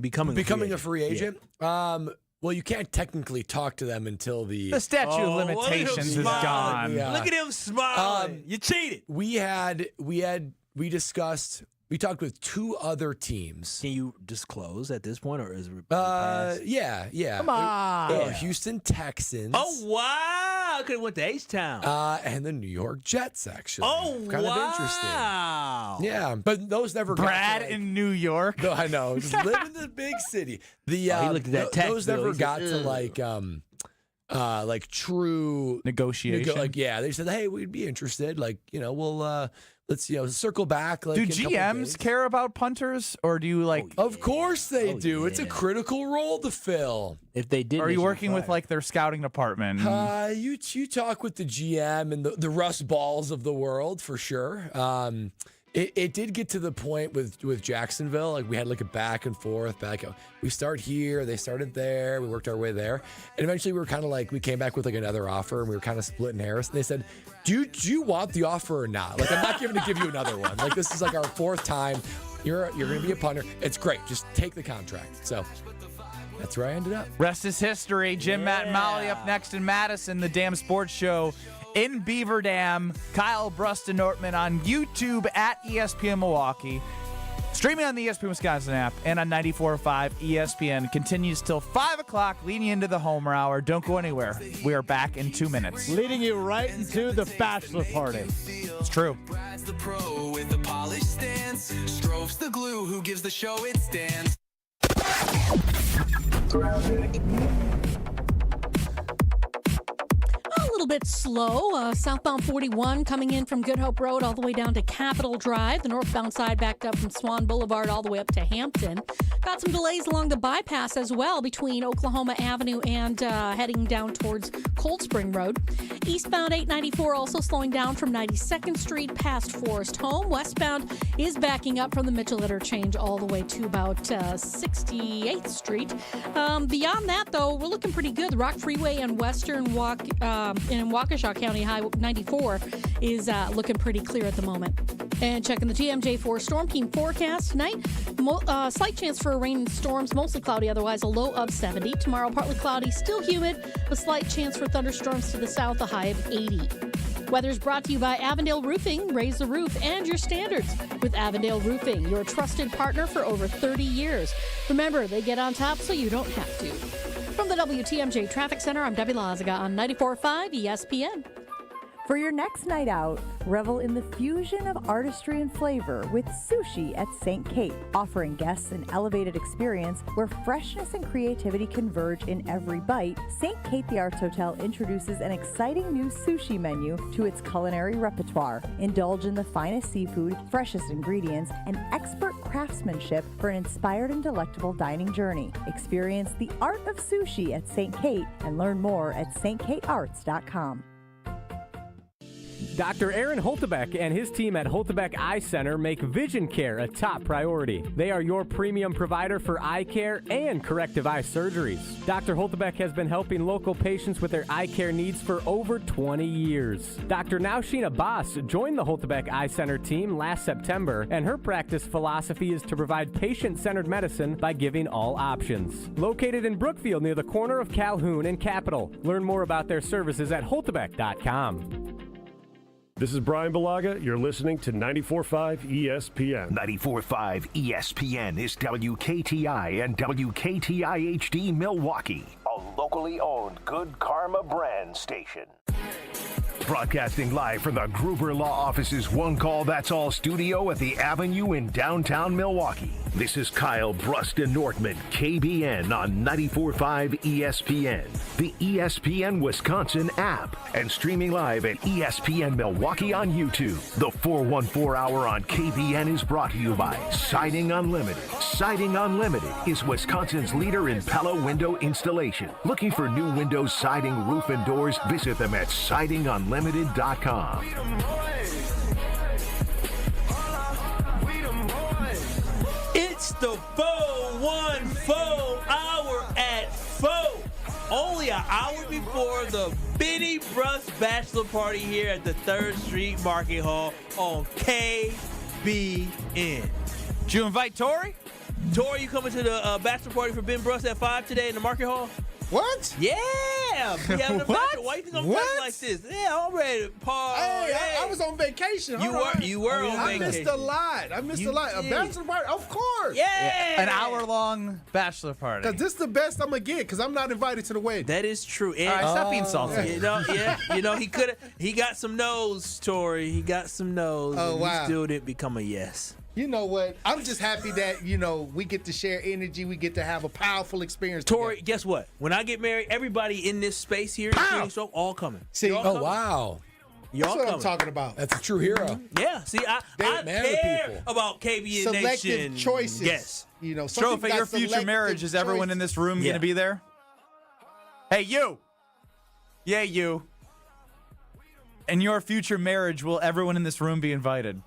Becoming a free agent? Well, you can't technically talk to them until The statute of limitations is gone. Yeah. Look at him smiling. You cheated. We discussed. We talked with two other teams. Can you disclose at this point, or is it? Yeah. Come on. Houston Texans. Oh wow! I could have went to H-Town. And the New York Jets, actually. Oh kind wow! of interesting. Yeah, but those never. Brad got to, in New York. No, I know. Just live in the big city. he looked at that tax those bill. never He got said, to like true Negotiation. they said, hey, we'd be interested. We'll let's circle back. Like, Do in a couple GMs days. care about punters, or do you like? Of course they do. yeah. It's a critical role to fill. If they did, Are you working with like their scouting department? You talk with the GM and the Russ Balls of the world for sure. It did get to the point with Jacksonville. Like we had like a back and forth. We start here, they started there. We worked our way there, and eventually we were kind of like we came back with like another offer, and we were kind of splitting hairs. And they said, "Do you want the offer or not? Like I'm not going to give you another one. Like this is like our fourth time. You're going to be a punter. It's great. Just take the contract." So that's where I ended up. Rest is history. Jim, Matt, and Molly up next in Madison, the Damn Sports Show in Beaver Dam. Kyle, Brust, and Nortman on YouTube at ESPN Milwaukee. Streaming on the ESPN Wisconsin app and on 94.5 ESPN. Continues till 5 o'clock, leading into the Homer Hour. Don't go anywhere. We are back in 2 minutes. Leading you right into the bachelor party. It's true. Brad's the pro with the polished stance. Strove's the glue who gives the show its dance. A little bit slow. Southbound 41 coming in from Good Hope Road all the way down to Capitol Drive. The northbound side backed up from Swan Boulevard all the way up to Hampton. Got some delays along the bypass as well between Oklahoma Avenue and heading down towards Cold Spring Road. Eastbound 894 also slowing down from 92nd Street past Forest Home. Westbound is backing up from the Mitchell Interchange all the way to about 68th Street. Beyond that, though, we're looking pretty good. The Rock Freeway and Western in Waukesha County, High 94 is looking pretty clear at the moment. And checking the TMJ4 Storm Team forecast tonight, slight chance for rain and storms, mostly cloudy, otherwise a low of 70. Tomorrow, partly cloudy, still humid, a slight chance for thunderstorms to the south, a high of 80. Weather's brought to you by Avondale Roofing. Raise the roof and your standards with Avondale Roofing, your trusted partner for over 30 years. Remember, they get on top so you don't have to. From the WTMJ Traffic Center, I'm Debbie Lazaga on 94.5 ESPN. For your next night out, revel in the fusion of artistry and flavor with Sushi at St. Kate, offering guests an elevated experience where freshness and creativity converge in every bite. St. Kate the Arts Hotel introduces an exciting new sushi menu to its culinary repertoire. Indulge in the finest seafood, freshest ingredients, and expert craftsmanship for an inspired and delectable dining journey. Experience the art of sushi at St. Kate and learn more at stkatearts.com. Dr. Aaron Holtebeck and his team at Holtebeck Eye Center make vision care a top priority. They are your premium provider for eye care and corrective eye surgeries. Dr. Holtebeck has been helping local patients with their eye care needs for over 20 years. Dr. Nausheen Abbas joined the Holtebeck Eye Center team last September, and her practice philosophy is to provide patient-centered medicine by giving all options. Located in Brookfield near the corner of Calhoun and Capitol. Learn more about their services at holtebeck.com. This is Brian Balaga. You're listening to 94.5 ESPN. 94.5 ESPN is WKTI and WKTI HD Milwaukee, a locally owned Good Karma brand station. Broadcasting live from the Gruber Law Office's One Call That's All studio at the Avenue in downtown Milwaukee. This is Kyle, Brust, and Nortman, KBN on 94.5 ESPN, the ESPN Wisconsin app, and streaming live at ESPN Milwaukee on YouTube. The 414 Hour on KBN is brought to you by Siding Unlimited. Siding Unlimited is Wisconsin's leader in Pella window installation. Looking for new windows, siding, roof, and doors? Visit them at sidingunlimited.com. It's the 414 Hour at 4. Only an hour before the Benny Brust Bachelor Party here at the 3rd Street Market Hall on KBN. Did you invite Tori? Tori, you coming to the Bachelor Party for Ben Brust at 5 today in the Market Hall? What? Yeah. We having a What? bachelor. Why you think I'm dressed like this? Yeah, I'm ready to party. Hey, I was on vacation. You were on I vacation. missed a lot. A bachelor party, of course. Yeah. An hour-long bachelor party. Because this is the best I'm going to get because I'm not invited to the wedding. That is true. And, All right, stop being salty. He got some no's, Tori. He got some no's. Oh, and wow. He still didn't become a yes. You know what? I'm just happy that, we get to share energy. We get to have a powerful experience. Tori, together. guess what? When I get married, everybody in this space here, show, all coming. See, Y'all coming. Wow. Y'all That's what coming. I'm talking about. That's a true hero. Yeah, see, I care about KBN Selective Nation. choices. Yes. Some Stro, people at your got future selective marriage, is everyone in this room going to be there? Hey, you. Yeah, you. In your future marriage, will everyone in this room be invited?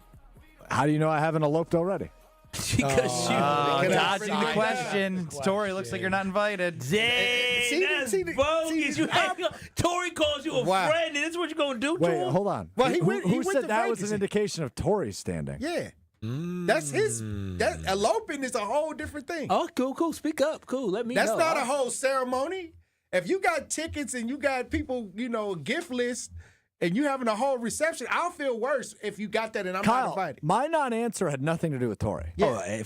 How do you know I haven't eloped already? Because dodging the question. Tori, looks like you're not invited. Dang, that's bogus. Tori calls you a friend, and this is what you're going to do to Wait, him? hold on. Well, who went said to that was Vegas. an indication of Tori's standing? Yeah. That's his. That eloping is a whole different thing. Oh, cool. Speak up. Cool. Let me know. That's not a whole ceremony. If you got tickets and you got people, gift list, and you having a whole reception, I'll feel worse if you got that and I'm not Kyle, invited. my non-answer had nothing to do with Tori. Yeah.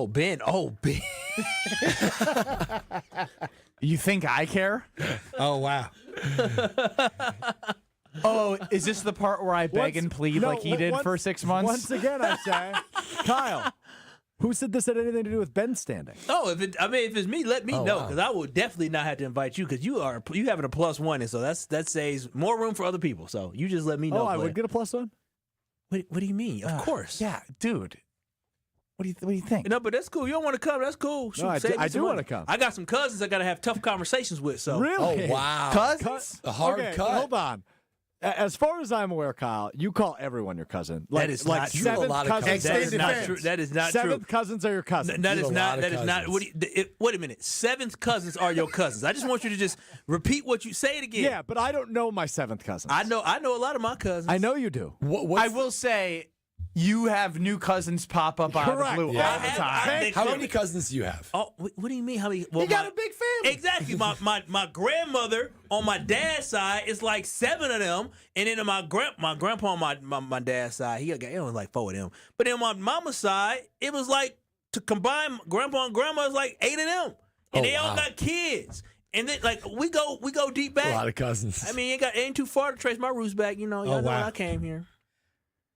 Ben. You think I care? Oh, wow. Oh, is this the part where I beg and plead like he did for 6 months? Once again, I say, Kyle, who said this had anything to do with Ben standing? Oh, if it's me, let me know, wow. because I will definitely not have to invite you, because you having a +1, and so that saves more room for other people. So you just let me know. Oh, I would get a +1? What do you mean? Of course. Yeah, dude. What do you think? No, but that's cool. You don't want to come? That's cool. Shoot, No, I save me do some money. wanna come. I got some cousins I got to have tough conversations with. So Really? Oh, wow. Cousins? A hard Okay, cut. hold on. As far as I'm aware, Kyle, you call everyone your cousin. That is not true. Seventh You have a lot of cousins. that is Extended not family. true. That is not true. Seventh cousins are your cousins. That You is have a not. lot of That is not. cousins. Wait a minute. Seventh cousins are your cousins. I just want you to just repeat what you say it again. Yeah, but I don't know my seventh cousins. I know a lot of my cousins. I know you do. I will say, you have new cousins pop up out of the Correct. blue Yeah. all the time. How many cousins do you have? Oh, what do you mean? How many? He got a big family. Exactly. My grandmother on my dad's side is like 7 of them, and then my grandpa on my dad's side, it was like 4 of them. But then on my mama's side, it was like, to combine grandpa and grandma, is like 8 of them, and they all got kids. And then we go deep back. A lot of cousins. I mean, it ain't too far to trace my roots back. You know, y'all know when I came here.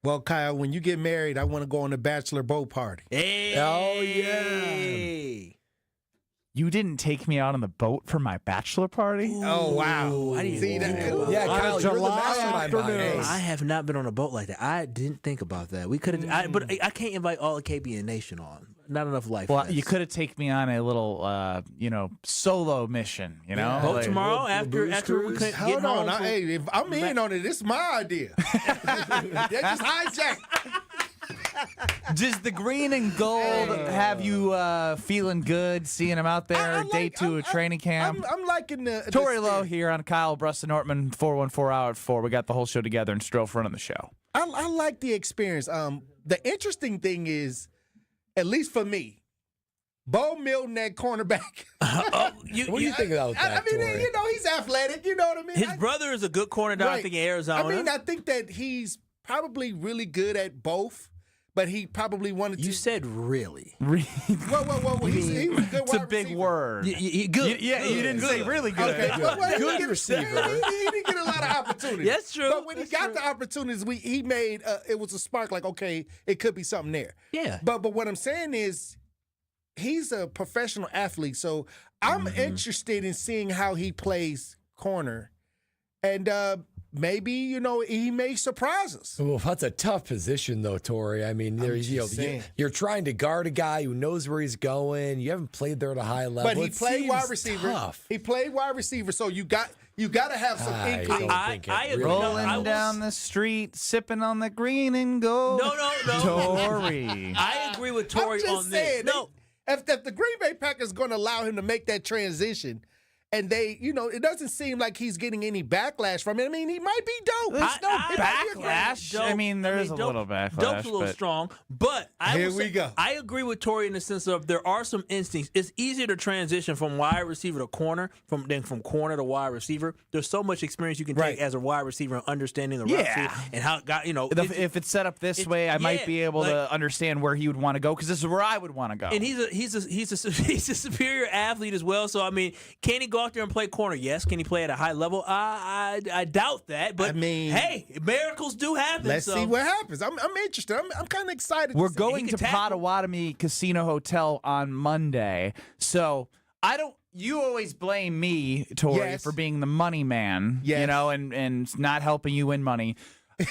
Well, Kyle, when you get married, I want to go on the Bachelor boat party. Hey. Oh, yeah. You didn't take me out on the boat for my bachelor party? Oh, wow. I didn't see that. Yeah, Kyle, you're the mastermind behind this. I have not been on a boat like that. I didn't think about that. We could have, but I can't invite all of KBN Nation on. Not enough life. Well, you could have taken me on a little, solo mission. You know, boat tomorrow after we get Hold home. on. Hey, if I'm in on it, this is my idea. That just hijacked. Does the green and gold have you feeling good, seeing him out there, day 2 of training camp? I'm liking the Tori Lowe here on Kyle, Brust, and Nortman, 414 Hour at 4. We got the whole show together and Stro running the show. I like the experience. The interesting thing is, at least for me, Bo Milton at cornerback. What do you think about that, I mean, Tori? he's athletic. You know what I mean? His brother is a good corner down, I think, in Arizona. I mean, I think that he's probably really good at both. But he probably wanted to. You said really. Whoa. He was a good It's a big word. Good. You didn't say really good. Okay, good receiver. He didn't get a lot of opportunities. That's true. But when he got the opportunities, he made it was a spark. Like, okay, it could be something there. Yeah. But what I'm saying is, he's a professional athlete, so I'm interested in seeing how he plays corner, and maybe, he may surprise us. Well, that's a tough position, though, Tori. I mean, you're trying to guard a guy who knows where he's going. You haven't played there at a high level. But he played wide receiver. Tough. He played wide receiver, so you got to have some inkling. I agree. Rolling down the street, sipping on the green and gold. No. Tori. I agree with Tori I'm on just saying, this. No. If the Green Bay Packers going to allow him to make that transition, and they, it doesn't seem like he's getting any backlash from it. I mean, he might be dope. There's no backlash. I mean, there's a little backlash. Dope's a little strong, but Here we go. I agree with Tori in the sense of there are some instincts. It's easier to transition from wide receiver to corner than from corner to wide receiver. There's so much experience you can take as a wide receiver and understanding the route and how if it's set up this way, I might be able to understand where he would want to go because this is where I would want to go. And he's a superior athlete as well. So I mean, can he go out there and play corner? Yes. Can he play at a high level? I doubt that. But I mean, hey, miracles do happen. Let's see what happens. I'm interested. I'm kind of excited. We're going to Potawatomi Casino Hotel on Monday, so I don't. You always blame me, Tori, for being the money man. And not helping you win money.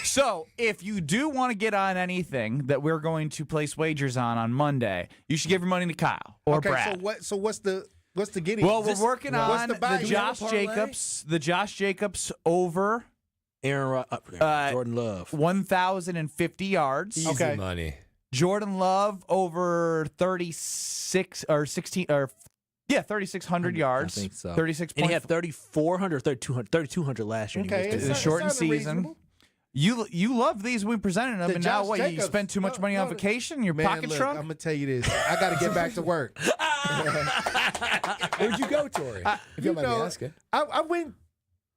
So if you do want to get on anything that we're going to place wagers on Monday, you should give your money to Kyle or Brad. So what's the getting? Well, we're working on the Josh Jacobs over Jordan Love 1,050 yards. Easy money. Jordan Love over 36 or 16 or 3,600 yards. I think so. 36. And he had 3,400, 3,200 last year. Okay, it's a shortened season. Reasonable. You love these. We presented them, and now what? Jacobs, you spent too much money on vacation? Your pocket shrunk? I'm gonna tell you this. I got to get back to work. Where'd you go, Tori? If you don't mind me asking. I went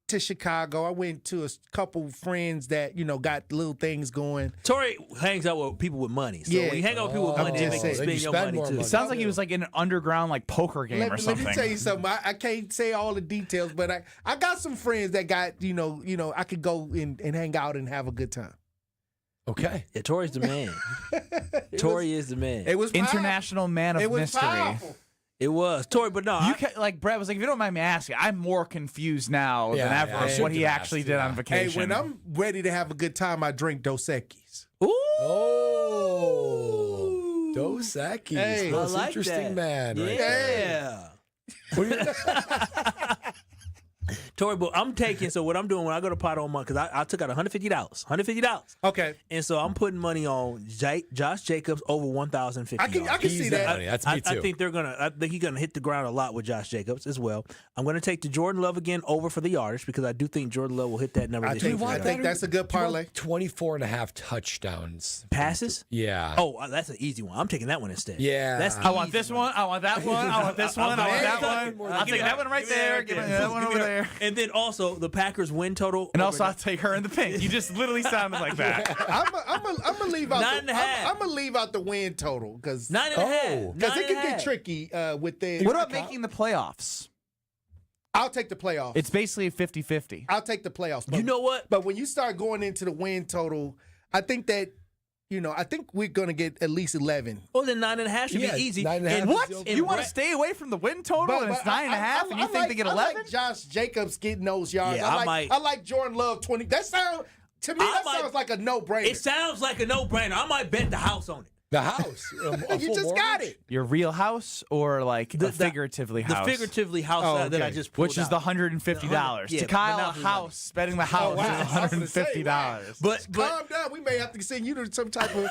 to Chicago. I went to a couple friends that got little things going. Tori hangs out with people with money. So when you hang out with people with money, they make you spend your money too. It sounds like he was like in an underground poker game or something. Let me tell you something. I can't say all the details, but I got some friends that got I could go and hang out and have a good time. Okay. Yeah, Tori's the man. Tori is the man. It was international man of mystery. Powerful. It was Tori, but no. Brett was like, if you don't mind me asking, I'm more confused now than ever of what he actually did on vacation. Hey, when I'm ready to have a good time, I drink Dos Equis. Ooh. Oh. Dos Equis. Hey, that's I like interesting, that. man. Right Yeah. Tori, but I'm taking, so what I'm doing when I go to Potawatomi, because I took out $150. Okay. And so I'm putting money on Josh Jacobs over 1,050. I can see that. That's me too. I think he's gonna hit the ground a lot with Josh Jacobs as well. I'm gonna take the Jordan Love again over for the yardage because I do think Jordan Love will hit that number this year. I think that's a good parlay. 24.5 touchdowns. Passes? Yeah. Oh, that's an easy one. I'm taking that one instead. Yeah. I want this one. I want that one. I want this one. I want that one. I'll take that one right there. Give me that one over there. And then also the Packers win total. And also I'll take her in the pink. You just literally sounded like that. I'm gonna leave out 9.5. I'm gonna leave out the win total because 9.5. because it can get tricky with the. What about making the playoffs? I'll take the playoffs. It's basically a 50-50. I'll take the playoffs. But, You know what? But when you start going into the win total, I think that, I think we're going to get at least 11. Well, then 9.5 should be easy. 9.5 And is What? the You want to stay away from the win total and it's 9.5 and you think they get 11? I like Josh Jacobs getting those yards. Yeah, I like Jordan Love 20. To me, that sounds like a no-brainer. It sounds like a no-brainer. I might bet the house on it. The house. You just got it. Your real house or like a figuratively house? The figuratively house that I just pulled Which is the $150. Yeah, to Kyle, but a now- house, betting the house is $150. But Calm down. We may have to send you to some type of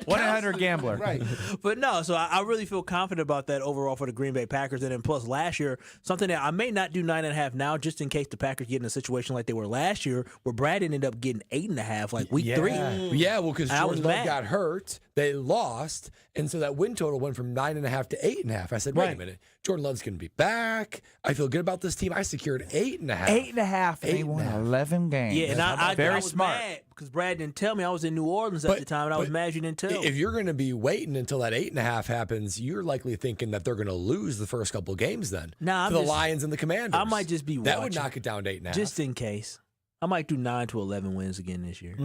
1-800-GAMBLER. Right. But no, so I really feel confident about that overall for the Green Bay Packers. And then plus last year, something that I may not do 9.5 now, just in case the Packers get in a situation like they were last year, where Brad ended up getting 8.5 like week 3. Yeah, well, because And I was Jordan Love mad. got hurt, they lost, and so that win total went from 9.5 to 8.5. I said, wait a minute, Jordan Love's going to be back. I feel good about this team. I secured 8.5. 8.5. They won 11 games. Yeah, and I very was smart. mad because Brad didn't tell me. I was in New Orleans at the time, and I was mad you didn't tell. If you're going to be waiting until that 8.5 happens, you're likely thinking that they're going to lose the first couple games then Nah, to the Lions and the Commanders. I might just be watching. That would knock it down to 8.5. Just in case. I might do 9 to 11 wins again this year.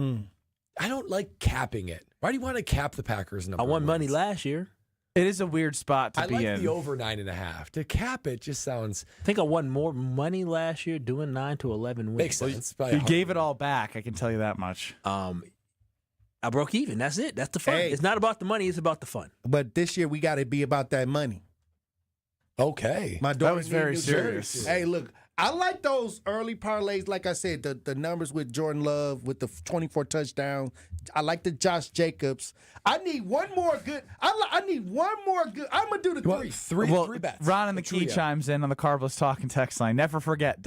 I don't like capping it. Why do you want to cap the Packers number? I won money last year. It is a weird spot to I be like in. the over 9.5. To cap it just sounds. I think I won more money last year doing 9 to 11 wins. Makes sense. You gave it all back, I can tell you that much. I broke even. That's it. That's the fun. Hey. It's not about the money. It's about the fun. But this year we got to be about that money. Okay. My daughter was very need new serious. jerseys. Hey, look, I like those early parlays. Like I said, the numbers with Jordan Love with the 24 touchdowns. I like the Josh Jacobs. I need one more good. I need one more good. I'm gonna do the three. Three bets. Ron in the key chimes in on the Carbless Talking text line. Never forget, ...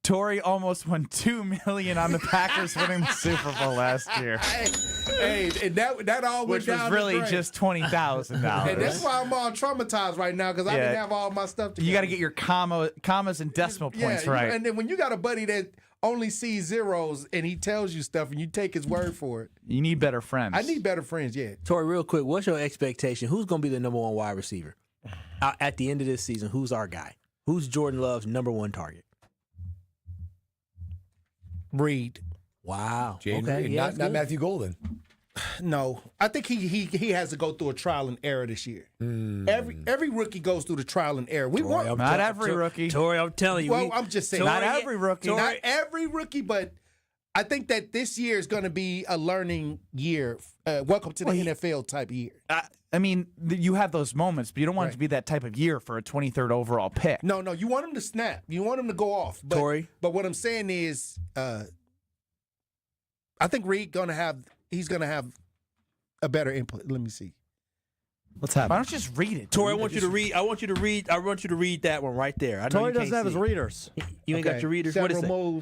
Torrey almost won $2 million on the Packers winning the Super Bowl last year. Hey, and that all went Which was down really the drain. just $20,000. And that's why I'm all traumatized right now because I didn't have all my stuff together. You got to get your commas and decimal points right. And then when you got a buddy that only sees zeros and he tells you stuff and you take his word for it. You need better friends. I need better friends, yeah. Tori, real quick, what's your expectation? Who's going to be the number one wide receiver? At the end of this season, who's our guy? Who's Jordan Love's number one target? Reed. Wow. Okay, not Matthew Golden. No, I think he has to go through a trial and error this year. Every rookie goes through the trial and error. Not every rookie. Tori, I'm telling you. Well, I'm just saying. Not every rookie. Not every rookie, but I think that this year is going to be a learning year. Welcome to the NFL type year. I mean, you have those moments, but you don't want it to be that type of year for a 23rd overall pick. No, you want him to snap. You want him to go off. But, Tori? But what I'm saying is, I think Reed he's going to have a better input. Let me see. What's happening? Why don't you just read it? Tori, I want you to read that one one there. I know Tori you can't doesn't have his see it. readers. You ain't got your readers. What is Several it?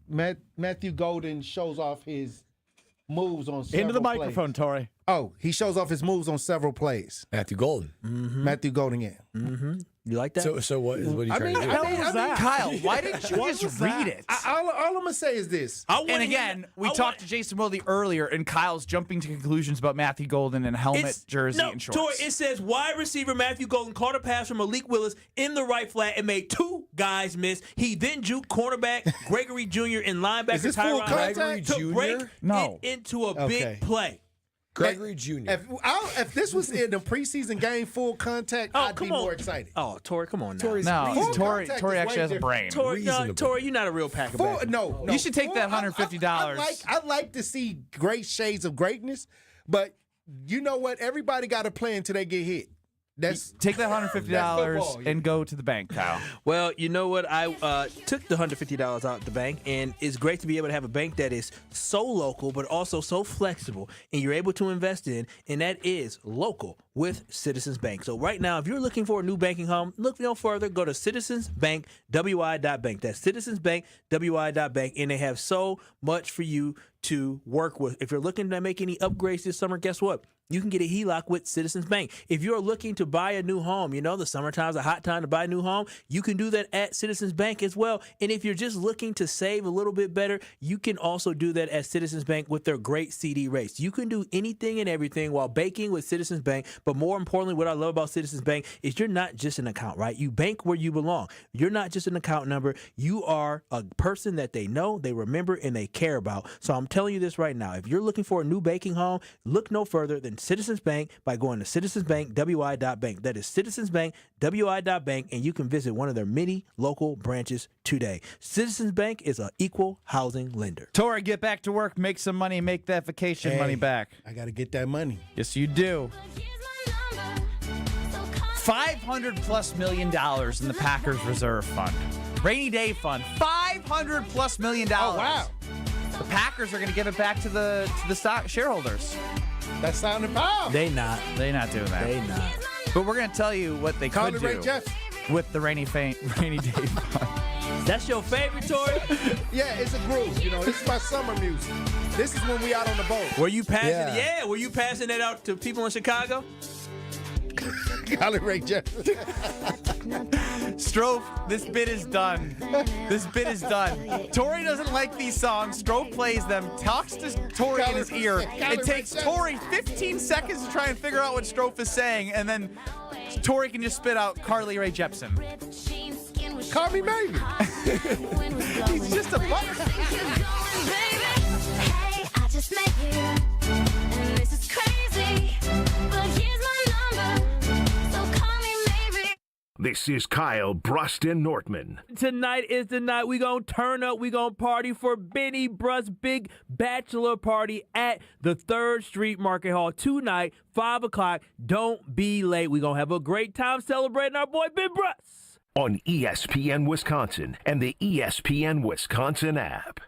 moves. Matthew Golden shows off his moves on several Into the plays. microphone, Tori. Oh, he shows off his moves on several plays. Matthew Golden. Matthew Golden, yeah. Mm-hmm. You like that? So what are you trying to do? Kyle, why didn't you just read it? All I'm going to say is this. And again, we talked to Jason Wilde earlier, and Kyle's jumping to conclusions about Matthew Golden and helmet, jersey, and shorts. Tori, it says wide receiver Matthew Golden caught a pass from Malik Willis in the right flat and made two guys miss. He then juked cornerback Gregory Jr. and linebacker Is this full Tyron contact? to break No. it into a Okay. big play. Gregory Jr. If this was in the preseason game, full contact, I'd be more excited. Oh, Tori, come on now. Tori's No, reasonable. Tori contact actually is way has a brain. Tori, you're not a real Packer. No. You should take that $150. I like to see great shades of greatness, but you know what? Everybody got to play until they get hit. Take that $150 That's football, and go to the bank, Kyle. Well, you know what? I took the $150 out the bank, and it's great to be able to have a bank that is so local, but also so flexible, and you're able to invest in, and that is local with Citizens Bank. So right now, if you're looking for a new banking home, look no further. Go to citizensbankwi.bank. That's citizensbankwi.bank, and they have so much for you to work with. If you're looking to make any upgrades this summer, guess what? you can get a HELOC with Citizens Bank. If you're looking to buy a new home, the summertime's a hot time to buy a new home, you can do that at Citizens Bank as well. And if you're just looking to save a little bit better, you can also do that at Citizens Bank with their great CD rates. You can do anything and everything while banking with Citizens Bank. But more importantly, what I love about Citizens Bank is you're not just an account, right? You bank where you belong. You're not just an account number. You are a person that they know, they remember, and they care about. So I'm telling you this right now. If you're looking for a new banking home, look no further than Citizens Bank by going to citizensbankwi.bank. That is citizensbankwi.bank, and you can visit one of their many local branches today. Citizens Bank is an equal housing lender. Tori, get back to work, make some money, make that vacation money back. I got to get that money. Yes, you do. $500+ million in the Packers Reserve Fund. Rainy Day Fund. $500+ million. Oh, wow. The Packers are going to give it back to the stock shareholders. That sounded powerful. They not doing that. They not. But we're going to tell you what they could do with the Rainy Day Fund. That's your favorite, Tori? Yeah, it's a groove. This is my summer music. This is when we out on the boat. Were you passing? Yeah. Were you passing it out to people in Chicago? Colin Ray Jefferson. Stro, this bit is done. Tori doesn't like these songs. Stro plays them, talks to Tori in his ear. It takes Tori 15 seconds to try and figure out what Stro is saying, and then Tori can just spit out Carly Rae Jepsen. Call me maybe. He's just a butter. Hey, I just met you, and this is crazy, but here's my number, so call me maybe. This is Kyle, Brust, and Nortman. Tonight is the night we gonna turn up. We gonna party for Benny Brust's big bachelor party at the 3rd Street Market Hall tonight, 5 o'clock. Don't be late. We gonna have a great time celebrating our boy Ben Brust. On ESPN Wisconsin and the ESPN Wisconsin app.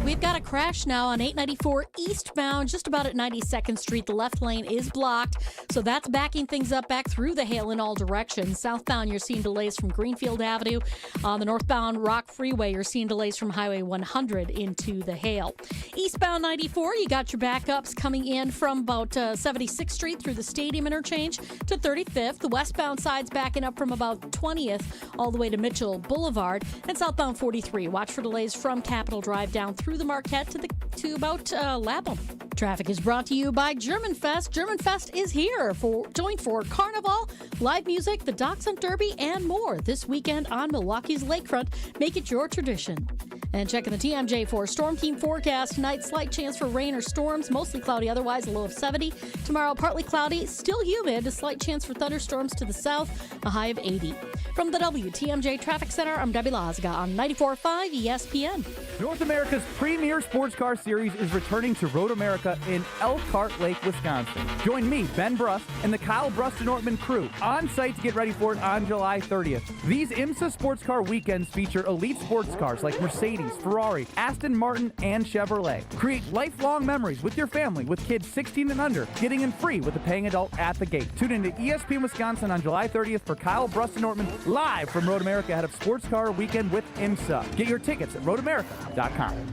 We've got a crash now on 894 eastbound, just about at 92nd Street. The left lane is blocked, so that's backing things up back through the Hale in all directions. Southbound, you're seeing delays from Greenfield Avenue. On the northbound Rock Freeway, you're seeing delays from Highway 100 into the Hale. Eastbound 94, you got your backups coming in from about 76th Street through the Stadium Interchange to 35th. The westbound side's backing up from about 20th all the way to Mitchell Boulevard. And southbound 43, watch for delays from Capitol Drive down through the Marquette to about Lapham. Traffic is brought to you by German Fest. German Fest is here. Join for Carnival, live music, the Dachshund Derby, and more this weekend on Milwaukee's lakefront. Make it your tradition. And checking the TMJ for Storm Team forecast tonight, slight chance for rain or storms, mostly cloudy otherwise, a low of 70. Tomorrow, partly cloudy, still humid, a slight chance for thunderstorms to the south, a high of 80. From the WTMJ Traffic Center, I'm Debbie Lazga on 94.5 ESPN. North America's premier sports car series is returning to Road America in Elkhart Lake, Wisconsin. Join me, Ben Brust, and the Kyle Brust and Nortman crew on site to get ready for it on July 30th. These IMSA sports car weekends feature elite sports cars like Mercedes, Ferrari, Aston Martin, and Chevrolet. Create lifelong memories with your family with kids 16 and under, getting in free with a paying adult at the gate. Tune in to ESPN Wisconsin on July 30th for Kyle Brust and Nortman live from Road America ahead of Sports Car Weekend with IMSA. Get your tickets at roadamerica.com.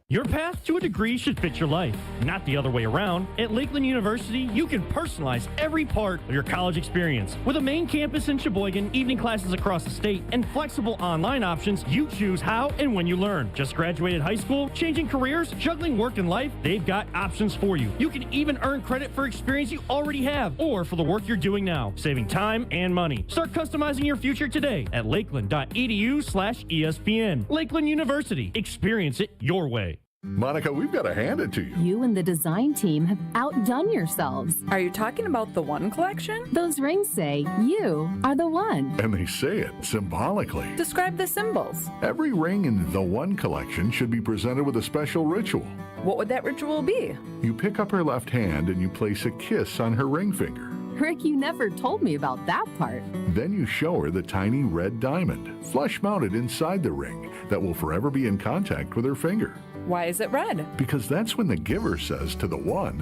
Your path to a degree should fit your life, not the other way around. At Lakeland University, you can personalize every part of your college experience. With a main campus in Sheboygan, evening classes across the state, and flexible online options, you choose how and when you learn. Just graduated high school, changing careers, juggling work and life, they've got options for you. You can even earn credit for experience you already have, or for the work you're doing now, saving time and money. Start customizing your future today at lakeland.edu/ESPN. Lakeland University. Experience it your way. Monica, we've got to hand it to you. You and the design team have outdone yourselves. Are you talking about the One collection? Those rings say you are the one. And they say it symbolically. Describe the symbols. Every ring in the One collection should be presented with a special ritual. What would that ritual be? You pick up her left hand and you place a kiss on her ring finger. Rick, you never told me about that part. Then you show her the tiny red diamond, flush mounted inside the ring, that will forever be in contact with her finger. Why is it red? Because that's when the giver says to the one,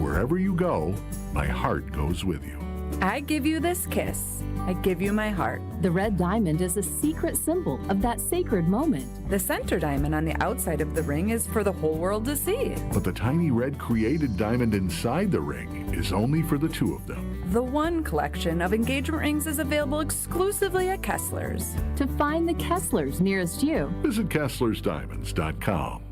wherever you go, my heart goes with you. I give you this kiss. I give you my heart. The red diamond is a secret symbol of that sacred moment. The center diamond on the outside of the ring is for the whole world to see. But the tiny red created diamond inside the ring is only for the two of them. The One collection of engagement rings is available exclusively at Kessler's. To find the Kesslers nearest you, Visit KesslersDiamonds.com.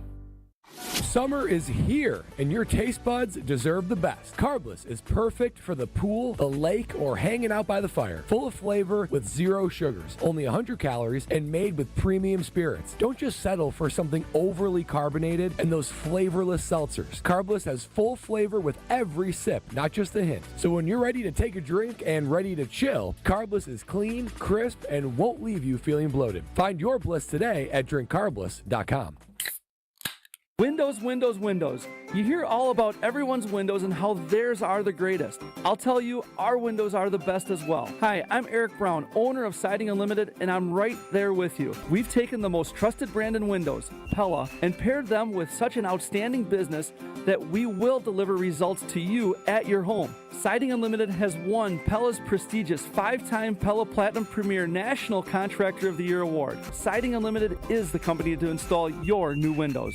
Summer is here, and your taste buds deserve the best. Carbless is perfect for the pool, the lake, or hanging out by the fire. Full of flavor with 0 sugars, only 100 calories, and made with premium spirits. Don't just settle for something overly carbonated and those flavorless seltzers. Carbless has full flavor with every sip, not just a hint. So when you're ready to take a drink and ready to chill, Carbless is clean, crisp, and won't leave you feeling bloated. Find your bliss today at drinkcarbless.com. Windows, windows, windows. You hear all about everyone's windows and how theirs are the greatest. I'll tell you, our windows are the best as well. Hi, I'm Eric Brown, owner of Siding Unlimited, and I'm right there with you. We've taken the most trusted brand in windows, Pella, and paired them with such an outstanding business that we will deliver results to you at your home. Siding Unlimited has won Pella's prestigious 5-time Pella Platinum Premier National Contractor of the Year award. Siding Unlimited is the company to install your new windows.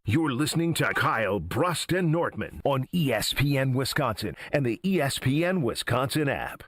You're listening to Kyle, Brust, and Nortman on ESPN Wisconsin and the ESPN Wisconsin app.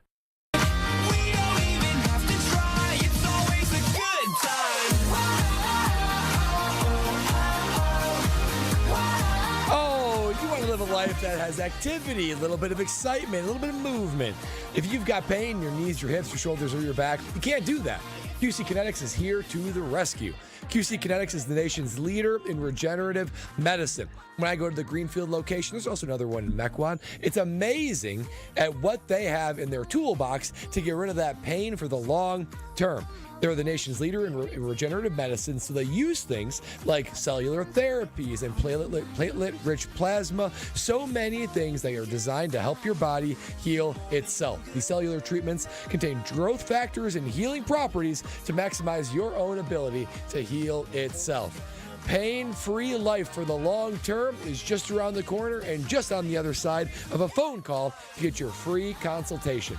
Oh, you want to live a life that has activity, a little bit of excitement, a little bit of movement. If you've got pain in your knees, your hips, your shoulders, or your back, you can't do that. QC Kinetics is here to the rescue. QC Kinetics is the nation's leader in regenerative medicine. When I go to the Greenfield location, there's also another one in Mequon. It's amazing at what they have in their toolbox to get rid of that pain for the long term. They're the nation's leader in regenerative medicine, so they use things like cellular therapies and platelet-rich plasma, so many things that are designed to help your body heal itself. These cellular treatments contain growth factors and healing properties to maximize your own ability to heal itself. Pain-free life for the long term is just around the corner and just on the other side of a phone call to get your free consultation.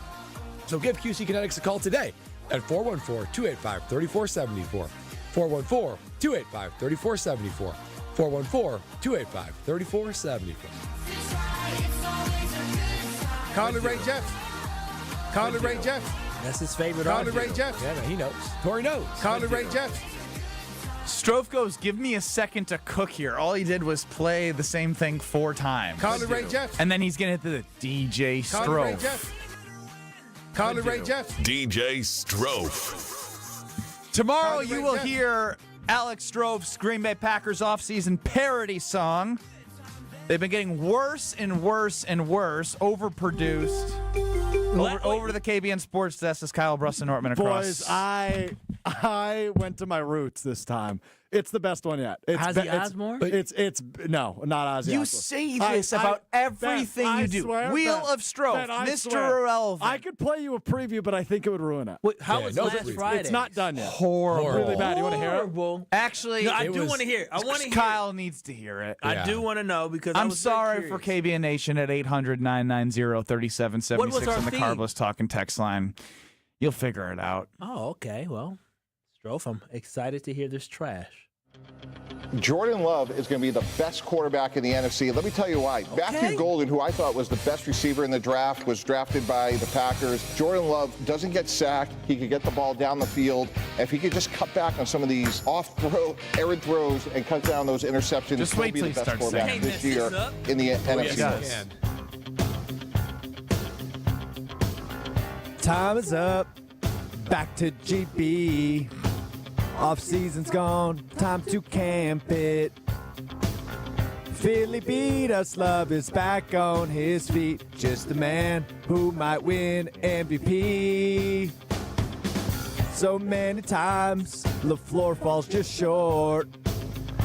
So give QC Kinetics a call today at 414-285-3474. 414-285-3474. 414-285-3474. Call it Ray Jeffs. Call it Ray Jeffs. That's his favorite Call audio. it Ray Jeffs. Yeah, he knows. Corey knows. Call it Ray Jeffs. Strofe goes, give me a second to cook here. All he did was play the same thing 4 times. Call it Ray Jeffs. And then he's going to hit the DJ Call it Ray Strofe. Jeffs. Call it Ray Jeffs. DJ Strofe. Tomorrow you will hear Alex Strofe's Green Bay Packers offseason parody song. They've been getting worse and worse and worse, overproduced. Over to the KBN Sports Desk is Kyle, Brust, and Nortman across. Boys, I went to my roots this time. It's the best one yet. It's Ozzy Osbourne? It's no, not Ozzy You Osbourne. say this about everything you do. Wheel of Strofe, Mr. Irrelevant. I could play you a preview, but I think it would ruin it. Wait, how was last Friday? It's not done yet. Horrible. Really bad. You want to hear it? Horrible. Actually, No, I do want to hear it. I want to hear Kyle needs to hear it. I do want to know because I'm was very sorry for curious. KBN Nation at 800-990-3776 What was our on the theme? Carbless Talking text line. You'll figure it out. Oh, okay. Well, Strofe, I'm excited to hear this trash. Jordan Love is going to be the best quarterback in the NFC. Let me tell you why. Matthew Golden, who I thought was the best receiver in the draft, was drafted by the Packers. Jordan Love doesn't get sacked. He could get the ball down the field. If he could just cut back on some of these errant throws and cut down those interceptions, Just he'll wait be till the he best starts quarterback singing. this year in the NFC. yes. Time is up. Back to GB. Off season's gone. Time to camp it. Philly beat us. Love is back on his feet. Just the man who might win MVP. So many times LaFleur falls just short.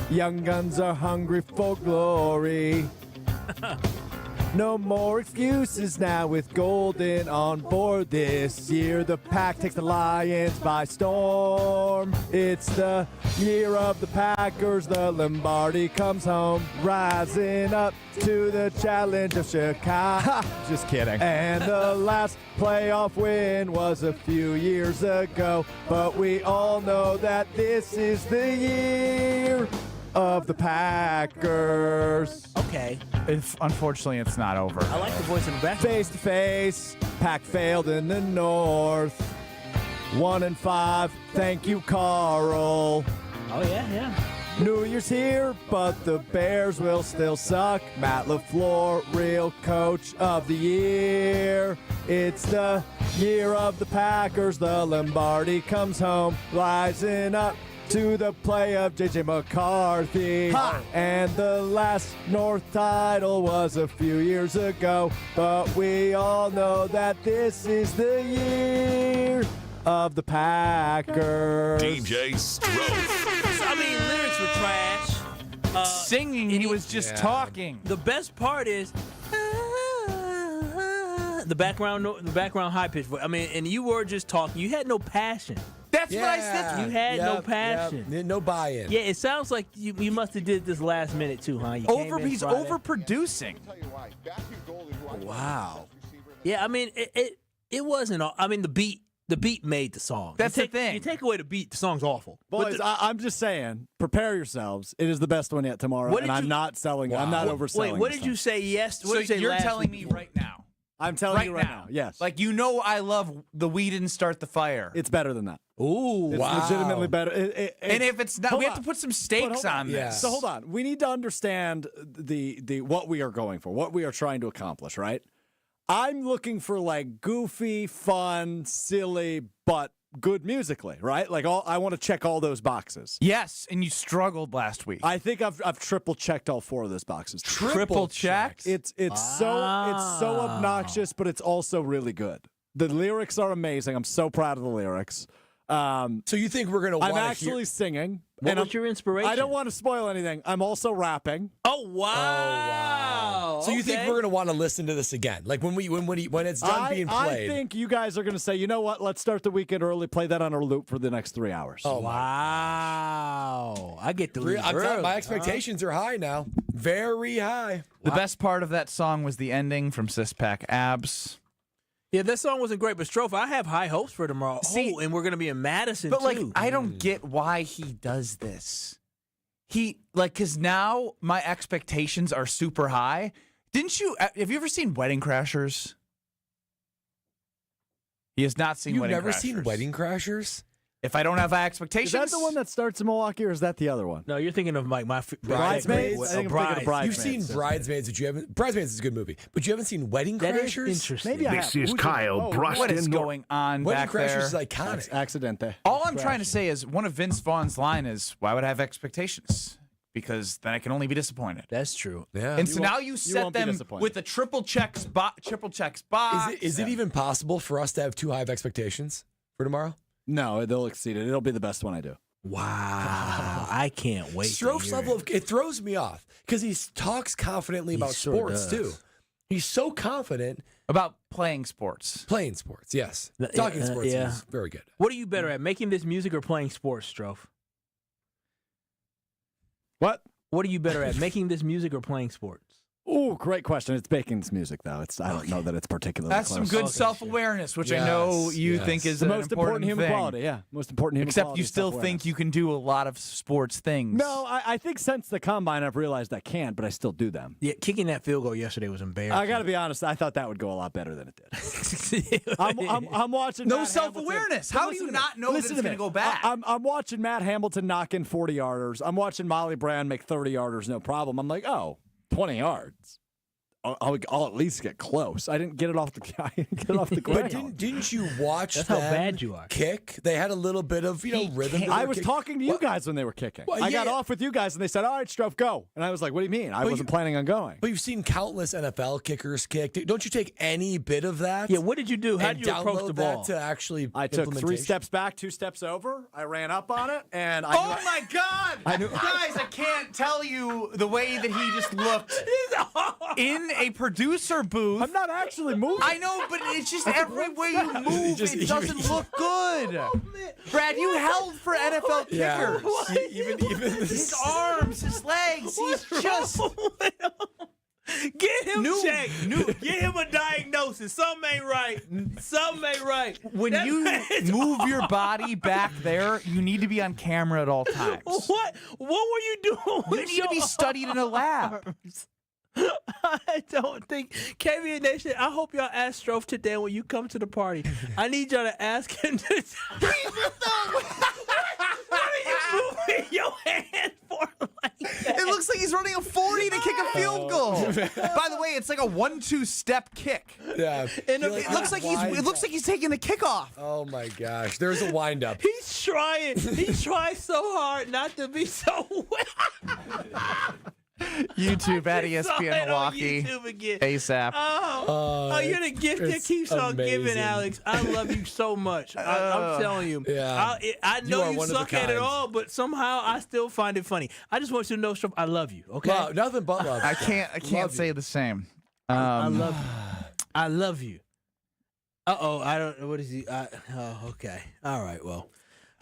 Young guns are hungry for glory. No more excuses now with Golden on board this year. The pack takes the Lions by storm. It's the year of the Packers. The Lombardi comes home, rising up to the challenge of Chicago. Just kidding. And the last playoff win was a few years ago, but we all know that this is the year of the Packers. Okay. Unfortunately, it's not over. I like the voice in the back. Face to face, Pack failed in the North. 1-5. Thank you, Carl. Oh, yeah. New Year's here, but the Bears will still suck. Matt LaFleur, real coach of the year. It's the year of the Packers. The Lombardi comes home, rising up to the play of J.J. McCarthy. And the last North title was a few years ago, but we all know that this is the year of the Packers. DJ Stro. I mean, lyrics were trash. Singing, he was just talking. The best part is the background high pitch voice. I mean, and you were just talking. You had no passion. That's what I said. You had no passion. No buy-in. Yeah, it sounds like you must have did this last minute too, huh? He's overproducing. Wow. Yeah, I mean, it wasn't. I mean, the beat made the song. That's the thing. You take away the beat, the song's awful. Boys, I'm just saying, prepare yourselves. It is the best one yet tomorrow, and I'm not selling. I'm not overselling. Wait, what did you say? Yes. What did you say you're last telling week? me right now. I'm telling you right now. Yes. Like, I love the We Didn't Start the Fire. It's better than that. Ooh, it's legitimately better. And if it's not, we have to put some stakes on this. Yeah. So hold on. We need to understand the what we are going for, what we are trying to accomplish, right? I'm looking for like goofy, fun, silly, but good musically, right? Like I want to check all those boxes. Yes, and you struggled last week. I think I've triple checked all 4 of those boxes. Triple checked? It's so obnoxious, but it's also really good. The lyrics are amazing. I'm so proud of the lyrics. So you think we're going to want to I'm actually singing. What was your inspiration? I don't want to spoil anything. I'm also rapping. Oh, wow. So you think we're going to want to listen to this again? Like when it's done being played? I think you guys are going to say, you know what? Let's start the weekend early. Play that on a loop for the next 3 hours. Oh, wow. I get the leave early. My expectations are high now. Very high. The best part of that song was the ending from Sis Pack Abs. Yeah, that song wasn't great, but Strophe, I have high hopes for tomorrow. And we're going to be in Madison, but, too. like, I don't get why he does this. Because now my expectations are super high. Have you ever seen Wedding Crashers? He has not seen Wedding Crashers. You've never seen Wedding Crashers? If I don't have high expectations. Is that the one that starts in Milwaukee, or is that the other one? No, you're thinking of my Bridesmaids. I think I'm thinking of Bridesmaids. You've seen Bridesmaids, but you haven't. Bridesmaids is a good movie, but you haven't seen Wedding Crashers. That is interesting. Maybe I have. This is Kyle Brust. What is going on Wedding back there? Crashers is iconic. Accidente. All I'm trying to say is one of Vince Vaughn's line is, "Why would I have expectations? Because then I can only be disappointed." That's true. Yeah. And so now you set them with a triple checks box. Is it even possible for us to have too high of expectations for tomorrow? No, they'll exceed it. It'll be the best one I do. Wow. I can't wait. Stroke's level of it throws me off because he talks confidently about sports too. He's so confident about playing sports. Playing sports, yes. Talking sports is very good. What are you better at, making this music or playing sports, Strofe? What? What are you better at, making this music or playing sports? Ooh, great question. It's baking this music, though. I don't know that it's particularly That's close. some good self-awareness, which I know you think is the an most important human thing. quality. Yeah, most important human Except quality. you still think you can do a lot of sports things. No, I think since the combine, I've realized I can't, but I still do them. Yeah, kicking that field goal yesterday was embarrassing. I got to be honest. I thought that would go a lot better than it did. I'm watching. No Matt self-awareness. Hamilton. How do you not know that it's going to go back? I'm watching Matt Hamilton knock in 40-yarders. I'm watching Molly Brown make 30-yarders, no problem. I'm like, 20 yards. I'll at least get close. I didn't get it off the ground. But didn't you watch That's them how bad you are. kick? They had a little bit of rhythm. I was talking to you guys when they were kicking. Well, I got off with you guys, and they said, "All right, Strofe, go." And I was like, "What do you mean? I wasn't planning on going." But you've seen countless NFL kickers kick. Don't you take any bit of that? Yeah. What did you do? How did you approach the ball? To actually, I took 3 steps back, 2 steps over. I ran up on it, and my God! Guys, I can't tell you the way that he just looked in a producer booth. I'm not actually moving. I know, but it's just every way you move, it doesn't look good. Brad, you held for NFL kickers. Even His arms, his legs, he's just... Get him checked. Get him a diagnosis. Something ain't right. Something ain't right. When you move your body back there, you need to be on camera at all times. What were you doing? You need to be studied in a lab. I don't think KBN Nation. I hope y'all ask Stro today when you come to the party. I need y'all to ask him to. What are you moving your hand for like that? It looks like he's running a 40 to kick a field goal. By the way, it's like a 1-2 step kick. Yeah. And it looks like he's taking the kickoff. Oh my gosh. There's a windup. He's trying. He's trying so hard not to be so YouTube at ESPN Milwaukee. ASAP. You're the gift that keeps on giving, Alex. I love you so much. I'm telling you. Yeah. I know you suck at it all, but somehow I still find it funny. I just want you to know, Stro, I love you. Okay. Wow, nothing but love. I can't say the same. I love you. I love you. I don't know. What is he? Okay. All right. Well.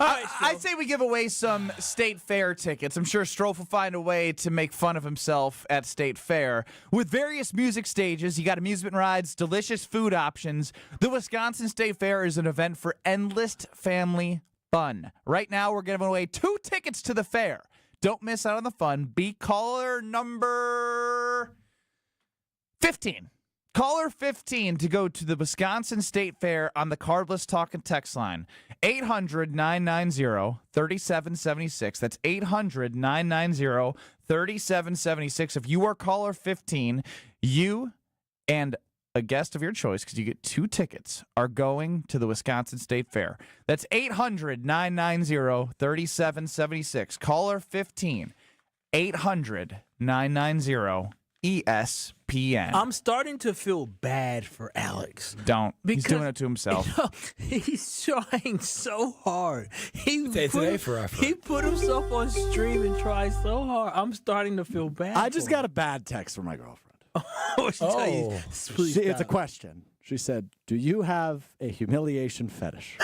All right, I'd say we give away some State Fair tickets. I'm sure Stro will find a way to make fun of himself at State Fair. With various music stages, you got amusement rides, delicious food options. The Wisconsin State Fair is an event for endless family fun. Right now, we're giving away 2 tickets to the fair. Don't miss out on the fun. Be caller number 15. Caller 15 to go to the Wisconsin State Fair on the Cardless Talk and Text line. 800-990-3776. That's 800-990-3776. If you are caller 15, you and a guest of your choice, because you get 2 tickets, are going to the Wisconsin State Fair. That's 800-990-3776. Caller 15, 800-990-3776. ESPN. I'm starting to feel bad for Alex. Don't. He's doing it to himself. He's trying so hard. He put himself on stream and tried so hard. I'm starting to feel bad. I just got a bad text from my girlfriend. It's a question. She said, "Do you have a humiliation fetish?"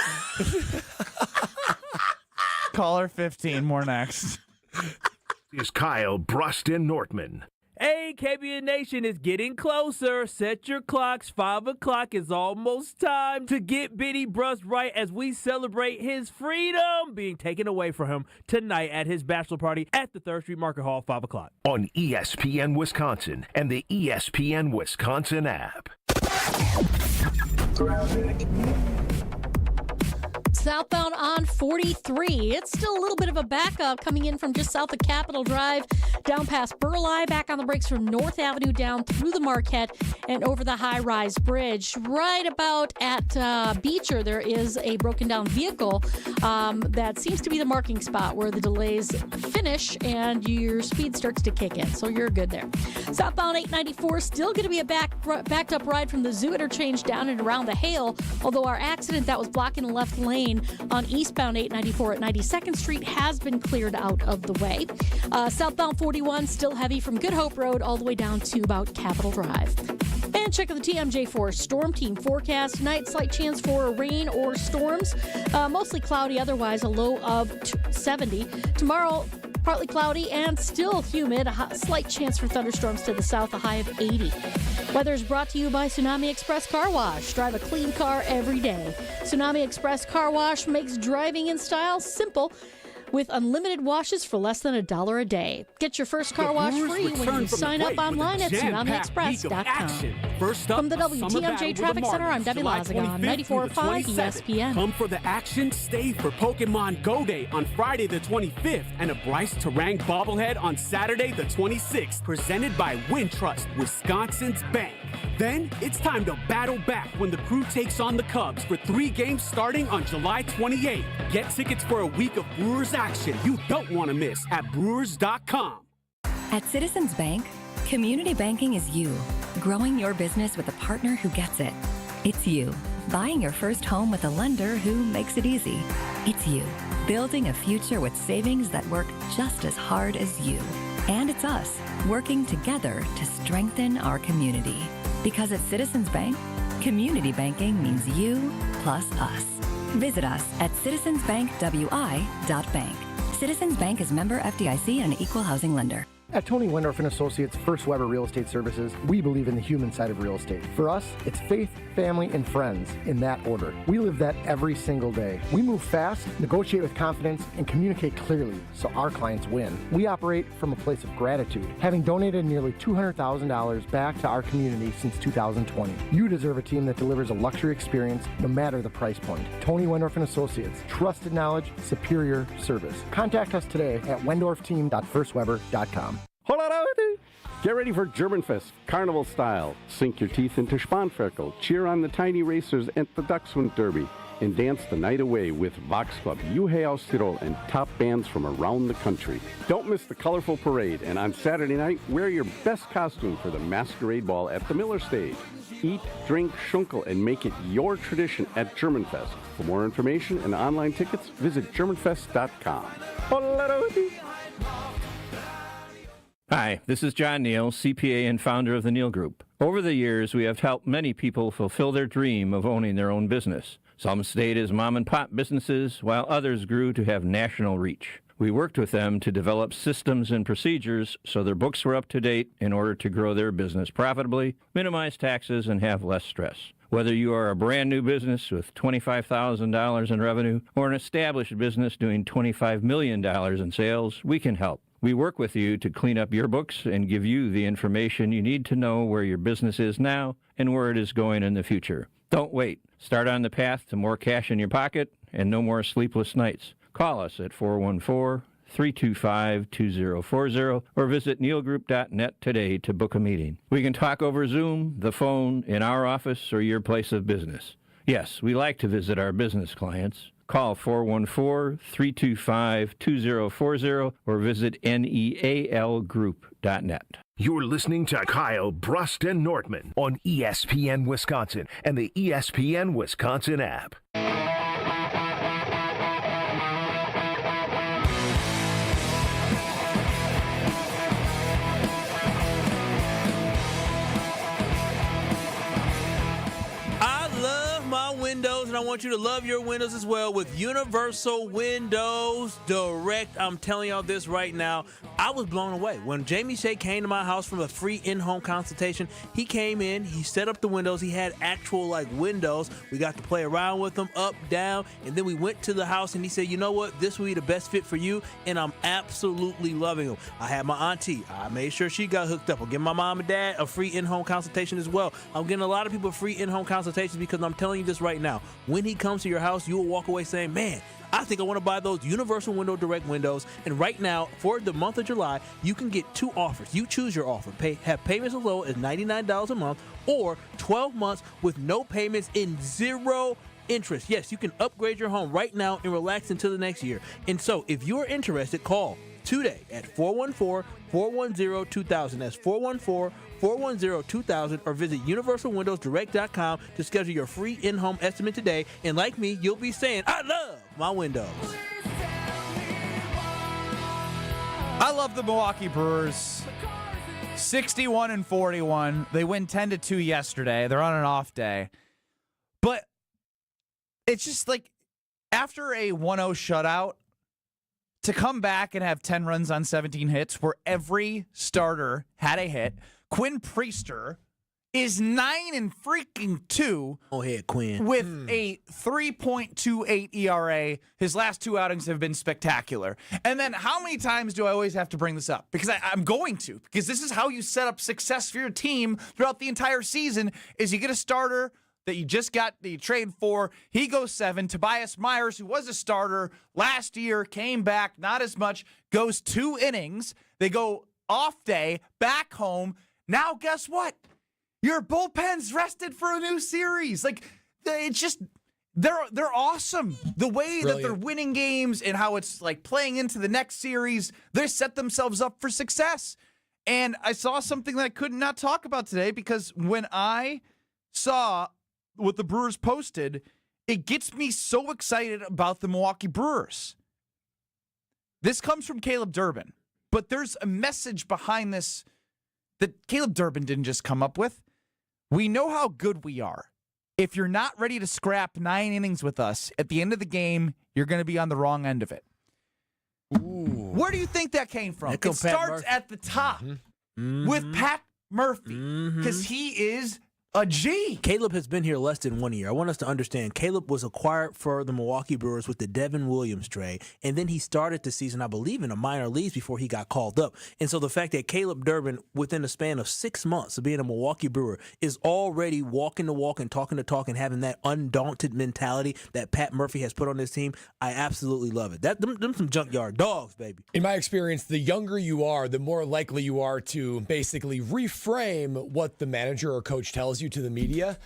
Caller 15. More next. Is Kyle, Brust, and Nortman. Hey, KBN Nation, is getting closer. Set your clocks. 5 o'clock is almost time to get Bitty Brust right as we celebrate his freedom being taken away from him tonight at his bachelor party at the 3rd Street Market Hall, 5 o'clock. On ESPN Wisconsin and the ESPN Wisconsin app. Southbound on 43. It's still a little bit of a backup coming in from just south of Capitol Drive, down past Burleigh, back on the brakes from North Avenue down through the Marquette and over the high-rise bridge. Right about at Beecher, there is a broken down vehicle that seems to be the marking spot where the delays finish and your speed starts to kick in, so you're good there. Southbound 894, still going to be a backed up ride from the Zoo interchange down and around the Hale, although our accident that was blocking the left lane on eastbound 894 at 92nd Street has been cleared out of the way. Southbound 41 still heavy from Good Hope Road all the way down to about Capitol Drive. And check out the TMJ4 Storm Team forecast. Tonight, slight chance for rain or storms. Mostly cloudy, otherwise a low of 70. Tomorrow, partly cloudy and still humid. A slight chance for thunderstorms to the south, a high of 80. Weather is brought to you by Tsunami Express Car Wash. Drive a clean car every day. Tsunami Express Car Wash makes driving in style simple with unlimited washes for less than $1 a day. Get your first car wash free when you sign up online at TsunamiExpress.com. First up, From the WTMJ Traffic Center, I'm Debbie Lazagon, 94.5 ESPN. Come for the action, stay for Pokemon Go Day on Friday the 25th and a Bryce Terang bobblehead on Saturday the 26th, presented by Wintrust, Wisconsin's bank. Then it's time to battle back when the Crew takes on the Cubs for 3 games starting on July 28th. Get tickets for a week of Brewers action you don't want to miss at Brewers.com. At Citizens Bank, community banking is you, growing your business with a partner who gets it. It's you, buying your first home with a lender who makes it easy. It's you, building a future with savings that work just as hard as you. And it's us, working together to strengthen our community. Because at Citizens Bank, community banking means you plus us. Visit us at citizensbankwi.bank. Citizens Bank is member FDIC and an equal housing lender. At Tony Wendorf and Associates First Weber Real Estate Services, we believe in the human side of real estate. For us, it's faith, family, and friends in that order. We live that every single day. We move fast, negotiate with confidence, and communicate clearly so our clients win. We operate from a place of gratitude, having donated nearly $200,000 back to our community since 2020. You deserve a team that delivers a luxury experience no matter the price point. Tony Wendorf and Associates, trusted knowledge, superior service. Contact us today at wendorfteam.firstweber.com. Get ready for Germanfest, carnival style. Sink your teeth into Spanferkel, cheer on the tiny racers at the Dachshund Derby, and dance the night away with Vox Club, Juhe aus Tirol, and top bands from around the country. Don't miss the colorful parade, and on Saturday night, wear your best costume for the masquerade ball at the Miller Stage. Eat, drink, schunkel, and make it your tradition at Germanfest. For more information and online tickets, visit germanfest.com. Hi, this is John Neal, CPA and founder of the Neal Group. Over the years, we have helped many people fulfill their dream of owning their own business. Some stayed as mom-and-pop businesses, while others grew to have national reach. We worked with them to develop systems and procedures so their books were up to date in order to grow their business profitably, minimize taxes, and have less stress. Whether you are a brand new business with $25,000 in revenue or an established business doing $25 million in sales, we can help. We work with you to clean up your books and give you the information you need to know where your business is now and where it is going in the future. Don't wait. Start on the path to more cash in your pocket and no more sleepless nights. Call us at 414-325-2040 or visit neilgroup.net today to book a meeting. We can talk over Zoom, the phone, in our office, or your place of business. Yes, we like to visit our business clients. Call 414-325-2040 or visit nealgroup.net. You're listening to Kyle, Brust, and Nortman on ESPN Wisconsin and the ESPN Wisconsin app. Windows, and I want you to love your windows as well with Universal Windows Direct. I'm telling y'all this right now. I was blown away. When Jamie Shea came to my house from a free in-home consultation, he came in, he set up the windows, he had actual windows. We got to play around with them, up, down, and then we went to the house and he said, you know what, this will be the best fit for you, and I'm absolutely loving them. I had my auntie, I made sure she got hooked up. I'll give my mom and dad a free in-home consultation as well. I'm getting a lot of people free in-home consultations because I'm telling you this right now. When he comes to your house, you will walk away saying, man, I think I want to buy those Universal Window Direct windows. And right now, for the month of July, you can get two offers. You choose your offer. Have payments as low as $99 a month or 12 months with no payments in zero interest. Yes, you can upgrade your home right now and relax until the next year. And so if you're interested, call today at 414-410-2000. That's 414-410-2000 or visit universalwindowsdirect.com to schedule your free in-home estimate today. And like me, you'll be saying, I love my windows. I love the Milwaukee Brewers. 61-41. They win 10-2 yesterday. They're on an off day. But it's just after a 1-0 shutout, to come back and have 10 runs on 17 hits where every starter had a hit. Quinn Priester is 9-2. Oh, hey, Quinn. With a 3.28 ERA. His last two outings have been spectacular. And then how many times do I always have to bring this up? Because I'm going to. Because this is how you set up success for your team throughout the entire season is you get a starter that you just got the trade for. He goes 7. Tobias Myers, who was a starter last year, came back, not as much, goes 2 innings. They go off day, back home. Now, guess what? Your bullpen's rested for a new series. It's just, they're awesome. The way that they're winning games and how it's playing into the next series, they set themselves up for success. And I saw something that I could not talk about today because when I saw what the Brewers posted, it gets me so excited about the Milwaukee Brewers. This comes from Caleb Durbin. But there's a message behind this that Caleb Durbin didn't just come up with. We know how good we are. If you're not ready to scrap 9 innings with us, at the end of the game, you're going to be on the wrong end of it. Ooh. Where do you think that came from? It starts at the top with Pat Murphy because he is a G. Caleb has been here less than 1 year. I want us to understand, Caleb was acquired for the Milwaukee Brewers with the Devin Williams trade, and then he started the season, I believe, in the minor leagues before he got called up. And so the fact that Caleb Durbin, within the span of 6 months of being a Milwaukee Brewer, is already walking the walk and talking the talk and having that undaunted mentality that Pat Murphy has put on this team, I absolutely love it. Them some junkyard dogs, baby. In my experience, the younger you are, the more likely you are to basically reframe what the manager or coach tells you to the media.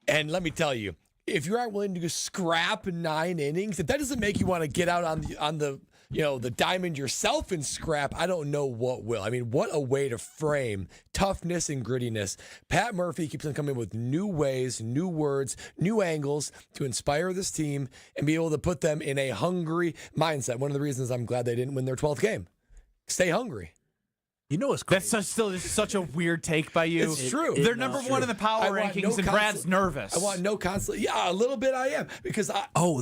And let me tell you, if you aren't willing to scrap 9 innings, if that doesn't make you want to get out on the the diamond yourself and scrap, I don't know what will. I mean, what a way to frame toughness and grittiness. Pat Murphy keeps on coming with new ways, new words, new angles to inspire this team and be able to put them in a hungry mindset. One of the reasons I'm glad they didn't win their 12th game. Stay hungry. You know it's crazy. That's still just such a weird take by you. It's true. They're number one in the power rankings, and Brad's nervous. I want no constant. Yeah, a little bit I am. Because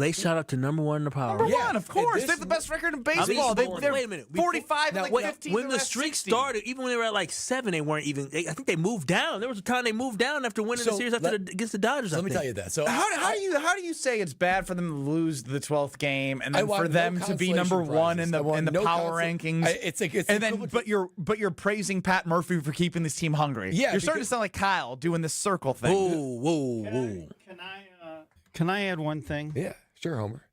they shot up to number 1 in the power. Number one, of course. They have the best record in baseball. They're wait a minute. 45 and 15. When the streak started, even when they were at like 7, they weren't even. I think they moved down. There was a time they moved down after winning the series against the Dodgers. Let me tell you that. So how do you say it's bad for them to lose the 12th game and then for them to be number 1 in the power rankings? But you're praising Pat Murphy for keeping this team hungry. Yeah, you're starting to sound like Kyle doing this circle thing. Whoa. Can I add one thing? Yeah, sure, Homer.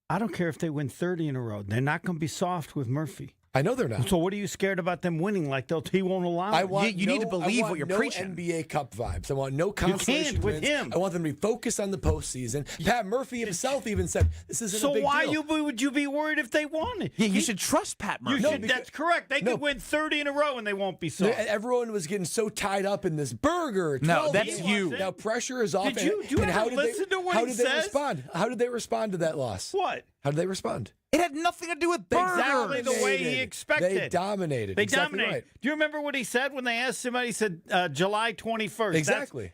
I don't care if they win 30 in a row. They're not going to be soft with Murphy. I know they're not. So what are you scared about them winning? Like he won't allow it? You need to believe what you're preaching. NBA Cup vibes. I want no consolation with him. I want them to be focused on the postseason. Pat Murphy himself even said this isn't a big deal. So why would you be worried if they won? Yeah, you should trust Pat Murphy. That's correct. They could win 30 in a row and they won't be soft. Everyone was getting so tied up in this burger. No, that's you. Now pressure is off. Did you ever listen to what he says? How did they respond? How did they respond to that loss? What? How did they respond? It had nothing to do with burgers. Exactly the way he expected. They dominated. They exactly dominated. Right. Do you remember what he said when they asked him? He said July 21st. Exactly.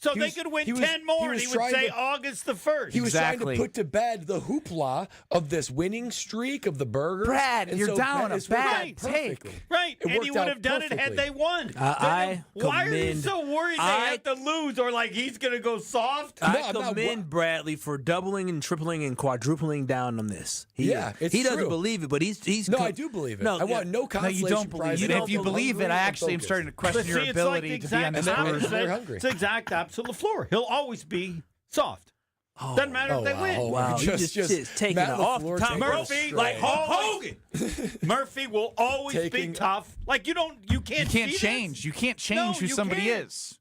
So they could win 10 more, and he would say August the 1st. He was trying to put to bed the hoopla of this winning streak of the burgers. Brad, you're down a bad take. Right, and he would have done it had they won. Why are you so worried they have to lose or like he's going to go soft? I commend Bradley for doubling and tripling and quadrupling down on this. He doesn't believe it, but he's. No, I do believe it. I want no consolation. No, you don't believe it. If you believe it, I actually am starting to question your ability to be on this Brewers. They're hungry. It's exact opposite LaFleur. He'll always be soft. Doesn't matter if they win. Wow, just taking it off. Tom Murphy, like Hulk Hogan. Murphy will always be tough. Like you can't change. You can't change who somebody is.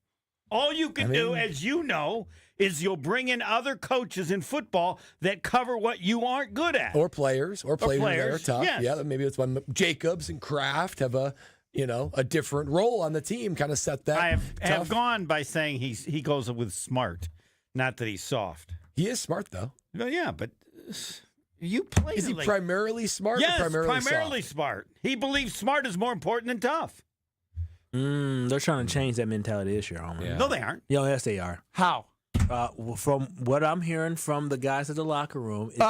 All you can do, as you know, is you'll bring in other coaches in football that cover what you aren't good at. Or players that are tough. Yes. Yeah, maybe it's when Jacobs and Kraft have a different role on the team, kind of set that. I have gone by saying he goes with smart, not that he's soft. He is smart, though. Well, yeah, but you play. Is he primarily smart yes, or primarily smart. He believes smart is more important than tough. They're trying to change that mentality this year, Homer. Yeah. No, they aren't. Yes, they are. How? From what I'm hearing from the guys at the locker room, it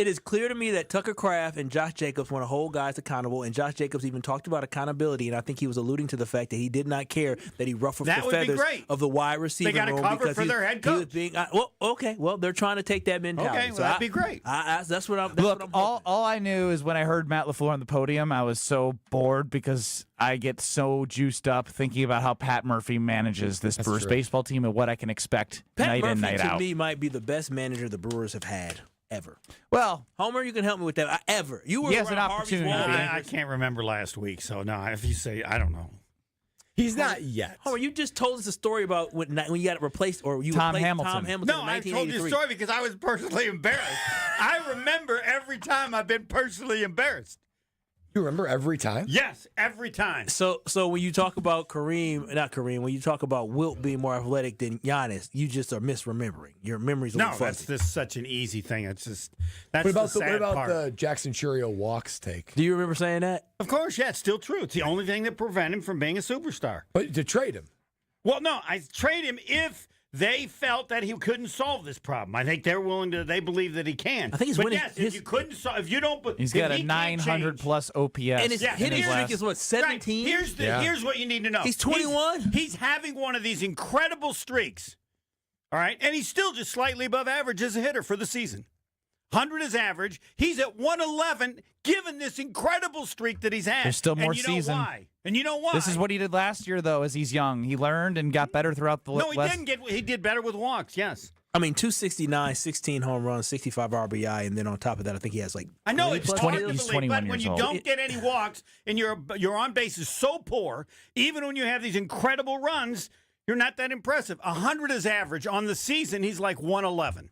is clear to me that Tucker Kraft and Josh Jacobs want to hold guys accountable, and Josh Jacobs even talked about accountability, and I think he was alluding to the fact that he did not care that he ruffled the feathers of the wide receiver room. They got to cover for their head coach. They're trying to take that mentality. Okay, well, that'd be great. That's what I'm. Look, all I knew is when I heard Matt LaFleur on the podium, I was so bored because I get so juiced up thinking about how Pat Murphy manages this Brewers baseball team and what I can expect night in, night out. To me, might be the best manager the Brewers have had ever. Well, Homer, you can help me with that. Ever. You were an opportunity. I can't remember last week, so no. If you say, I don't know. He's not yet. Homer, you just told us a story about when you got replaced, or you Tom replaced Hamilton. Tom Hamilton. No, in 1983. I told you a story because I was personally embarrassed. I remember every time I've been personally embarrassed. You remember every time? Yes, every time. So when you talk about when you talk about Wilt being more athletic than Giannis, you just are misremembering. Your memory's a little that's fuzzy. just such an easy thing. It's just that's What the about part. the Jackson Churio walks take? Do you remember saying that? Of course, yeah, it's still true. It's the only thing that prevent him from being a superstar. But to trade him. Well, no, I trade him if they felt that he couldn't solve this problem. I think they're willing to. They believe that he can. I think he's but winning. Yes, if you couldn't solve, if you don't, He's if got a he can't 900 change- plus OPS. And his hitting his streak last- is what, 17? Right. Here's what you need to know. He's 21? He's having one of these incredible streaks. All right, and he's still just slightly above average as a hitter for the season. 100 is average. He's at 111, given this incredible streak that he's had. There's still more and you season. Know why? And you know why? This is what he did last year, though, as he's young. He learned and got better throughout the No, he didn't get. He did better with walks. Yes. I mean, 269, 16 home runs, 65 RBI, and then on top of that, I think he has like. I know it's hard to he's believe, 21 but when years you old. don't get any walks and your on base is so poor, even when you have these incredible runs, you're not that impressive. 100 is average on the season. He's like 111,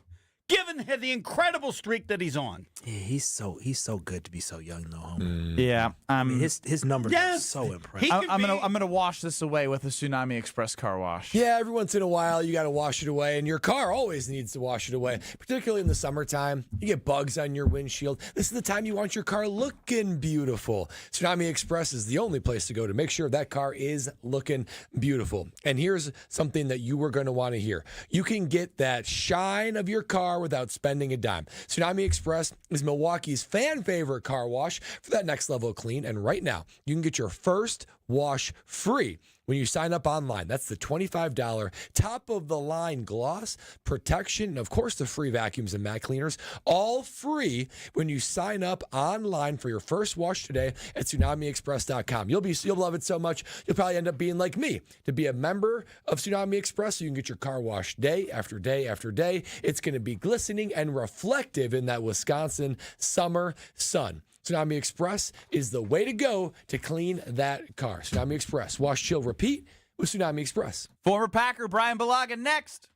given the incredible streak that he's on. Yeah, he's so good to be so young, though. Homie. Yeah, I mean, his numbers are so impressive. I'm gonna wash this away with a Tsunami Express car wash. Yeah, every once in a while you got to wash it away, and your car always needs to wash it away, particularly in the summertime. You get bugs on your windshield. This is the time you want your car looking beautiful. Tsunami Express is the only place to go to make sure that car is looking beautiful. And here's something that you were going to want to hear. You can get that shine of your car without spending a dime. Tsunami Express is Milwaukee's fan favorite car wash for that next level of clean. And right now, you can get your first wash free when you sign up online. That's the $25 top-of-the-line gloss, protection, and, of course, the free vacuums and mat cleaners, all free when you sign up online for your first wash today at TsunamiExpress.com. You'll love it so much, you'll probably end up being like me, to be a member of Tsunami Express so you can get your car washed day after day after day. It's going to be glistening and reflective in that Wisconsin summer sun. Tsunami Express is the way to go to clean that car. Tsunami Express. Wash, chill, repeat with Tsunami Express. Former Packer Brian Balaga next.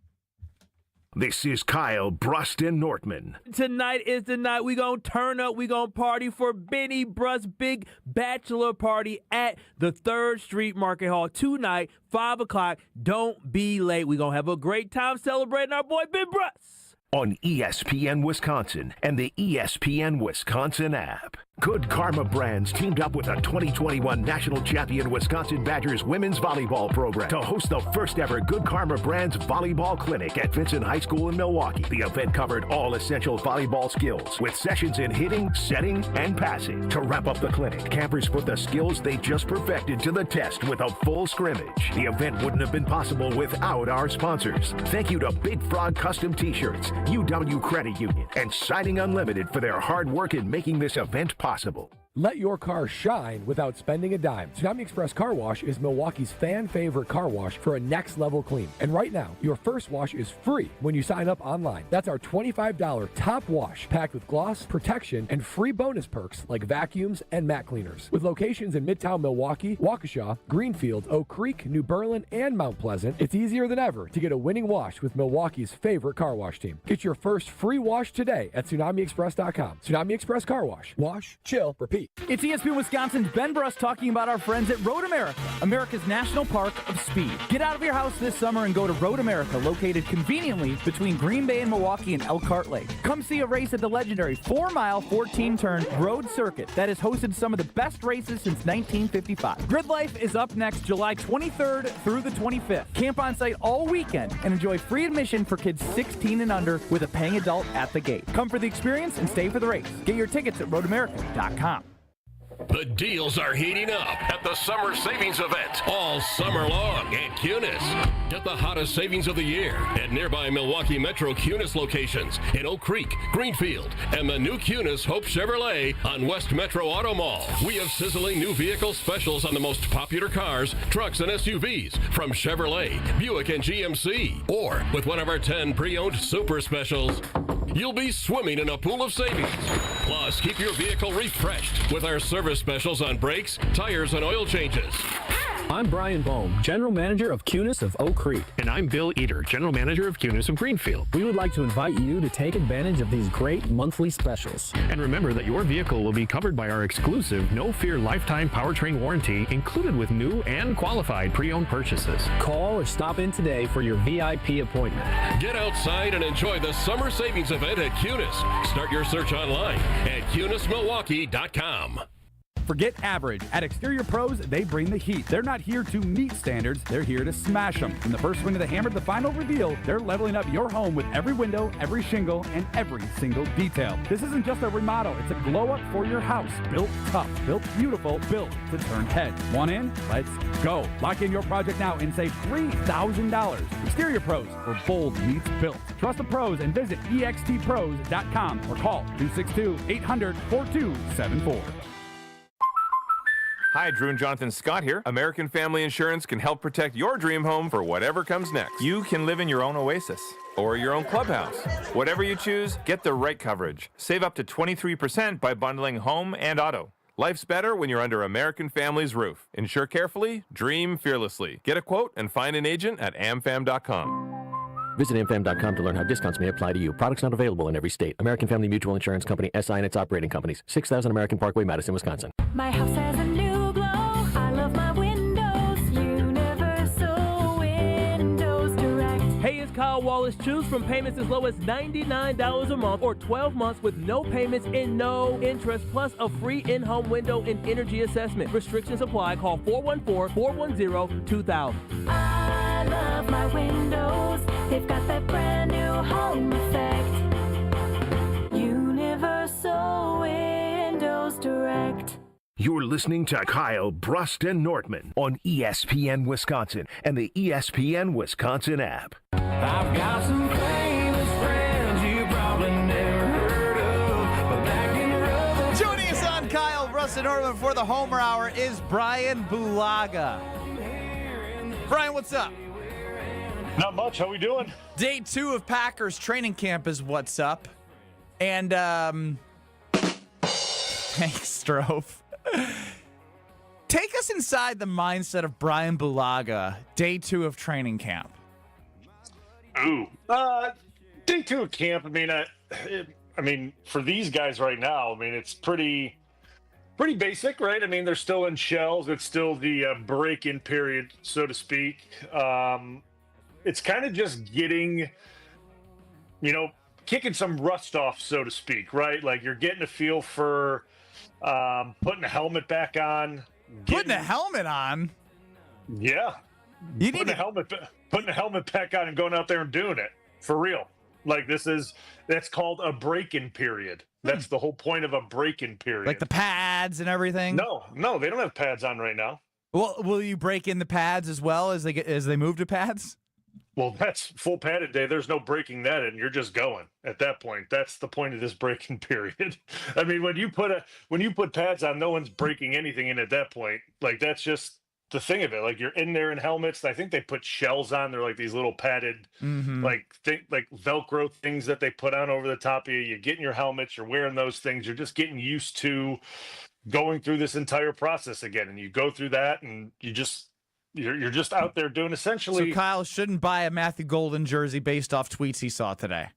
This is Kyle, Brust, and Nortman. Tonight is the night we gonna turn up. We gonna party for Benny Brust's big bachelor party at the 3rd Street Market Hall tonight, 5 o'clock. Don't be late. We gonna have a great time celebrating our boy Ben Brust. On ESPN Wisconsin and the ESPN Wisconsin app. Good Karma Brands teamed up with a 2021 National Champion Wisconsin Badgers women's volleyball program to host the first ever Good Karma Brands Volleyball Clinic at Vincent High School in Milwaukee. The event covered all essential volleyball skills with sessions in hitting, setting, and passing. To wrap up the clinic, campers put the skills they just perfected to the test with a full scrimmage. The event wouldn't have been possible without our sponsors. Thank you to Big Frog Custom T-Shirts, UW Credit Union, and Siding Unlimited for their hard work in making this event possible. Let your car shine without spending a dime. Tsunami Express Car Wash is Milwaukee's fan favorite car wash for a next level clean. And right now, your first wash is free when you sign up online. That's our $25 top wash packed with gloss, protection, and free bonus perks like vacuums and mat cleaners. With locations in Midtown Milwaukee, Waukesha, Greenfield, Oak Creek, New Berlin, and Mount Pleasant, it's easier than ever to get a winning wash with Milwaukee's favorite car wash team. Get your first free wash today at TsunamiExpress.com. Tsunami Express Car Wash. Wash, chill, repeat. It's ESPN Wisconsin's Ben Brust talking about our friends at Road America, America's national park of speed. Get out of your house this summer and go to Road America, located conveniently between Green Bay and Milwaukee and Elkhart Lake. Come see a race at the legendary 4-mile, 14-turn road circuit that has hosted some of the best races since 1955. Grid Life is up next July 23rd through the 25th. Camp on site all weekend and enjoy free admission for kids 16 and under with a paying adult at the gate. Come for the experience and stay for the race. Get your tickets at roadamerica.com. The deals are heating up at the Summer Savings Event all summer long at Cunis. Get the hottest savings of the year at nearby Milwaukee Metro Cunis locations in Oak Creek, Greenfield, and the new Cunis Hope Chevrolet on West Metro Auto Mall. We have sizzling new vehicle specials on the most popular cars, trucks, and SUVs from Chevrolet, Buick, and GMC. Or with one of our 10 pre-owned super specials, you'll be swimming in a pool of savings. Plus, keep your vehicle refreshed with our service specials on brakes, tires, and oil changes. I'm Brian Bohm, General Manager of Cunis of Oak Creek. And I'm Bill Eater, General Manager of Cunis of Greenfield. We would like to invite you to take advantage of these great monthly specials. And remember that your vehicle will be covered by our exclusive No Fear Lifetime Powertrain Warranty included with new and qualified pre-owned purchases. Call or stop in today for your VIP appointment. Get outside and enjoy the summer savings event at Cunis. Start your search online at CunisMilwaukee.com. Forget average. At Exterior Pros, they bring the heat. They're not here to meet standards. They're here to smash them. From the first swing of the hammer to the final reveal, they're leveling up your home with every window, every shingle, and every single detail. This isn't just a remodel. It's a glow up for your house. Built tough, built beautiful, built to turn heads. Want in? Let's go. Lock in your project now and save $3,000. Exterior Pros, where bold meets built. Trust the pros and visit extpros.com or call 262-800-4274. Hi, Drew and Jonathan Scott here. American Family Insurance can help protect your dream home for whatever comes next. You can live in your own oasis or your own clubhouse. Whatever you choose, get the right coverage. Save up to 23% by bundling home and auto. Life's better when you're under American Family's roof. Insure carefully, dream fearlessly. Get a quote and find an agent at amfam.com. Visit amfam.com to learn how discounts may apply to you. Products not available in every state. American Family Mutual Insurance Company, SI and its operating companies. 6000 American Parkway, Madison, Wisconsin. My house has a new glow. I love my windows. Universal Windows Direct. Hey, it's Kyle Wallace. Choose from payments as low as $99 a month or 12 months with no payments and no interest, plus a free in-home window and energy assessment. Restrictions apply. Call 414-410-2000. I love my windows. They've got that brand new home effect. Universal Windows Direct. You're listening to Kyle, Brust, and Nortman on ESPN Wisconsin and the ESPN Wisconsin app. I've got some famous friends you probably never heard of, but back in rubber. Joining us on Kyle, Brust, and Nortman for the Homer Hour is Brian Bulaga. Brian, what's up? Not much. How we doing? Day 2 of Packers training camp is what's up. And, thanks, Stro. Take us inside the mindset of Brian Bulaga, day 2 of training camp. Ooh. Day 2 of camp, I mean, for these guys right now, it's pretty basic, right? they're still in shells. It's still the break-in period, so to speak. It's kind of just getting, kicking some rust off, so to speak, right? Like you're getting a feel for putting a helmet back on. Putting a helmet on? Yeah. Putting a helmet back on and going out there and doing it for real. Like that's called a break-in period. That's the whole point of a break-in period. Like the pads and everything? No, they don't have pads on right now. Well, will you break in the pads as well as they move to pads? Well, that's full padded day. There's no breaking that in. You're just going at that point. That's the point of this break-in period. When you put pads on, no one's breaking anything in at that point. Like that's just the thing of it. Like you're in there in helmets. I think they put shells on. They're like these little padded, like Velcro things that they put on over the top of you. You get in your helmets. You're wearing those things. You're just getting used to going through this entire process again. And you go through that, and you're just out there doing essentially. So Kyle shouldn't buy a Matthew Golden jersey based off tweets he saw today.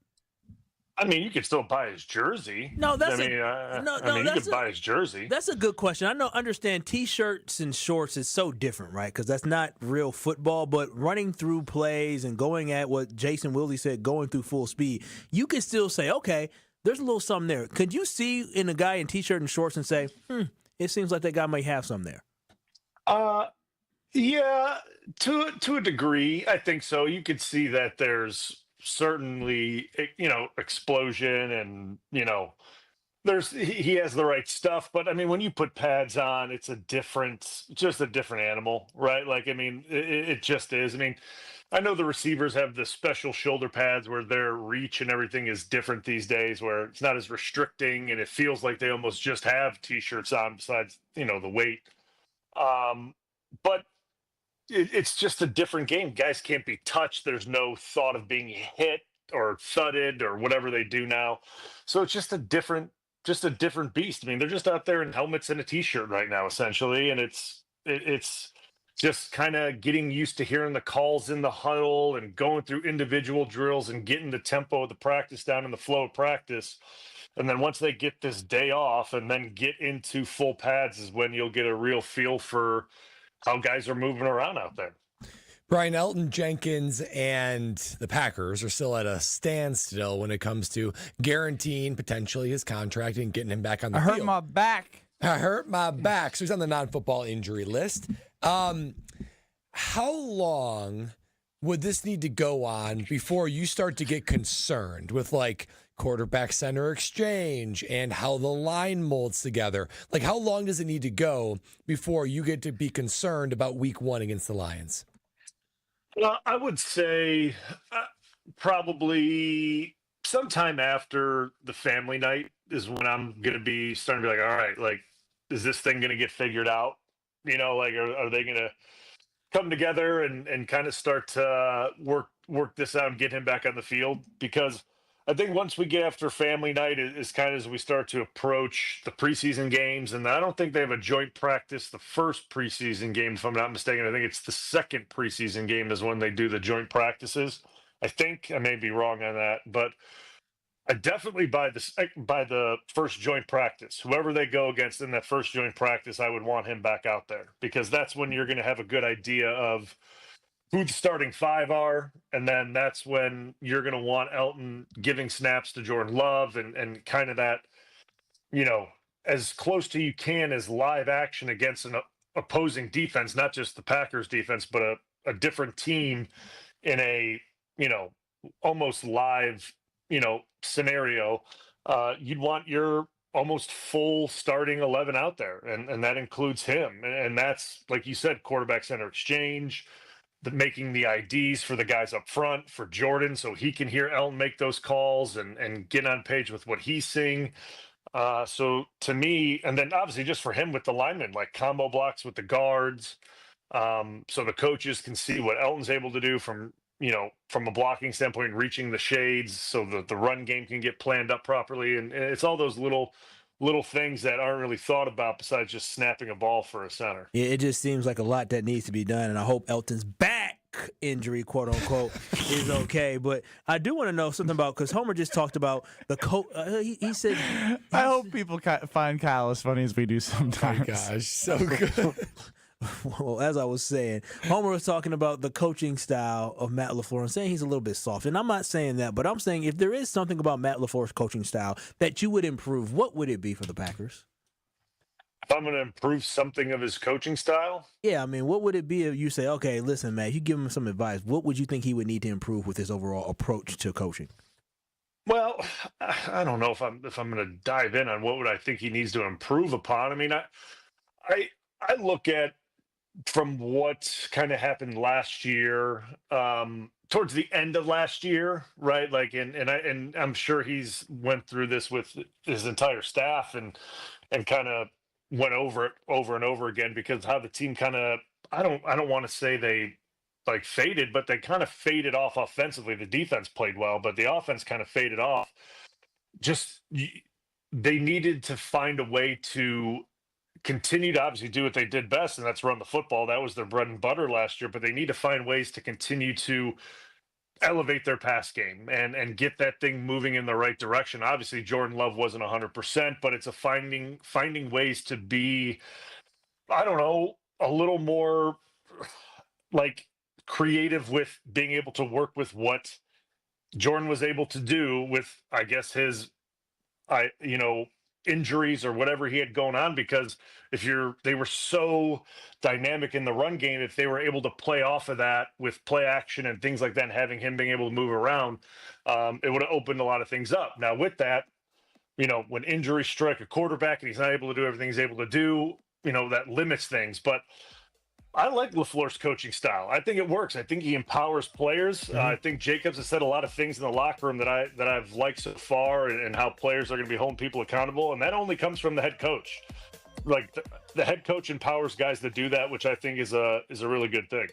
You could still buy his jersey. No, that's you could buy his jersey. That's a good question. Understand T-shirts and shorts is so different, right? Because that's not real football. But running through plays and going at what Jason Wilde said, going through full speed, you can still say, okay, there's a little something there. Could you see in a guy in T-shirt and shorts and say, it seems like that guy might have something there? Yeah, to a degree, I think so. You could see that there's certainly, explosion and, he has the right stuff. But when you put pads on, it's just a different animal, right? Like, it just is. I know the receivers have the special shoulder pads where their reach and everything is different these days, where it's not as restricting and it feels like they almost just have T-shirts on besides, the weight. But it's just a different game. Guys can't be touched. There's no thought of being hit or thudded or whatever they do now. So it's just a different beast. They're just out there in helmets and a T-shirt right now, essentially. And it's just kind of getting used to hearing the calls in the huddle and going through individual drills and getting the tempo of the practice down in the flow of practice. And then once they get this day off and then get into full pads is when you'll get a real feel for how guys are moving around out there. Brian, Elton Jenkins and the Packers are still at a standstill when it comes to guaranteeing potentially his contract and getting him back on the field. I hurt my back. I hurt my back. So he's on the non-football injury list. How long would this need to go on before you start to get concerned with like quarterback center exchange and how the line molds together? Like, how long does it need to go before you get to be concerned about week 1 against the Lions? Well, I would say probably sometime after the family night is when I'm going to be starting to be like, all right, like, is this thing going to get figured out? You know, like, are they going to come together and kind of start to work this out and get him back on the field? Because I think once we get after family night is kind of as we start to approach the preseason games. And I don't think they have a joint practice the first preseason game, if I'm not mistaken. I think it's the second preseason game is when they do the joint practices. I think I may be wrong on that, but I definitely by the first joint practice, whoever they go against in that first joint practice, I would want him back out there, because that's when you're going to have a good idea of who the starting 5 are. And then that's when you're going to want Elton giving snaps to Jordan Love and kind of that, you know, as close to you can as live action against an opposing defense, not just the Packers defense, but a different team in a, you know, almost live, you know, scenario. You'd want your almost full starting 11 out there. And that includes him. And that's, like you said, quarterback center exchange, making the IDs for the guys up front for Jordan so he can hear Elton make those calls and get on page with what he's seeing. So to me, and then obviously just for him with the linemen, like combo blocks with the guards, so the coaches can see what Elton's able to do from, you know, from a blocking standpoint, reaching the shades so that the run game can get planned up properly. And it's all those little things that aren't really thought about besides just snapping a ball for a center. Yeah, it just seems like a lot that needs to be done, and I hope Elton's back injury, quote unquote, is okay. But I do want to know something about, because Homer just talked about the coach. He said, I hope people find Kyle as funny as we do sometimes. Oh my gosh, so good. Well, as I was saying, Homer was talking about the coaching style of Matt LaFleur and saying he's a little bit soft. And I'm not saying that, but I'm saying if there is something about Matt LaFleur's coaching style that you would improve, what would it be for the Packers? If I'm going to improve something of his coaching style? Yeah, I mean, what would it be if you say, okay, listen, Matt, you give him some advice. What would you think he would need to improve with his overall approach to coaching? Well, I don't know if I'm going to dive in on what would I think he needs to improve upon. I mean, I look at from what kind of happened last year, towards the end of last year, right? Like, and I'm sure he's went through this with his entire staff and kind of went over it over and over again, because how the team kind of, I don't want to say they like faded, but they kind of faded off offensively. The defense played well, but the offense kind of faded off. Just they needed to find a way to continue to obviously do what they did best, and that's run the football. That was their bread and butter last year, but they need to find ways to continue to elevate their pass game and get that thing moving in the right direction. Obviously, Jordan Love wasn't 100%, but it's a finding ways to be, I don't know, a little more like creative with being able to work with what Jordan was able to do with, I guess, his, injuries or whatever he had going on. Because they were so dynamic in the run game, if they were able to play off of that with play action and things like that, and having him being able to move around, it would have opened a lot of things up. Now with that, when injuries strike a quarterback and he's not able to do everything he's able to do, that limits things. But I like LaFleur's coaching style. I think it works. I think he empowers players. Mm-hmm. I think Jacobs has said a lot of things in the locker room that I've liked so far, and how players are going to be holding people accountable. And that only comes from the head coach. Like the head coach empowers guys to do that, which I think is a really good thing.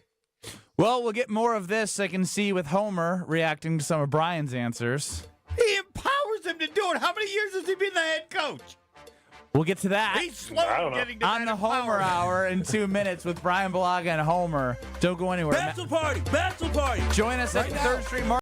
Well, we'll get more of this, I can see, with Homer reacting to some of Brian's answers. He empowers him to do it. How many years has he been the head coach? We'll get to that He's slow getting to on the Homer Hour in 2 minutes with Brian Balaga and Homer. Don't go anywhere. Bachelor party! Bachelor party! Join us at the 3rd Street Market.